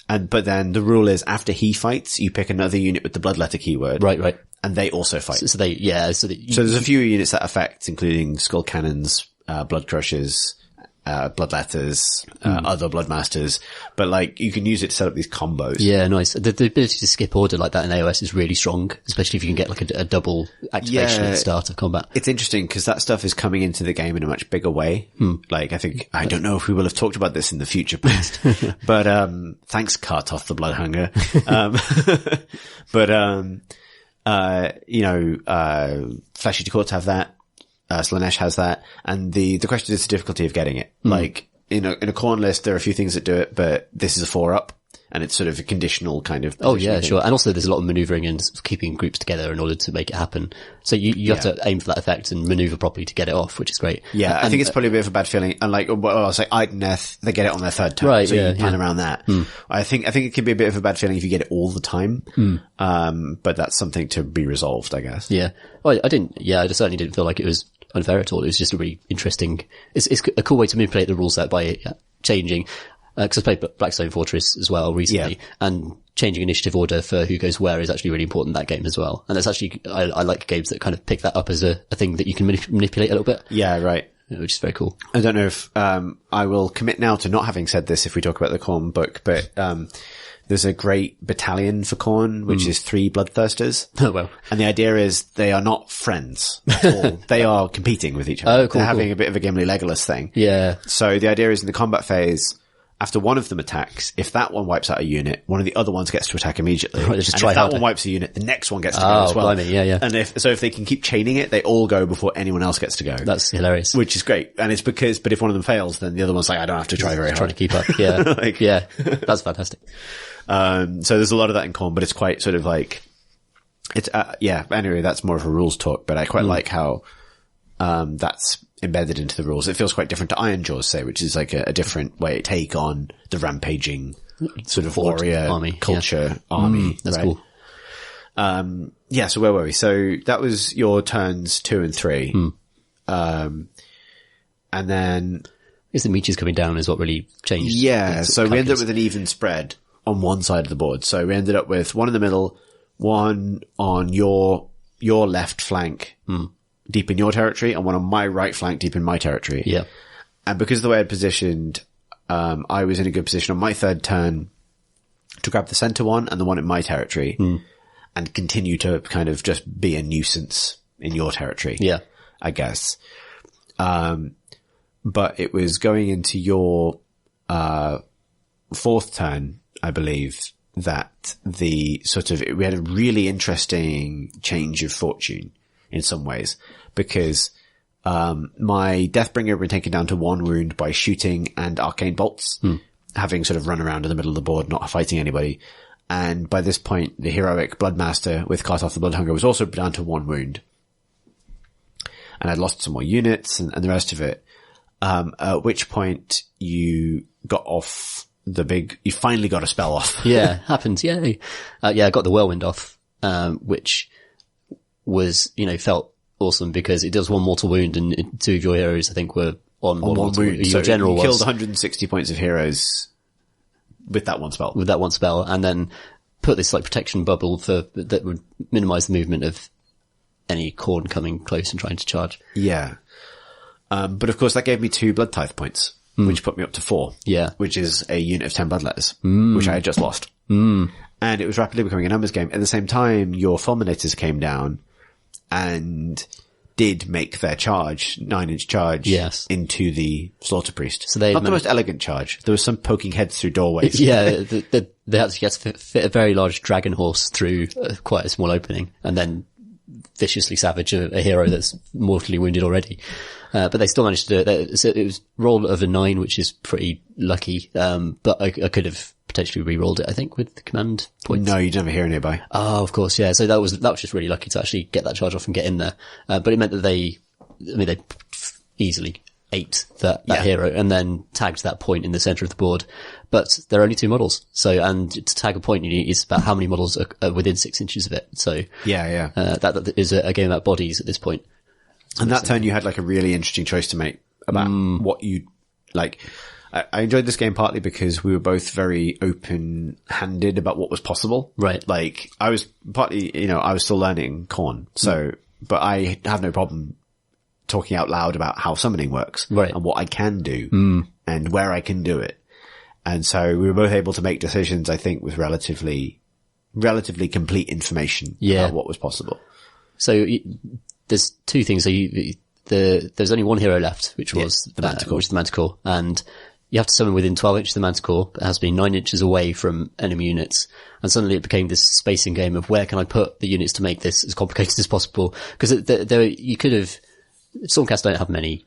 But then the rule is, after he fights, you pick another unit with the Bloodletter keyword. Right. And they also fight. So there's a few units that affect, including Skull Cannons, Blood Crushers, Bloodletters, other Bloodmasters, but like, you can use it to set up these combos. Yeah, nice. The ability to skip order like that in AOS is really strong, especially if you can get like a double activation at the start of combat. It's interesting, because that stuff is coming into the game in a much bigger way. Like, I don't know if we will have talked about this in the future past, but, thanks, Kartoth the Bloodhunger. Flesh Eater Courts have that. Slanesh has that, and the question is the difficulty of getting it. Like, in a corn list, there are a few things that do it, but this is a 4-up, and it's sort of a conditional kind of position. Oh yeah, sure. And also there's a lot of maneuvering and keeping groups together in order to make it happen. So you have to aim for that effect and maneuver properly to get it off, which is great. Yeah, I think it's probably a bit of a bad feeling. And like, I'll say Ideneth, they get it on their 3rd turn. Right, so you plan around that. I think it can be a bit of a bad feeling if you get it all the time. But that's something to be resolved, I guess. Yeah. Well, I certainly didn't feel like it was unfair at all. It was just a really interesting, it's a cool way to manipulate the rule set by changing, because I played Blackstone Fortress as well recently, and changing initiative order for who goes where is actually really important in that game as well. And that's actually, I like games that kind of pick that up as a thing that you can manipulate a little bit. Yeah, right. Which is very cool. I don't know if, I will commit now to not having said this if we talk about the Khorne book, but, there's a great battalion for Khorne, which is 3 Bloodthirsters. Oh, well. And the idea is they are not friends at all. They are competing with each other. Oh, cool. They're having a bit of a Gimli Legolas thing. Yeah. So the idea is, in the combat phase, after one of them attacks, if that one wipes out a unit, one of the other ones gets to attack immediately. Right, if that one wipes a unit, the next one gets to go as well. Blimey, yeah. And if they can keep chaining it, they all go before anyone else gets to go. That's hilarious. Which is great. And it's but if one of them fails, then the other one's like, I don't have to try very hard. Trying to keep up. Yeah. Yeah. That's fantastic. So there's a lot of that in Khorne, but it's quite sort of like, It's, anyway, that's more of a rules talk, but I quite like how, that's embedded into the rules. It feels quite different to Iron Jaws, say, which is like a different way to take on the rampaging sort of warrior army, culture army. That's right? cool. So where were we? So that was your turns 2 and 3. And then, I guess the meteors coming down is what really changed. yeah, the so sort of we ended up calculus. with an even spread on one side of the board. So we ended up with one in the middle, one on your left flank, deep in your territory, and one on my right flank, deep in my territory. Yeah. And because of the way I'd positioned, I was in a good position on my third turn to grab the center one and the one in my territory and continue to kind of just be a nuisance in your territory. Yeah. I guess. But it was going into your, fourth turn, I believe, that we had a really interesting change of fortune in some ways because, my Deathbringer had been taken down to 1 wound by shooting and arcane bolts, having sort of run around in the middle of the board, not fighting anybody. And by this point, the heroic Bloodmaster with Cast Off the Bloodhunger was also down to 1 wound. And I'd lost some more units and the rest of it. At which point you got off you finally got a spell off. Yeah, happens. Yay. I got the Whirlwind off, which was, felt awesome because it does 1 mortal wound and 2 of your heroes, I think, were on 1 mortal wound. So Your general you killed was 160 points of heroes with that one spell. with that one spell, and then put this like protection bubble that would minimize the movement of any Khorne coming close and trying to charge. Yeah. But of course that gave me 2 blood tithe points, which put me up to 4. Yeah. Which is a unit of 10 bloodletters, which I had just lost. And it was rapidly becoming a numbers game. At the same time, your fulminators came down and did make their charge, 9-inch charge, Yes. into the Slaughter Priest. So they not the most elegant charge. There was some poking heads through doorways. Yeah, they actually had to fit a very large dragon horse through quite a small opening, and then viciously savage a hero that's mortally wounded already. But they still managed to do it. So it was roll of a 9, which is pretty lucky. But I could have potentially re-rolled it, I think, with the command points. No, you didn't have a hero nearby. Oh, of course, yeah. So that was just really lucky to actually get that charge off and get in there. But it meant that they easily ate that hero and then tagged that point in the center of the board. But there are only 2 models. So, and to tag a point, it's about how many models are within 6 inches of it. So, Yeah. that is a game about bodies at this point. And that turn you had like a really interesting choice to make about what you like. I enjoyed this game partly because we were both very open-handed about what was possible. Right. Like I was partly, I was still learning Khorne. So, but I have no problem talking out loud about how summoning works. Right. And what I can do and where I can do it. And so we were both able to make decisions, I think, with relatively complete information about what was possible. So there's 2 things. So there's only 1 hero left, which was the Manticore. which is the Manticore, and you have to summon within 12 inches of the Manticore. It has to be 9 inches away from enemy units. And suddenly it became this spacing game of where can I put the units to make this as complicated as possible? Because you could have, Stormcast don't have many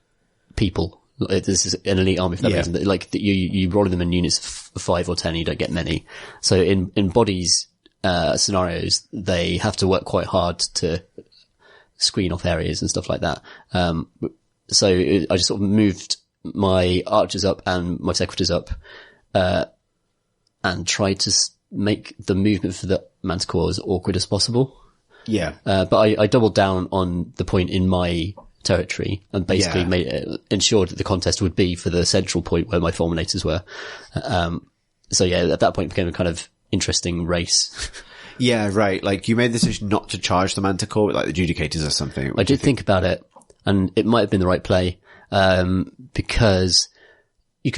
people. This is an elite army for that reason. Like you rolling them in units of 5 or 10, you don't get many. So in bodies, scenarios, they have to work quite hard to screen off areas and stuff like that. So I just sort of moved my archers up and my secretors up, and tried to make the movement for the Manticore as awkward as possible. Yeah. But I doubled down on the point in my territory and basically ensured that the contest would be for the central point where my fulminators were. So at that point it became a kind of interesting race. Yeah, right. Like you made the decision not to charge the Manticore with like the Judicators or something. I did think about it, and it might have been the right play, because you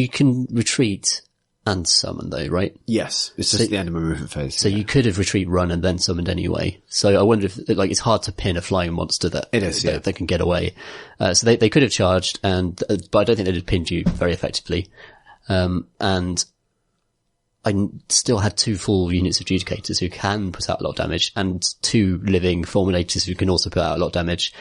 can retreat and summon though, right? Yes. It's just the end of my movement phase. So you could have retreat, run, and then summoned anyway. So I wonder if, it's hard to pin a flying monster that they can get away. So they could have charged, but I don't think they did pin you very effectively. And still had 2 full units of Judicators who can put out a lot of damage, and 2 living Fulminators who can also put out a lot of damage,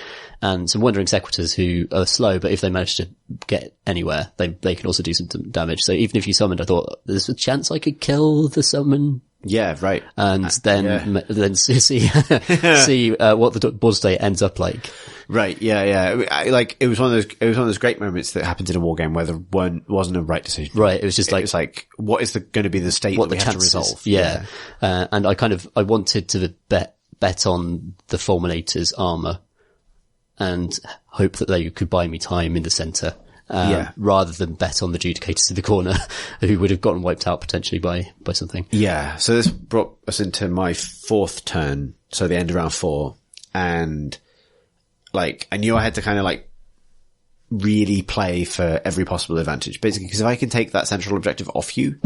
and some Wandering Sequitors who are slow, but if they manage to get anywhere, they can also do some damage. So even if you summoned, I thought there's a chance I could kill the summon. Yeah, right. And then see what the board state ends up like. Right. Yeah. It was one of those great moments that happened in a war game where there wasn't a right decision. Right. It was just like, it's like, what is going to be the state that we have to resolve? Yeah. And I wanted to bet on the Fulminator's armor and hope that they could buy me time in the center. Rather than bet on the Judicators in the corner who would have gotten wiped out potentially by something. Yeah. So this brought us into my 4th turn. So the end of round 4. And like, I knew I had to kind of like really play for every possible advantage, basically, because if I can take that central objective off you,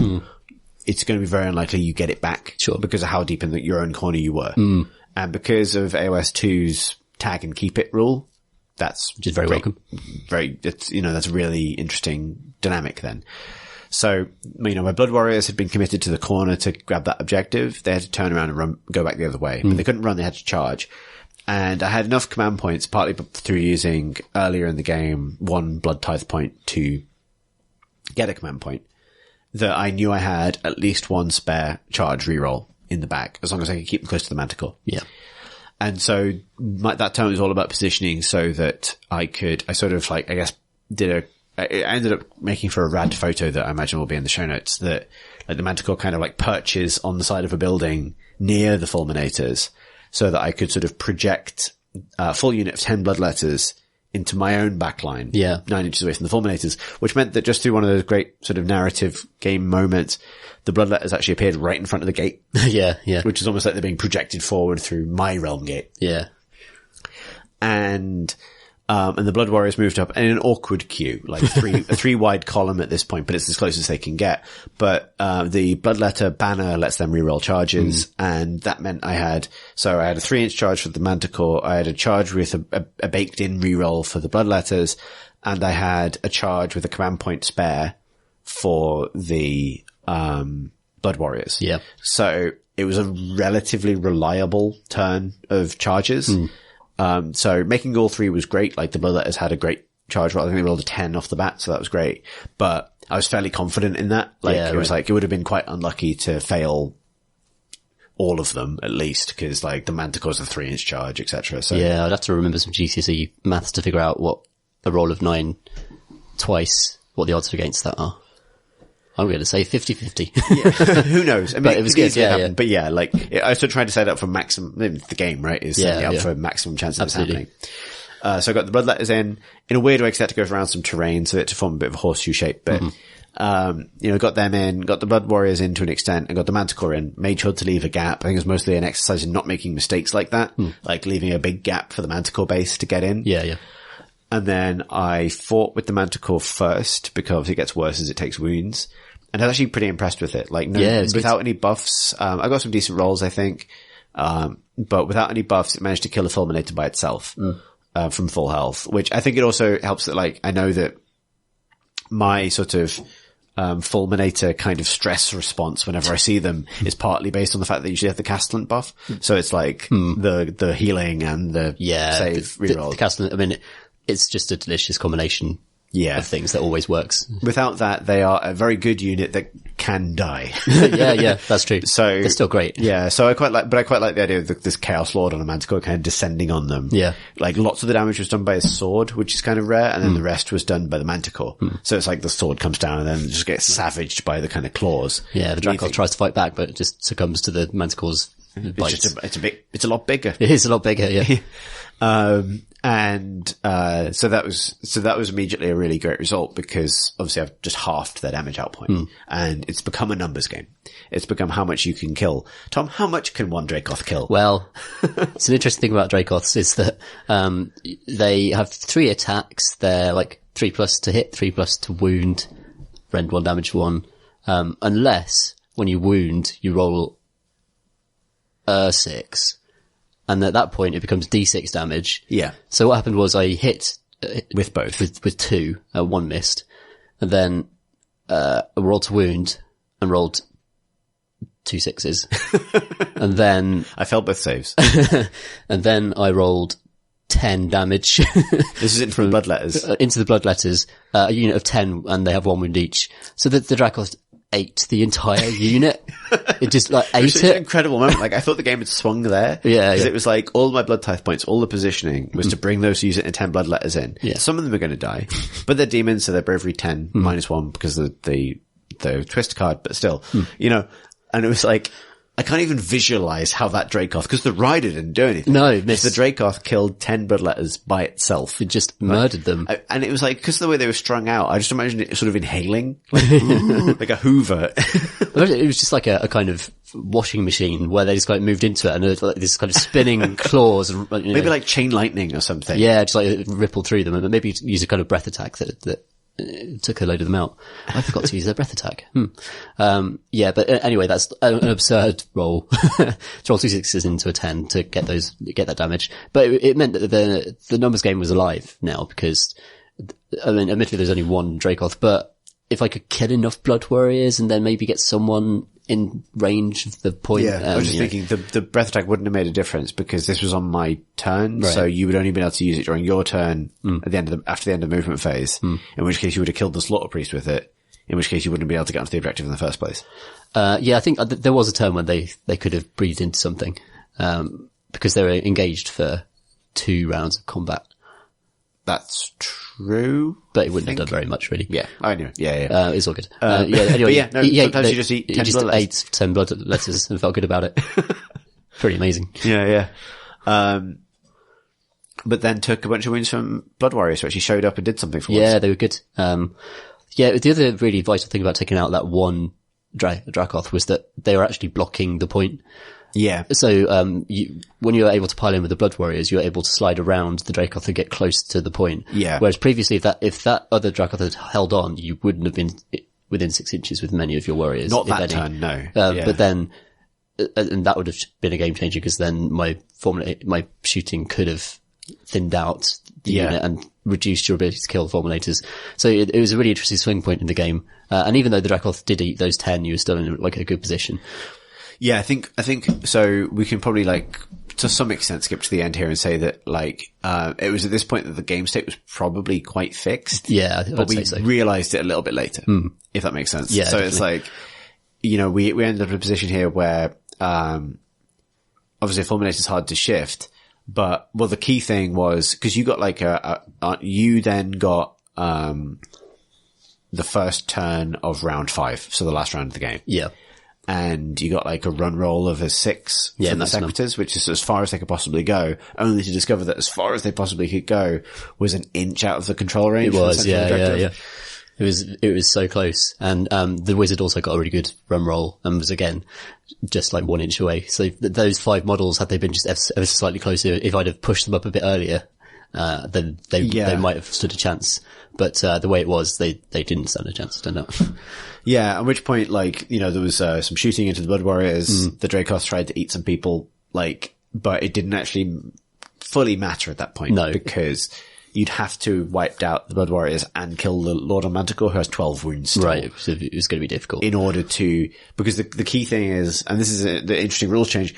it's going to be very unlikely you get it back. Sure. Because of how deep in your own corner you were. And because of AOS 2's tag and keep it rule, that's which is very welcome. That's a really interesting dynamic then. So, my Blood Warriors had been committed to the corner to grab that objective. They had to turn around and go back the other way. But they couldn't run, they had to charge. And I had enough command points, partly through using earlier in the game 1 Blood Tithe point to get a command point, that I knew I had at least 1 spare charge reroll in the back, as long as I could keep them close to the Manticore. Yeah. And so that turn was all about positioning so that I ended up making for a rad photo that I imagine will be in the show notes, that like the Manticore kind of like perches on the side of a building near the Fulminators so that I could sort of project a full unit of 10 Bloodletters into my own backline. Yeah. 9 inches away from the Fulminators, which meant that just through one of those great sort of narrative game moments, the Bloodletters actually appeared right in front of the gate. Yeah. Which is almost like they're being projected forward through my realm gate. Yeah. And the Blood Warriors moved up in an awkward queue, like a 3 wide column at this point, but it's as close as they can get. But, the Bloodletter banner lets them reroll charges, and that meant I had a 3-inch charge for the Manticore, I had a charge with a baked in reroll for the Bloodletters, and I had a charge with a command point spare for the, Blood Warriors. Yeah. So it was a relatively reliable turn of charges. So making all 3 was great. Like the Bloodletters had a great charge roll. I think they rolled a 10 off the bat, so that was great. But I was fairly confident in that. Like it was like, it would have been quite unlucky to fail all of them at least, because like the Manticore's a 3-inch charge, etc. So yeah, I'd have to remember some GCSE maths to figure out what a roll of 9 twice, what the odds against that are. I'm going to say 50-50. Yeah. Who knows? I mean, but it was good. Yeah. But yeah, like I was still trying to set up for maximum. The game, right, is setting up for maximum chance of this happening. So I got the Bloodletters in a weird way, because I had to go around some terrain, so it had to form a bit of a horseshoe shape. But got them in, got the Blood Warriors in to an extent, and got the Manticore in. Made sure to leave a gap. I think it was mostly an exercise in not making mistakes like that, like leaving a big gap for the Manticore base to get in. Yeah. And then I fought with the Manticore first, because it gets worse as it takes wounds. And I was actually pretty impressed with it. Like, without any buffs, I got some decent rolls, I think. But without any buffs, it managed to kill a Fulminator by itself, from full health, which I think it also helps that, like, I know that my sort of, Fulminator kind of stress response whenever I see them is partly based on the fact that they usually have the Castellant buff. So it's like the healing and the save reroll. The Castellant, I mean, it's just a delicious combination. Of things that always works. Without that, they are a very good unit that can die. yeah, that's true. So they're still great. Yeah, so I quite like the idea of this Chaos Lord on a Manticore kind of descending on them. Yeah. Like lots of the damage was done by his sword, which is kind of rare, and then the rest was done by the Manticore. So it's like the sword comes down and then just gets savaged by the kind of claws. Yeah, the Dracoth tries to fight back, but it just succumbs to the Manticore's bites. It's a lot bigger. It is a lot bigger, yeah. So that was immediately a really great result, because obviously I've just halved their damage outpoint, and it's become a numbers game. It's become how much you can kill. Tom, how much can one Dracoth kill? Well, it's an interesting thing about Dracoths is that, they have 3 attacks. They're like 3+ to hit, 3+ to wound, rend 1, damage 1. Unless when you wound, you roll, 6. And at that point, it becomes D6 damage. Yeah. So what happened was I hit with both, with 2, 1 missed, and then I rolled to wound and rolled 2 6s. And then, I failed both saves. and then I rolled 10 damage. This is into the bloodletters. Into the bloodletters, a unit of 10, and they have 1 wound each. So the Dracoth ate the entire unit. It just like ate It's it. an incredible moment. Like I thought the game had swung there. Yeah, Because yeah. it was like all my blood tithe points, all the positioning was to bring those units and 10 bloodletters in. Yeah. Some of them are going to die, but they're demons, so they're bravery 10 -1 because of the twist card, but still, you know, and it was like, I can't even visualize how that Dracoth, because the rider didn't do anything. No, the Dracoth killed 10 bloodletters by itself. It just murdered them. And it was like, because of the way they were strung out, I just imagined it sort of inhaling, like, like a Hoover. It was just like a kind of washing machine where they just like moved into it and there's like this kind of spinning claws and Maybe like chain lightning or something. yeah, just like it rippled through them, and maybe use a kind of breath attack that took a load of them out. I forgot to use their breath attack. Yeah, but anyway, that's an absurd roll. To roll 2 6s into a 10 to get that damage. But it meant that the numbers game was alive now because, I mean, admittedly there's only one Dracoth, but if I could kill enough Blood Warriors and then maybe get someone in range of the point. Yeah, I was just thinking the breath attack wouldn't have made a difference because this was on my turn, Right. so you would only be able to use it during your turn at the end of after the end of the movement phase, in which case you would have killed the Slaughter Priest with it, in which case you wouldn't be able to get onto the objective in the first place. Yeah, I think there was a turn when they could have breathed into something, because they were engaged for 2 rounds of combat, That's true. but it wouldn't have done very much really. Yeah, I knew. Yeah. It's all good. Yeah, anyway, but yeah, no, sometimes you just eat 10 blood letters. ate 10 blood letters and felt good about it. Pretty amazing. Yeah. But then took a bunch of wounds from Blood Warriors who actually showed up and did something for once. Yeah, they were good. Yeah, the other really vital thing about taking out that one Dracoth was that they were actually blocking the point. Yeah. So, when you were able to pile in with the Blood Warriors, you were able to slide around the Dracoth and get close to the point. Yeah. Whereas previously, if that other Dracoth had held on, you wouldn't have been within 6 inches with many of your warriors. Not if that any. turn, no. Yeah. But then, and that would have been a game changer because then my shooting could have thinned out the unit and reduced your ability to kill formulators. So it was a really interesting swing point in the game. And even though the Dracoth did eat those 10, you were still in like a good position. Yeah, I think so. We can probably like to some extent skip to the end here and say that like it was at this point that the game state was probably quite fixed. Yeah, but we say so. realized it a little bit later, if that makes sense. Yeah, so definitely. it's like, you know, we ended up in a position here where obviously a fulminator is hard to shift, but well, the key thing was because you got like you then got the first turn of round 5, so the last round of the game. Yeah. And you got like a run roll of a 6 Yeah, for the maximum. Secretors, which is as far as they could possibly go, only to discover that as far as they possibly could go was an inch out of the control range. It for the was, central objective. yeah. It was so close. And, the wizard also got a really good run roll and was again, just like 1 inch away. So those 5 models, had they been just ever so slightly closer, if I'd have pushed them up a bit earlier, then they might have stood a chance. But, the way it was, they didn't stand a chance, turned out. Yeah, at which point, like, you know, there was some shooting into the Blood Warriors. The Dracoth tried to eat some people, like, but it didn't actually fully matter at that point. No. Because you'd have to wipe out the Blood Warriors and kill the Lord on Manticore, who has 12 wounds still. Right. So it was going to be difficult. In order to, because the key thing is, and this is the interesting rules change,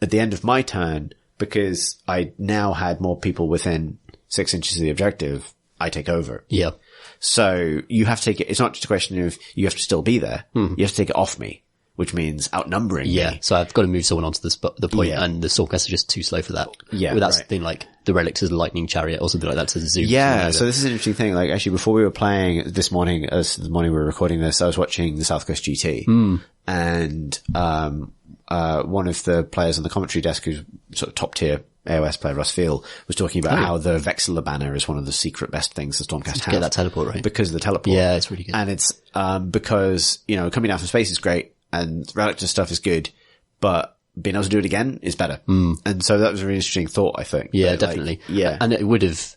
at the end of my turn, because I now had more people within 6 inches of the objective, I take over. Yeah. So you have to take it, it's not just a question of you have to still be there. You have to take it off me, which means outnumbering Yeah. me. So I've got to move someone onto the point, Yeah. and the Stormcasts are just too slow for that. Yeah, Without right. something like the Relic to the Lightning Chariot or something like that to zoom. Yeah, someone so over. this is an interesting thing. Like actually before we were playing this morning, the morning we were recording this, I was watching the South Coast GT and, one of the players on the commentary desk who's sort of top tier AOS player, Russ Field, was talking about how the Vexilla banner is one of the secret best things the Stormcast have. Get that teleport right. Because of the teleport. Yeah, it's really good. And it's, because, you know, coming down from space is great and relic stuff is good, but being able to do it again is better. And so that was a really interesting thought, I think. Yeah, But, definitely. Yeah. And it would have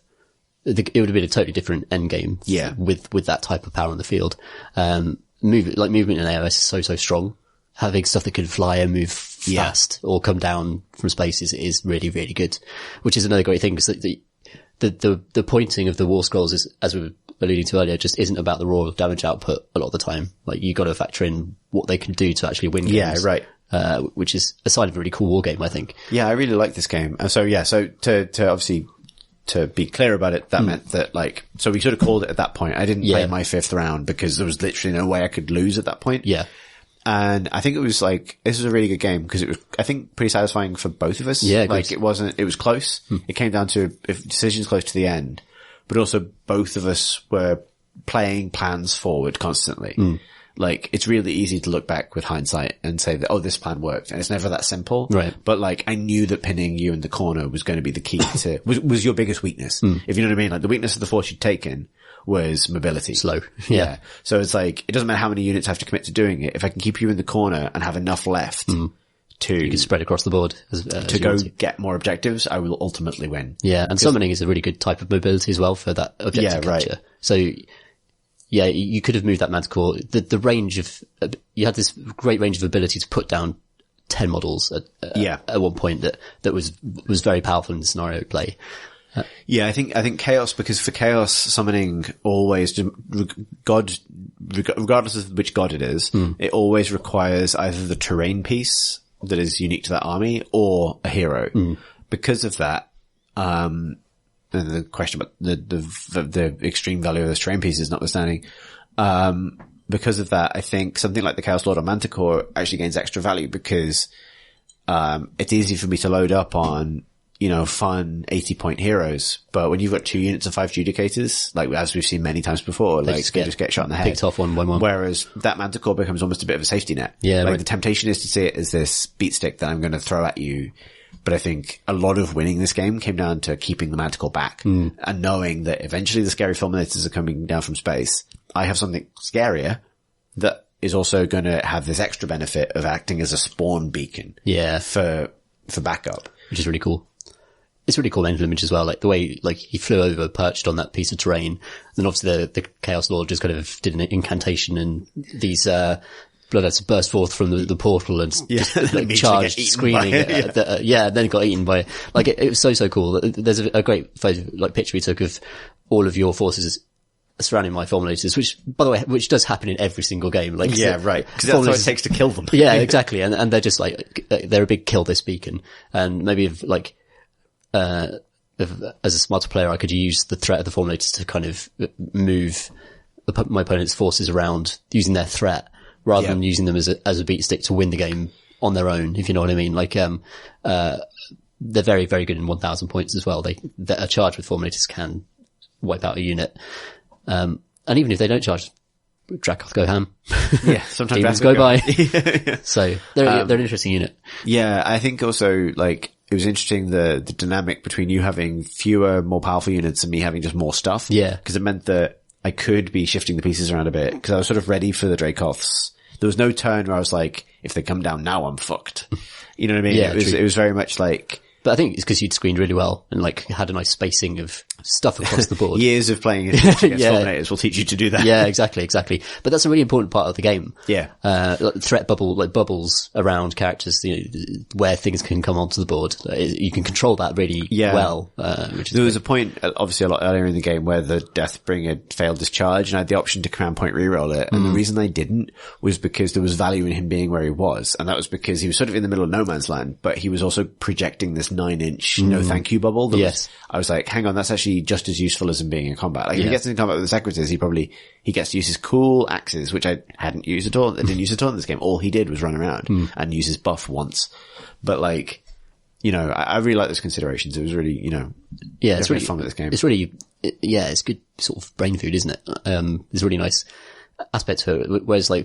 been a totally different end game. Yeah. With that type of power on the field. Movement in AOS is so strong. Having stuff that can fly and move fast or come down from space is really, really good, which is another great thing because the pointing of the War Scrolls is, as we were alluding to earlier just isn't about the raw damage output a lot of the time. Like, you got to factor in what they can do to actually win games. Yeah, right. Which is a sign of a really cool war game, I think. Yeah, I really like this game. So to obviously, to be clear about it, that meant that so we sort of called it at that point. I didn't play my 5th round because there was literally no way I could lose at that point. Yeah. And I think it was this was a really good game because it was, I think, pretty satisfying for both of us. Yeah, it was close. It came down to decisions close to the end, but also both of us were playing plans forward constantly. It's really easy to look back with hindsight and say that, oh, this plan worked. And it's never that simple. Right. But I knew that pinning you in the corner was going to be the key to, was your biggest weakness. If you know what I mean? The weakness of the force you'd taken was mobility. Slow. Yeah. So it's it doesn't matter how many units I have to commit to doing it. If I can keep you in the corner and have enough left to, you can spread across the board to go get more objectives, I will ultimately win. Yeah. And summoning is a really good type of mobility as well for that objective capture. Right. So, yeah, you could have moved that Manticore. The range of, you had this great range of ability to put down 10 models at one point that was very powerful in the scenario play. Yeah, I think chaos, because for chaos summoning always, regardless of which god it is, it always requires either the terrain piece that is unique to that army or a hero. Because of that, and the question about the extreme value of those terrain pieces notwithstanding, because of that, I think something like the Chaos Lord or Manticore actually gains extra value because, it's easy for me to load up on, fun 80-point heroes. But when you've got 2 units of 5 Judicators, as we've seen many times before, they just get shot in the head. Picked off one by one. Whereas that Manticore becomes almost a bit of a safety net. Yeah. The temptation is to see it as this beat stick that I'm going to throw at you. But I think a lot of winning this game came down to keeping the Manticore back and knowing that eventually the scary Fulminators are coming down from space. I have something scarier that is also going to have this extra benefit of acting as a spawn beacon. Yeah. For backup. Which is really cool. It's a really cool mental image as well, the way, he flew over, perched on that piece of terrain. Then obviously the Chaos Lord just kind of did an incantation and these, bloodlets burst forth from the portal and just, charged, screaming. And then it got eaten by, it was so cool. There's a great photo, picture we took of all of your forces surrounding my Fulminators, which, by the way, which does happen in every single game. Right. Because that's what it takes to kill them. Yeah, exactly. And they're just they're a big kill this beacon. And maybe if as a smarter player, I could use the threat of the Fulminators to kind of move my opponent's forces around using their threat rather than using them as a beat stick to win the game on their own, if you know what I mean. They're very, very good in 1,000 points as well. A charge with Fulminators can wipe out a unit. And even if they don't charge, Dracoth go ham. Yeah, sometimes demons go by. Yeah. So they're an interesting unit. Yeah, I think also it was interesting the dynamic between you having fewer, more powerful units and me having just more stuff. Yeah. Because it meant that I could be shifting the pieces around a bit because I was sort of ready for the Dracoths. There was no turn where I was if they come down now, I'm fucked. You know what I mean? Yeah, it was very much But I think it's because you'd screened really well and had a nice spacing of stuff across the board. Years of playing against Fulminators will teach you to do that. Yeah, exactly. But that's a really important part of the game. Yeah. Threat bubbles around characters, where things can come onto the board. You can control that really well. There was a point, obviously a lot earlier in the game, where the Deathbringer failed discharge and I had the option to command point reroll it. And the reason I didn't was because there was value in him being where he was. And that was because he was sort of in the middle of no man's land, but he was also projecting this 9-inch no thank you bubble. I was hang on, that's actually just as useful as him being in combat. If he gets into combat with the Secretars, he gets to use his cool axes, which I hadn't used at all. I didn't use at all in this game. All he did was run around and use his buff once. But I really like those considerations. It was really, it's really fun with this game. It's really, it's good sort of brain food, isn't it? There's a really nice aspect to it. Whereas I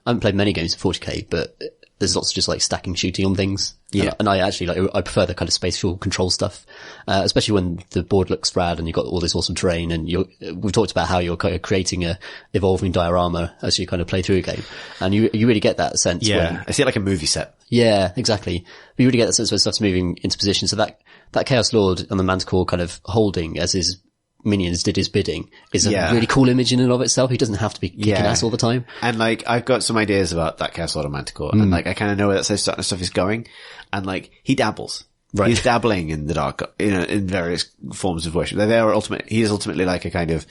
haven't played many games of 40k, but there's lots of just stacking shooting on things. Yeah. And I actually I prefer the kind of spatial control stuff, especially when the board looks rad and you've got all this awesome terrain and we've talked about how you're kind of creating a evolving diorama as you kind of play through a game. And you really get that sense. Yeah. I see it like a movie set. Yeah, exactly. But you really get that sense when stuff's moving into position. So that Chaos Lord and the Manticore kind of holding as his minions did his bidding is a really cool image in and of itself. He doesn't have to be kicking ass all the time. And I've got some ideas about that Chaos Lord of Manticore and I kind of know where that sort of stuff is going. And he dabbles. Right. He's dabbling in the dark, in various forms of worship. He is ultimately a kind of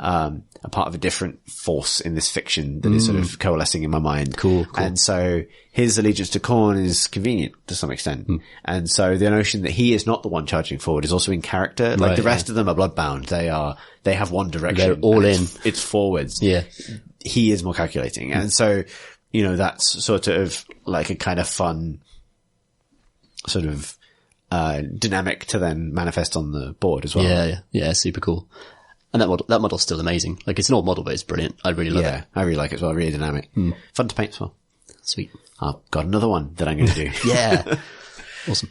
a part of a different force in this fiction that is sort of coalescing in my mind. Cool. And so his allegiance to Khorne is convenient to some extent. And so the notion that he is not the one charging forward is also in character. Like the rest of them are bloodbound. They have one direction. They're all in. It's forwards. Yeah. He is more calculating. And so, that's sort of like a kind of fun sort of, dynamic to then manifest on the board as well. Yeah. Super cool. And that model's still amazing. Like, it's an old model, but it's brilliant. I really love it. Yeah, I really like it as well. Really dynamic. Fun to paint as well. Sweet. I've got another one that I'm going to do. Yeah. Awesome.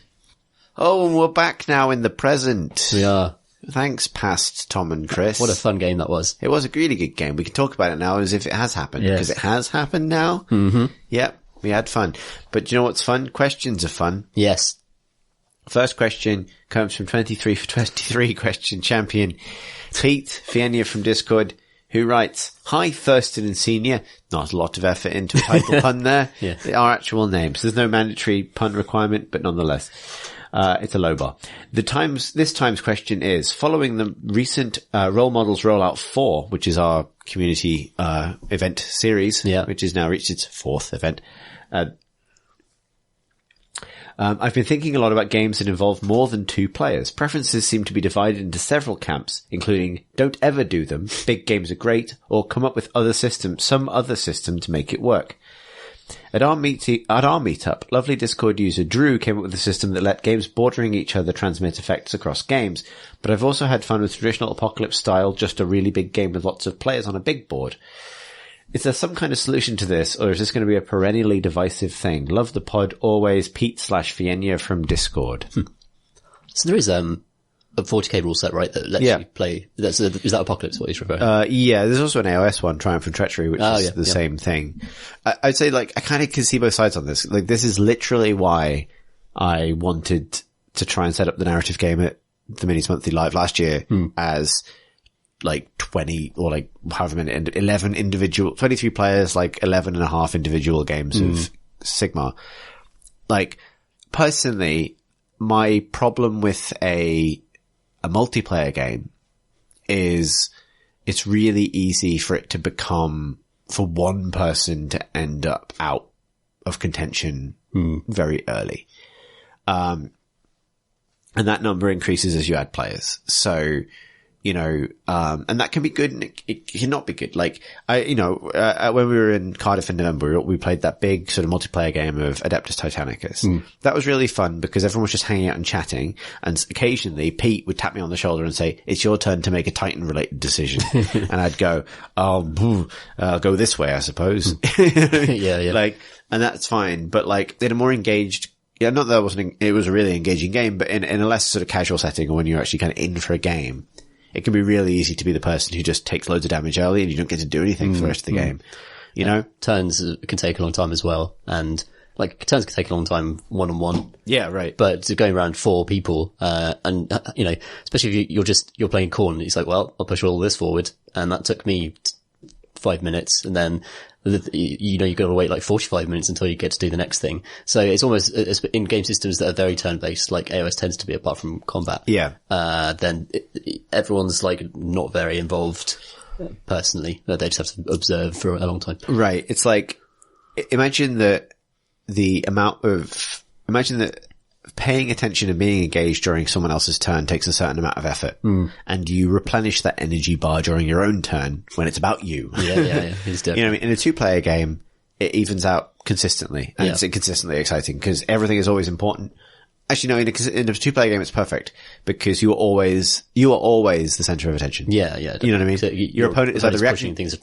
Oh, and we're back now in the present. We are. Thanks, past Tom and Chris. What a fun game that was. It was a really good game. We can talk about it now as if it has happened. Because it has happened now. Mm-hmm. Yep, we had fun. But do you know what's fun? Questions are fun. Yes. First question comes from 23 for 23 question champion Pete Fienia from Discord, who writes, "Hi, Thurston and Senior." Not a lot of effort into a title pun there. Yeah. They are actual names. There's no mandatory pun requirement, but nonetheless, it's a low bar. This time's question is, following the recent Role Models Rollout 4, which is our community event series, which has now reached its 4th event, I've been thinking a lot about games that involve more than 2 players. Preferences seem to be divided into several camps, including don't ever do them, big games are great, or come up with some other system to make it work. At our meetup, lovely Discord user Drew came up with a system that let games bordering each other transmit effects across games, but I've also had fun with traditional Apocalypse style, just a really big game with lots of players on a big board. Is there some kind of solution to this, or is this going to be a perennially divisive thing? Love the pod, always. Pete/Fienia from Discord. So there is a 40k rule set, right, that lets you play. Is that Apocalypse what he's referring? Yeah, there's also an AOS one, Triumph and Treachery, which is the same thing. I'd say, like, I kind of can see both sides on this. Like, this is literally why I wanted to try and set up the narrative game at the Minis Monthly Live last year as like 20 or like however many, 11 individual, 23 players, like 11 and a half individual games of Sigmar. Like, personally, my problem with a multiplayer game is it's really easy for it to become, for one person to end up out of contention very early. And that number increases as you add players. So, and that can be good and it cannot be good. Like, when we were in Cardiff in November, we played that big sort of multiplayer game of Adeptus Titanicus. That was really fun because everyone was just hanging out and chatting, and occasionally Pete would tap me on the shoulder and say, "It's your turn to make a Titan related decision." And I'd go, I'll go this way, I suppose. Yeah. Like, and that's fine. But like, in a more engaged, not that it was a really engaging game, but in a less sort of casual setting, or when you're actually kind of in for a game, it can be really easy to be the person who just takes loads of damage early and you don't get to do anything for the rest of the game. You know? Turns can take a long time as well. And like, turns can take a long time one-on-one. Yeah, right. But going around 4 people, especially if you're playing Khorne, it's like, well, I'll push all this forward. And that took me 5 minutes. And then, you got to wait like 45 minutes until you get to do the next thing. So it's almost, in game systems that are very turn-based, like AOS tends to be, apart from combat. Yeah. Then everyone's like not very involved personally. They just have to observe for a long time. Right. It's like, imagine that paying attention and being engaged during someone else's turn takes a certain amount of effort. And you replenish that energy bar during your own turn when it's about you. Yeah. It's different. You know what I mean? In a 2-player game, it evens out consistently. And it's consistently exciting because everything is always important. Actually, no, in a 2-player game, it's perfect because you are always the center of attention. Yeah. You know what I mean? So your opponent is either reacting things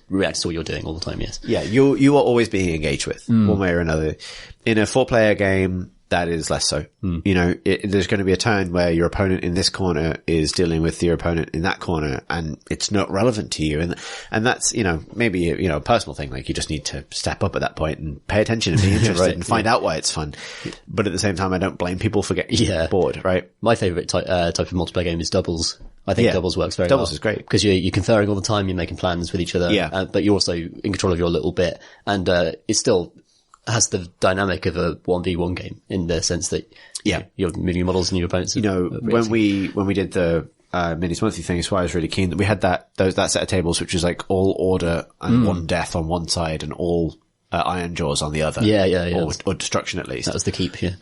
reacts to what you're doing all the time. Yes. Yeah. You are always being engaged with one way or another. In a 4-player game, that is less so. There's going to be a turn where your opponent in this corner is dealing with your opponent in that corner, and it's not relevant to you. And that's, maybe, a personal thing. Like, you just need to step up at that point and pay attention and be interested and find out why it's fun. But at the same time, I don't blame people for getting bored, right? My favorite type of multiplayer game is doubles. I think doubles works very well. Doubles is great. Because you're conferring all the time, you're making plans with each other. Yeah. But you're also in control of your little bit. And, it still has the dynamic of a 1v1 game in the sense that you're moving your models and your opponents. When we did the Minis Monthly thing, so I was really keen that we had that set of tables, which is like all order and one death on one side and all Iron Jaws on the other. Yeah. Or destruction at least. That was the keep, yeah.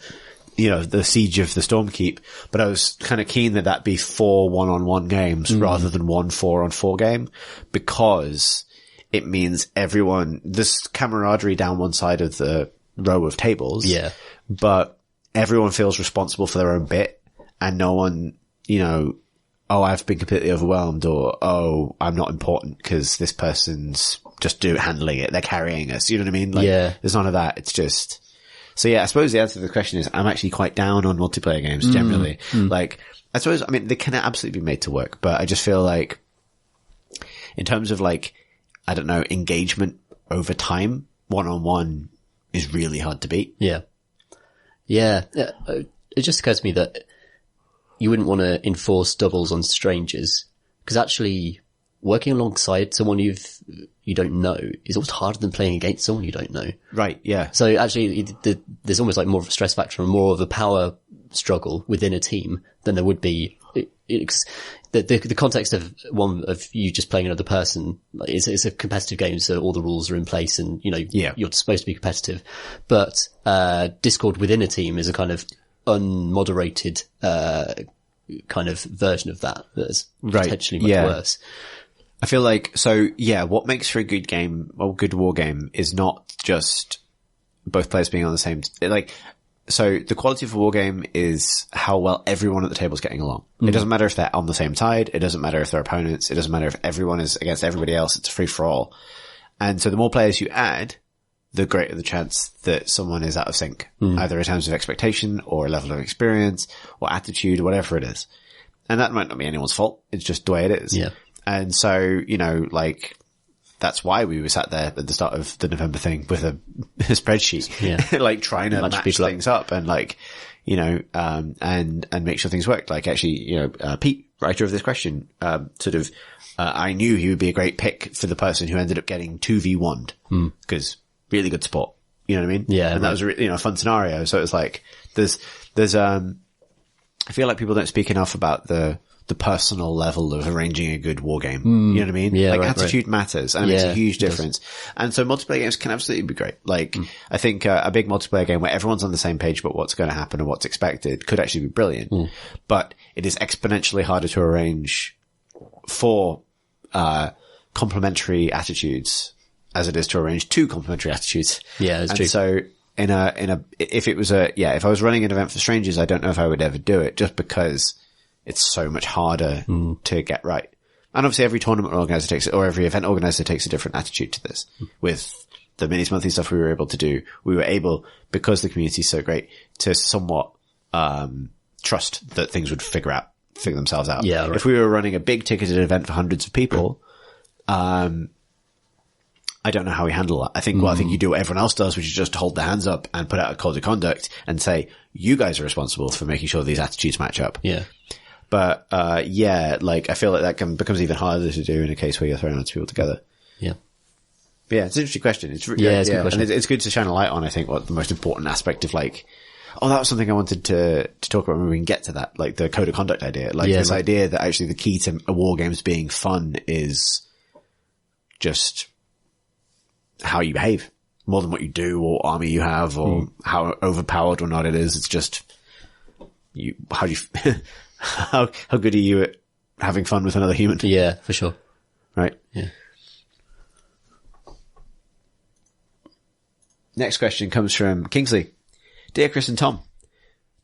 You know, the Siege of the Stormkeep. But I was kind of keen that be 4 1-on-1 games rather than 1 4-on-4 game, because it means this camaraderie down one side of the row of tables. Yeah. But everyone feels responsible for their own bit, and no one, you know, oh, I've been completely overwhelmed, or, oh, I'm not important because this person's just handling it. They're carrying us. You know what I mean? Like, there's none of that. It's just, so yeah, I suppose the answer to the question is I'm actually quite down on multiplayer games generally. Like, I suppose, I mean, they can absolutely be made to work, but I just feel like in terms of like, I don't know, engagement over time, 1-on-1 is really hard to beat. Yeah. It just occurs to me that you wouldn't want to enforce doubles on strangers, because actually working alongside someone you don't know is almost harder than playing against someone you don't know. Right. Yeah. So actually there's almost like more of a stress factor and more of a power struggle within a team than there would be. The context of you just playing another person, it's a competitive game, so all the rules are in place and, you know, you're supposed to be competitive. But, Discord within a team is a kind of unmoderated, kind of version of that that's potentially much worse. I feel like, what makes for a good game or good war game is not just both players being on the same, so the quality of a war game is how well everyone at the table is getting along. It doesn't matter if they're on the same side. It doesn't matter if they're opponents. It doesn't matter if everyone is against everybody else. It's a free for all. And so the more players you add, the greater the chance that someone is out of sync, either in terms of expectation or level of experience or attitude or whatever it is. And that might not be anyone's fault. It's just the way it is. Yeah. And so, you know, like, that's why we were sat there at the start of the November thing with a spreadsheet, like trying to match things up and like, you know, and make sure things worked. Like actually, you know, Pete, writer of this question, I knew he would be a great pick for the person who ended up getting 2v1'd because really good support. You know what I mean? Yeah. And that was a fun scenario. So it was like, I feel like people don't speak enough about the personal level of arranging a good war game. You know what I mean? Yeah, like attitude matters and it makes a huge difference. And so multiplayer games can absolutely be great. Like I think a big multiplayer game where everyone's on the same page about what's going to happen and what's expected could actually be brilliant. But it is exponentially harder to arrange for complementary attitudes as it is to arrange two complementary attitudes. Yeah, that's true. So if I was running an event for strangers, I don't know if I would ever do it just because it's so much harder to get right. And obviously every tournament organizer every event organizer takes a different attitude to this. With the Minis Monthly stuff we were able to do, because the community is so great, to somewhat, trust that things would figure themselves out. Yeah, right. If we were running a big ticketed event for hundreds of people, I don't know how we handle that. I think you do what everyone else does, which is just hold their hands up and put out a code of conduct and say, you guys are responsible for making sure these attitudes match up. Yeah. But, I feel like that becomes even harder to do in a case where you're throwing lots of people together. Yeah. But yeah, it's an interesting question. It's a good question. And it's good to shine a light on, I think, what the most important aspect of that was something I wanted to talk about when we can get to that, like the code of conduct idea. Idea that actually the key to a war games being fun is just how you behave more than what you do or army you have or how overpowered or not it is. It's just how good are you at having fun with another human? Yeah, for sure. Right. Yeah. Next question comes from Kingsley. Dear Chris and Tom,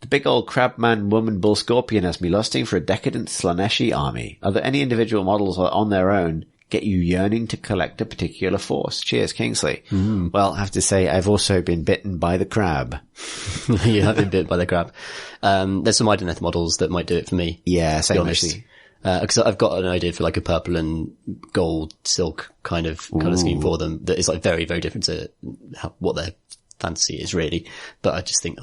the big old crab man woman bull scorpion has me lusting for a decadent Slaneshi army. Are there any individual models on their own get you yearning to collect a particular force? Cheers, Kingsley. Well, I have to say I've also been bitten by the crab. You have been bitten by the crab. There's some Ideneth models that might do it for me. Yeah, same actually. Because I've got an idea for like a purple and gold silk kind of colour scheme for them that is like very, very different to what their fantasy is really. But I just think,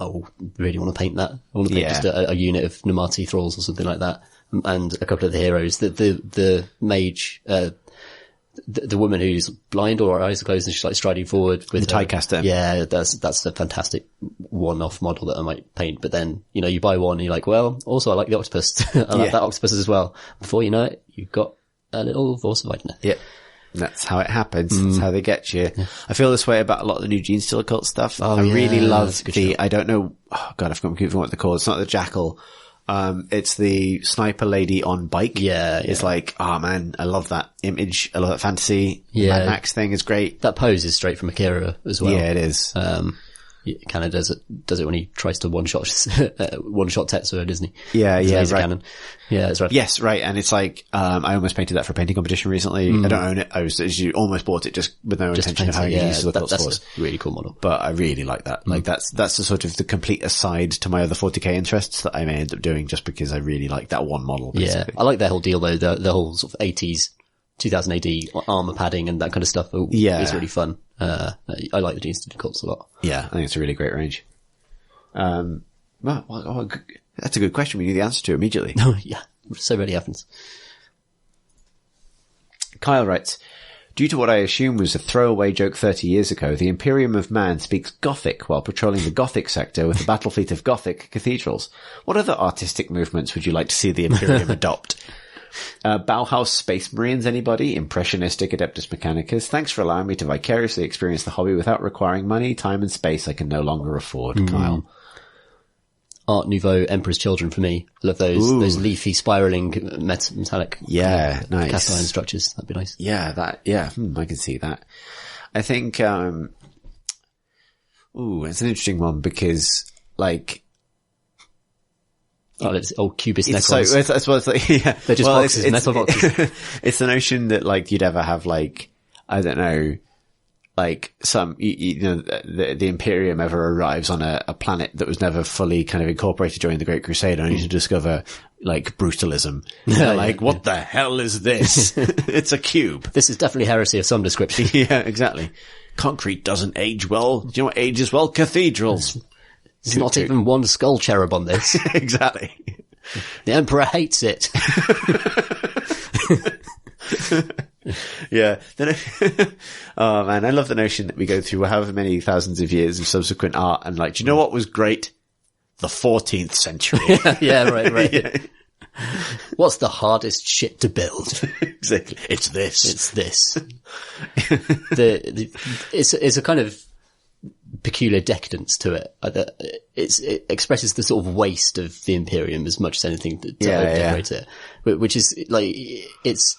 really want to paint that. I want to paint just a unit of Namati thralls or something like that. And a couple of the heroes. The mage, the woman who's blind or her eyes are closed and she's like striding forward with The Tiecaster. Yeah, that's a fantastic one-off model that I might paint. But then, you buy one and you're like, well, also I like the octopus. I like that octopus as well. Before you know it, you've got a little Vorceweidner. Yeah. That's how it happens. That's how they get you. Yeah. I feel this way about a lot of the new Gene Stealer Cult stuff. Oh, I really love show. I don't know, oh God, I've forgotten what they're called. It's not the Jackal. It's the sniper lady on bike. Yeah. It's like, oh man, I love that image. I love that fantasy. Yeah. Mad Max thing is great. That pose is straight from Akira as well. Yeah, it is. Kind of does it when he tries to one-shot Tetsuo, doesn't he? Yeah, With yeah, laser right. cannon. Yeah, that's right. Yes, right. And it's like, I almost painted that for a painting competition recently. I don't own it. You almost bought it just with no intention of having it used to the that's scores. a really cool model. But I really like that. Like that's the sort of the complete aside to my other 40k interests that I may end up doing just because I really like that one model. Basically. Yeah. I like their whole deal though, the whole sort of 80s, 2000 AD armor padding and that kind of stuff. It's really fun. I like the Gene Stealer Cults a lot. Yeah, I think it's a really great range. Well, that's a good question. We knew the answer to immediately. Oh, yeah. So rarely happens. Kyle writes, due to what I assume was a throwaway joke 30 years ago, the Imperium of Man speaks Gothic while patrolling the Gothic sector with a battle fleet of Gothic cathedrals. What other artistic movements would you like to see the Imperium adopt? Bauhaus Space Marines, anybody? Impressionistic Adeptus Mechanicus. Thanks for allowing me to vicariously experience the hobby without requiring money, time and space I can no longer afford. Kyle. Art Nouveau Emperor's Children for me. I love those leafy spiraling metallic nice cast iron structures. That'd be nice. Yeah, I can see that. I think it's an interesting one because like it's old cubist it's necrons. so, it's like, yeah. They're just boxes, metal boxes. It's the notion that like you'd ever have like, I don't know, like some, the Imperium ever arrives on a planet that was never fully kind of incorporated during the Great Crusade only to discover like brutalism. What the hell is this? It's a cube. This is definitely heresy of some description. Yeah, exactly. Concrete doesn't age well. Do you know what ages well? Cathedrals. There's not even one skull cherub on this. Exactly. The Emperor hates it. Yeah. Oh man, I love the notion that we go through however many thousands of years of subsequent art and like, do you know what was great? The 14th century. Yeah, right. Yeah. What's the hardest shit to build? Exactly. It's this. It's a kind of peculiar decadence to it. It expresses the sort of waste of the Imperium as much as anything to decorate it, which is like, it's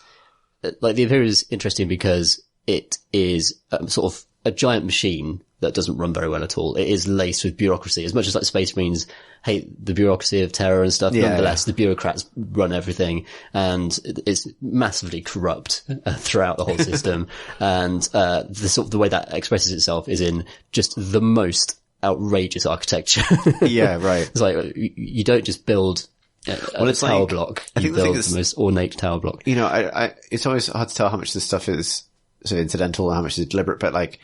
like the Imperium is interesting because it is sort of a giant machine that doesn't run very well at all. It is laced with bureaucracy. As much as like Space Marines hate the bureaucracy of terror and stuff, nonetheless, the bureaucrats run everything and it's massively corrupt throughout the whole system. And, the way that expresses itself is in just the most outrageous architecture. Yeah, right. It's like, you don't just build a tower block. You build the most ornate tower block. You know, it's always hard to tell how much this stuff is sort of incidental and how much is deliberate, but like,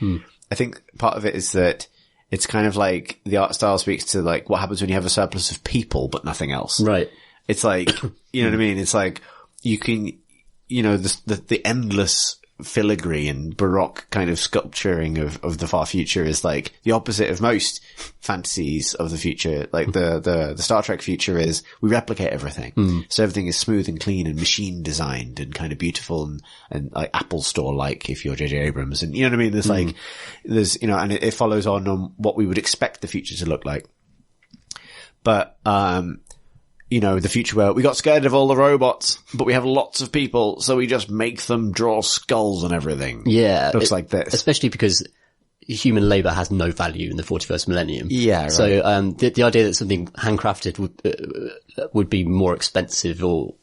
I think part of it is that it's kind of like the art style speaks to like what happens when you have a surplus of people, but nothing else. Right. It's like, you know what I mean? It's like you can, the endless filigree and baroque kind of sculpturing of the far future is like the opposite of most fantasies of the future. Like the Star Trek future is we replicate everything. So everything is smooth and clean and machine designed and kind of beautiful and like Apple Store like if you're J.J. Abrams. And you know what I mean? There's and it follows on what we would expect the future to look like. But, the future where we got scared of all the robots, but we have lots of people, so we just make them draw skulls and everything. Yeah. Looks like this. Especially because human labor has no value in the 41st millennium. Yeah, right. So, the idea that something handcrafted would be more expensive or,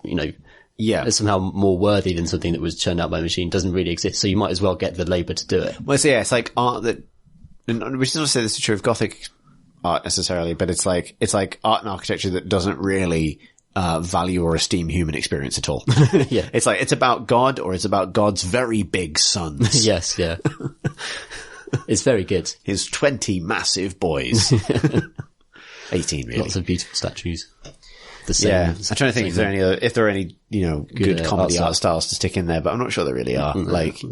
somehow more worthy than something that was churned out by a machine doesn't really exist. So you might as well get the labor to do it. Well, so yeah, it's like art that, and we should not say this is true of Gothic art necessarily, but it's like art and architecture that doesn't really value or esteem human experience at all. Yeah. It's like it's about God or it's about God's very big sons. Yes, yeah. It's very good. His 20 massive boys. 18 really. Lots of beautiful statues. the same. Yeah. I'm trying to think if there are any, good comedy art art styles to stick in there, but I'm not sure there really are. Like,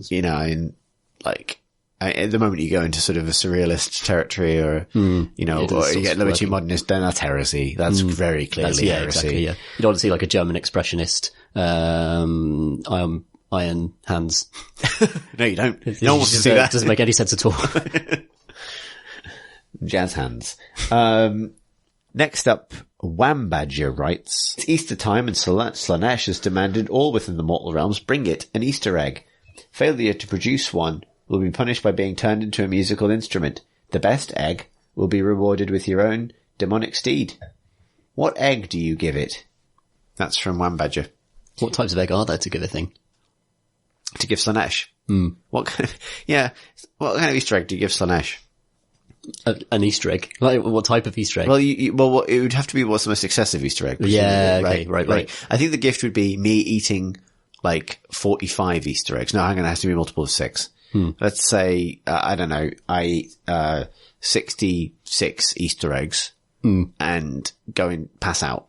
at the moment you go into sort of a surrealist territory or, or you get Liberty Modernist, then that's heresy. That's very clearly heresy. Exactly, yeah. You don't want to see like a German expressionist, iron hands. No, you don't. No one wants to see that. Doesn't make any sense at all. Jazz hands. Next up, Wambadger writes, it's Easter time and Slanesh has demanded all within the mortal realms bring it an Easter egg. Failure to produce one will be punished by being turned into a musical instrument. The best egg will be rewarded with your own demonic steed. What egg do you give it? That's from Wambadger. What types of egg are there to give a thing? To give Slanesh. What kind of Easter egg do you give Slanesh? An Easter egg? Like, what type of Easter egg? Well, it would have to be what's the most excessive Easter egg. Yeah, okay, right. I think the gift would be me eating, 45 Easter eggs. No, hang on, it has to be a multiple of 6. Let's say, I don't know, I eat 66 Easter eggs and go and pass out.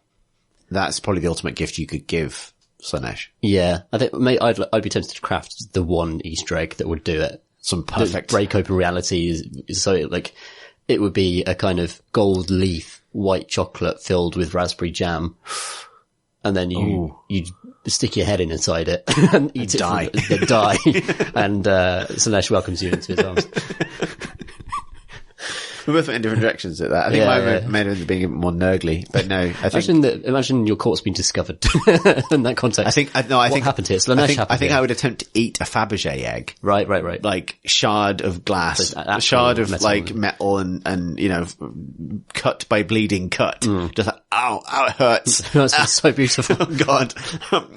That's probably the ultimate gift you could give Slanesh. Yeah, I think I'd be tempted to craft the one Easter egg that would do it. Some perfect break open reality is so like it would be a kind of gold leaf white chocolate filled with raspberry jam, and then you stick your head inside it and eat it, die. Then die, and Slanesh welcomes you into his arms. We both went in different directions at that. I think mine made it being a bit more nurgly, but no, I think imagine your corpse being discovered in that context. I think what happened here? I think I would attempt to eat a Fabergé egg. Right. Like shard of glass, a shard of metal and cut by bleeding cut. Just like, ow, it hurts. That's so beautiful. Oh God,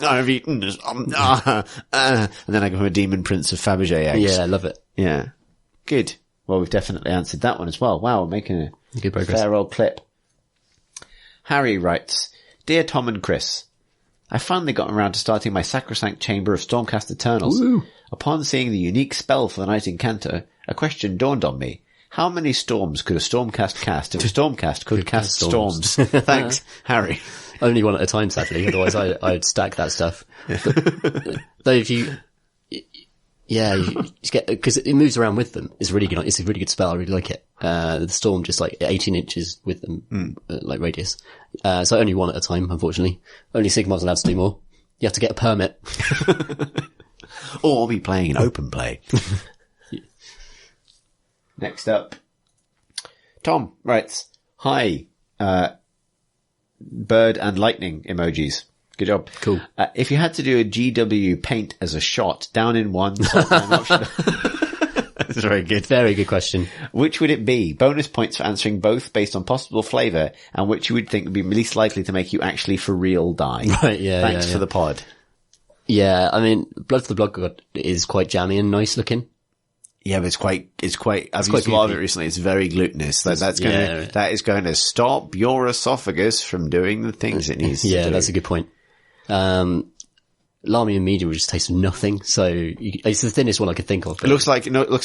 I've eaten this. And then I become a demon prince of Fabergé eggs. Yeah, I love it. Yeah. Good. Well, we've definitely answered that one as well. Wow, we're making a good progress. Fair old clip. Harry writes, Dear Tom and Chris, I finally gotten around to starting my sacrosanct chamber of Stormcast Eternals. Woo. Upon seeing the unique spell for the Night Incanter, a question dawned on me. How many storms could a Stormcast cast if a Stormcast could cast storms? Thanks, Harry. Only one at a time, sadly. Otherwise, I'd stack that stuff. Though if you just get, because it moves around with them. It's really good. It's a really good spell. I really like it. The storm just like 18 inches with them, like radius. So only one at a time, unfortunately. Only Sigmar's allowed to do more. You have to get a permit. Or be playing in open play. Next up, Tom writes, Hi, bird and lightning emojis. Good job. Cool. If you had to do a GW paint as a shot, down in one, top down option. That's very good. Very good question. Which would it be? Bonus points for answering both based on possible flavour, and which you would think would be least likely to make you actually for real die. Right, yeah. Thanks for the pod. Yeah, I mean, Blood for the Blood God is quite jammy and nice looking. Yeah, but it's quite, I've used a lot of it recently. It's very glutinous. That is going to stop your esophagus from doing the things it needs to do. Yeah, that's a good point. Lamy and medium would just taste of nothing, so it's the thinnest one I could think of. It looks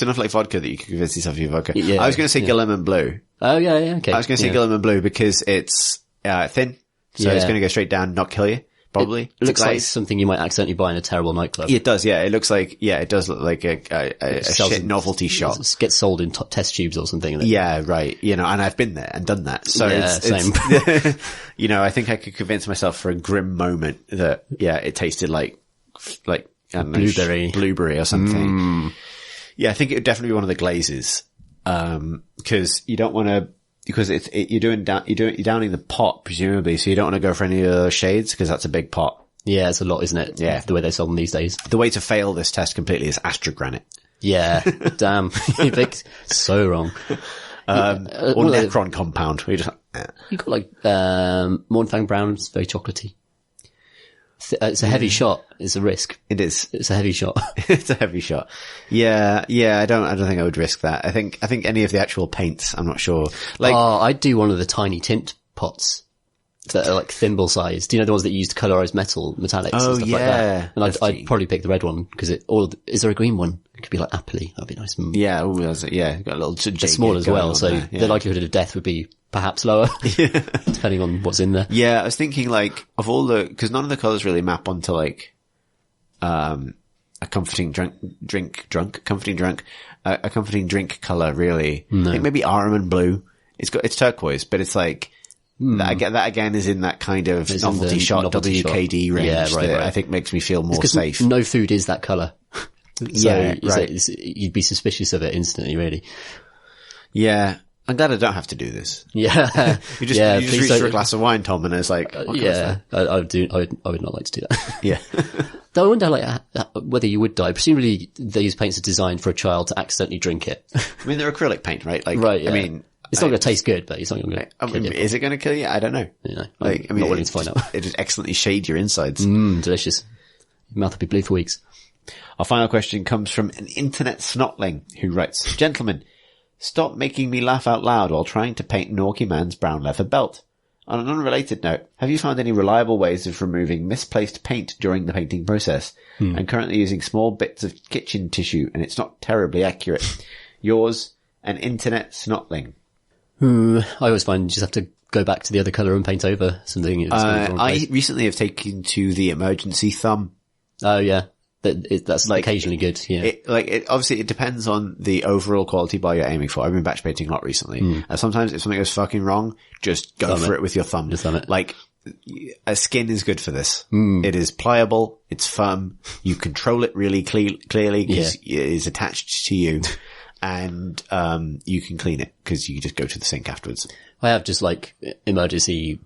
enough like vodka that you can convince yourself you're vodka. Yeah, I was going to say Gillam and Blue. Oh yeah, okay. I was going to say Gillam and Blue because it's thin, so it's going to go straight down, not kill you. Probably. It looks like something you might accidentally buy in a terrible nightclub. It does, yeah. It looks like, it does look like a shit novelty shop. It gets sold in test tubes or something. Yeah, right. And I've been there and done that. So same. I think I could convince myself for a grim moment that, it tasted like, I don't know, blueberry or something. Yeah, I think it would definitely be one of the glazes. Cause you don't want to, because you're downing the pot, presumably, so you don't want to go for any of those shades, because that's a big pot. Yeah, it's a lot, isn't it? Yeah. The way they sell them these days. The way to fail this test completely is astrogranite. Yeah. Damn. You picked so wrong. Or Necron compound. Where you got like, Mornfang Brown, it's very chocolatey. It's a heavy shot. It's a risk. It is. It's a heavy shot. It's a heavy shot. Yeah. I don't think I would risk that. I think any of the actual paints, I'm not sure. I'd do one of the tiny tint pots. that are like thimble sized. Do you know the ones that you use to colorize metallics and stuff like that? And I'd probably pick the red one because is there a green one? It could be like appley. That'd be nice. Yeah. Got a little it's small as well. So the likelihood of death would be perhaps lower depending on what's in there. Yeah. I was thinking like of all cause none of the colors really map onto like, a comforting drink color really. No. I think maybe almond blue. It's turquoise, but it's like, that again is in that kind of novelty shot WKD range that I think makes me feel more safe. No food is that colour. So you'd be suspicious of it instantly, really. Yeah. I'm glad I don't have to do this. Yeah. You just reach for a glass of wine, Tom, and it's like, I would not like to do that. Yeah. Though I wonder, whether you would die. Presumably these paints are designed for a child to accidentally drink it. I mean, they're acrylic paint, right? Like, right, yeah. I mean, it's not going to taste good, but it's not going to kill you. Is it going to kill you? I don't know. I'm not willing to find out. It just excellently shade your insides. Delicious. Your mouth will be blue for weeks. Our final question comes from an internet snotling who writes, Gentlemen, stop making me laugh out loud while trying to paint Norky Man's brown leather belt. On an unrelated note, have you found any reliable ways of removing misplaced paint during the painting process? I'm currently using small bits of kitchen tissue and it's not terribly accurate. Yours, an internet snotling. I always find you just have to go back to the other colour and paint over something. I recently have taken to the emergency thumb. Oh yeah. That's like occasionally good. Yeah. Obviously it depends on the overall quality bar you're aiming for. I've been batch painting a lot recently. And sometimes if something goes fucking wrong, just go for it with your thumb. Just thumb it. Like, a skin is good for this. It is pliable. It's firm. You control it really clearly because it is attached to you. And, you can clean it because you just go to the sink afterwards. I have just like emergency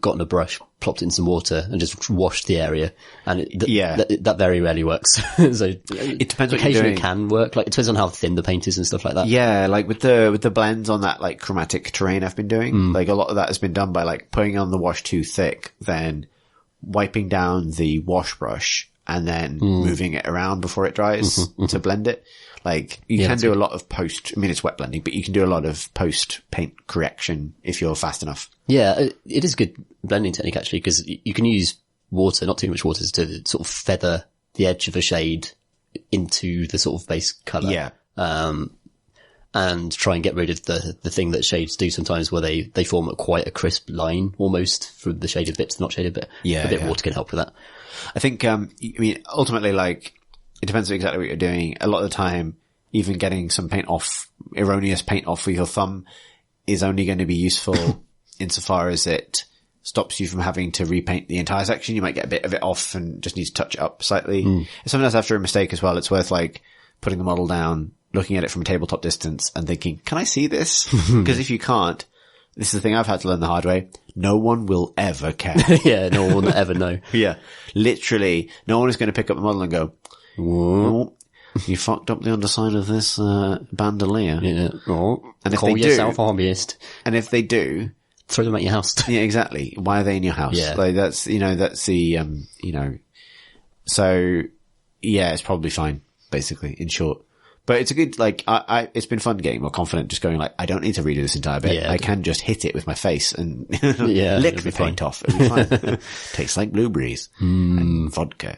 gotten a brush, plopped it in some water and just washed the area. And that very rarely works. So it depends what occasionally you're doing. It can work. Like it depends on how thin the paint is and stuff like that. Yeah. Like with the blends on that like chromatic terrain I've been doing, like a lot of that has been done by like putting on the wash too thick, then wiping down the wash brush and then moving it around before it dries to blend it. Like you can do a lot of it's wet blending, but you can do a lot of post paint correction if you're fast enough. Yeah, it is a good blending technique actually, because you can use water, not too much water, to sort of feather the edge of a shade into the sort of base colour. Yeah. And try and get rid of the thing that shades do sometimes where they form quite a crisp line almost from the shaded bit to the not shaded bit. Yeah. A bit of water can help with that. I think, ultimately, like, it depends on exactly what you're doing. A lot of the time, even getting some erroneous paint off with your thumb is only going to be useful insofar as it stops you from having to repaint the entire section. You might get a bit of it off and just need to touch it up slightly. Sometimes after a mistake as well, it's worth like putting the model down, looking at it from a tabletop distance and thinking, can I see this? Because if you can't, this is the thing I've had to learn the hard way. No one will ever care. Yeah, no one will ever know. Yeah. Literally, no one is going to pick up the model and go, "Whoa, you fucked up the underside of this bandolier." Yeah. Oh, and if call they yourself do, hobbyist. And if they do, throw them at your house. Yeah, exactly. Why are they in your house? Yeah. Like that's the, so yeah, it's probably fine, basically, in short. But it's a good, like, it's been fun getting more confident just going like, I don't need to redo this entire bit. Yeah, I can just hit it with my face and Yeah, lick it'll the be fine. paint off. It'll be fine. Tastes like blueberries and vodka.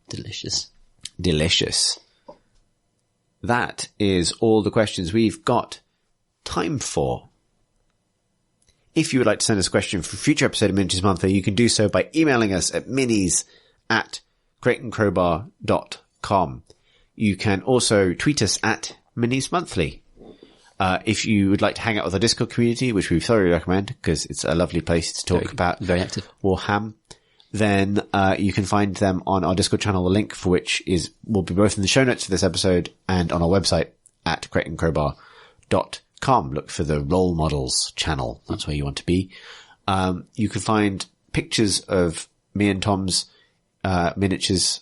Delicious. Delicious. That is all the questions we've got time for. If you would like to send us a question for a future episode of Miniatures Monthly, you can do so by emailing us at minis@crateandcrowbar.com. You can also tweet us at Minis Monthly. If you would like to hang out with our Discord community, which we thoroughly recommend because it's a lovely place to talk about very active Warham, then you can find them on our Discord channel, the link for which will be both in the show notes for this episode and on our website at crateandcrowbar.com. Look for the Role Models channel. That's where you want to be. You can find pictures of me and Tom's miniatures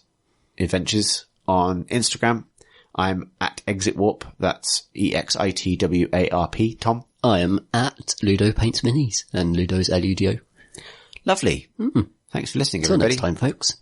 adventures on Instagram. I'm at Exit Warp. That's EXITWARP. Tom? I am at Ludo Paints Minis, and Ludo's LUDO. Lovely. Thanks for listening, Till everybody. next time, folks.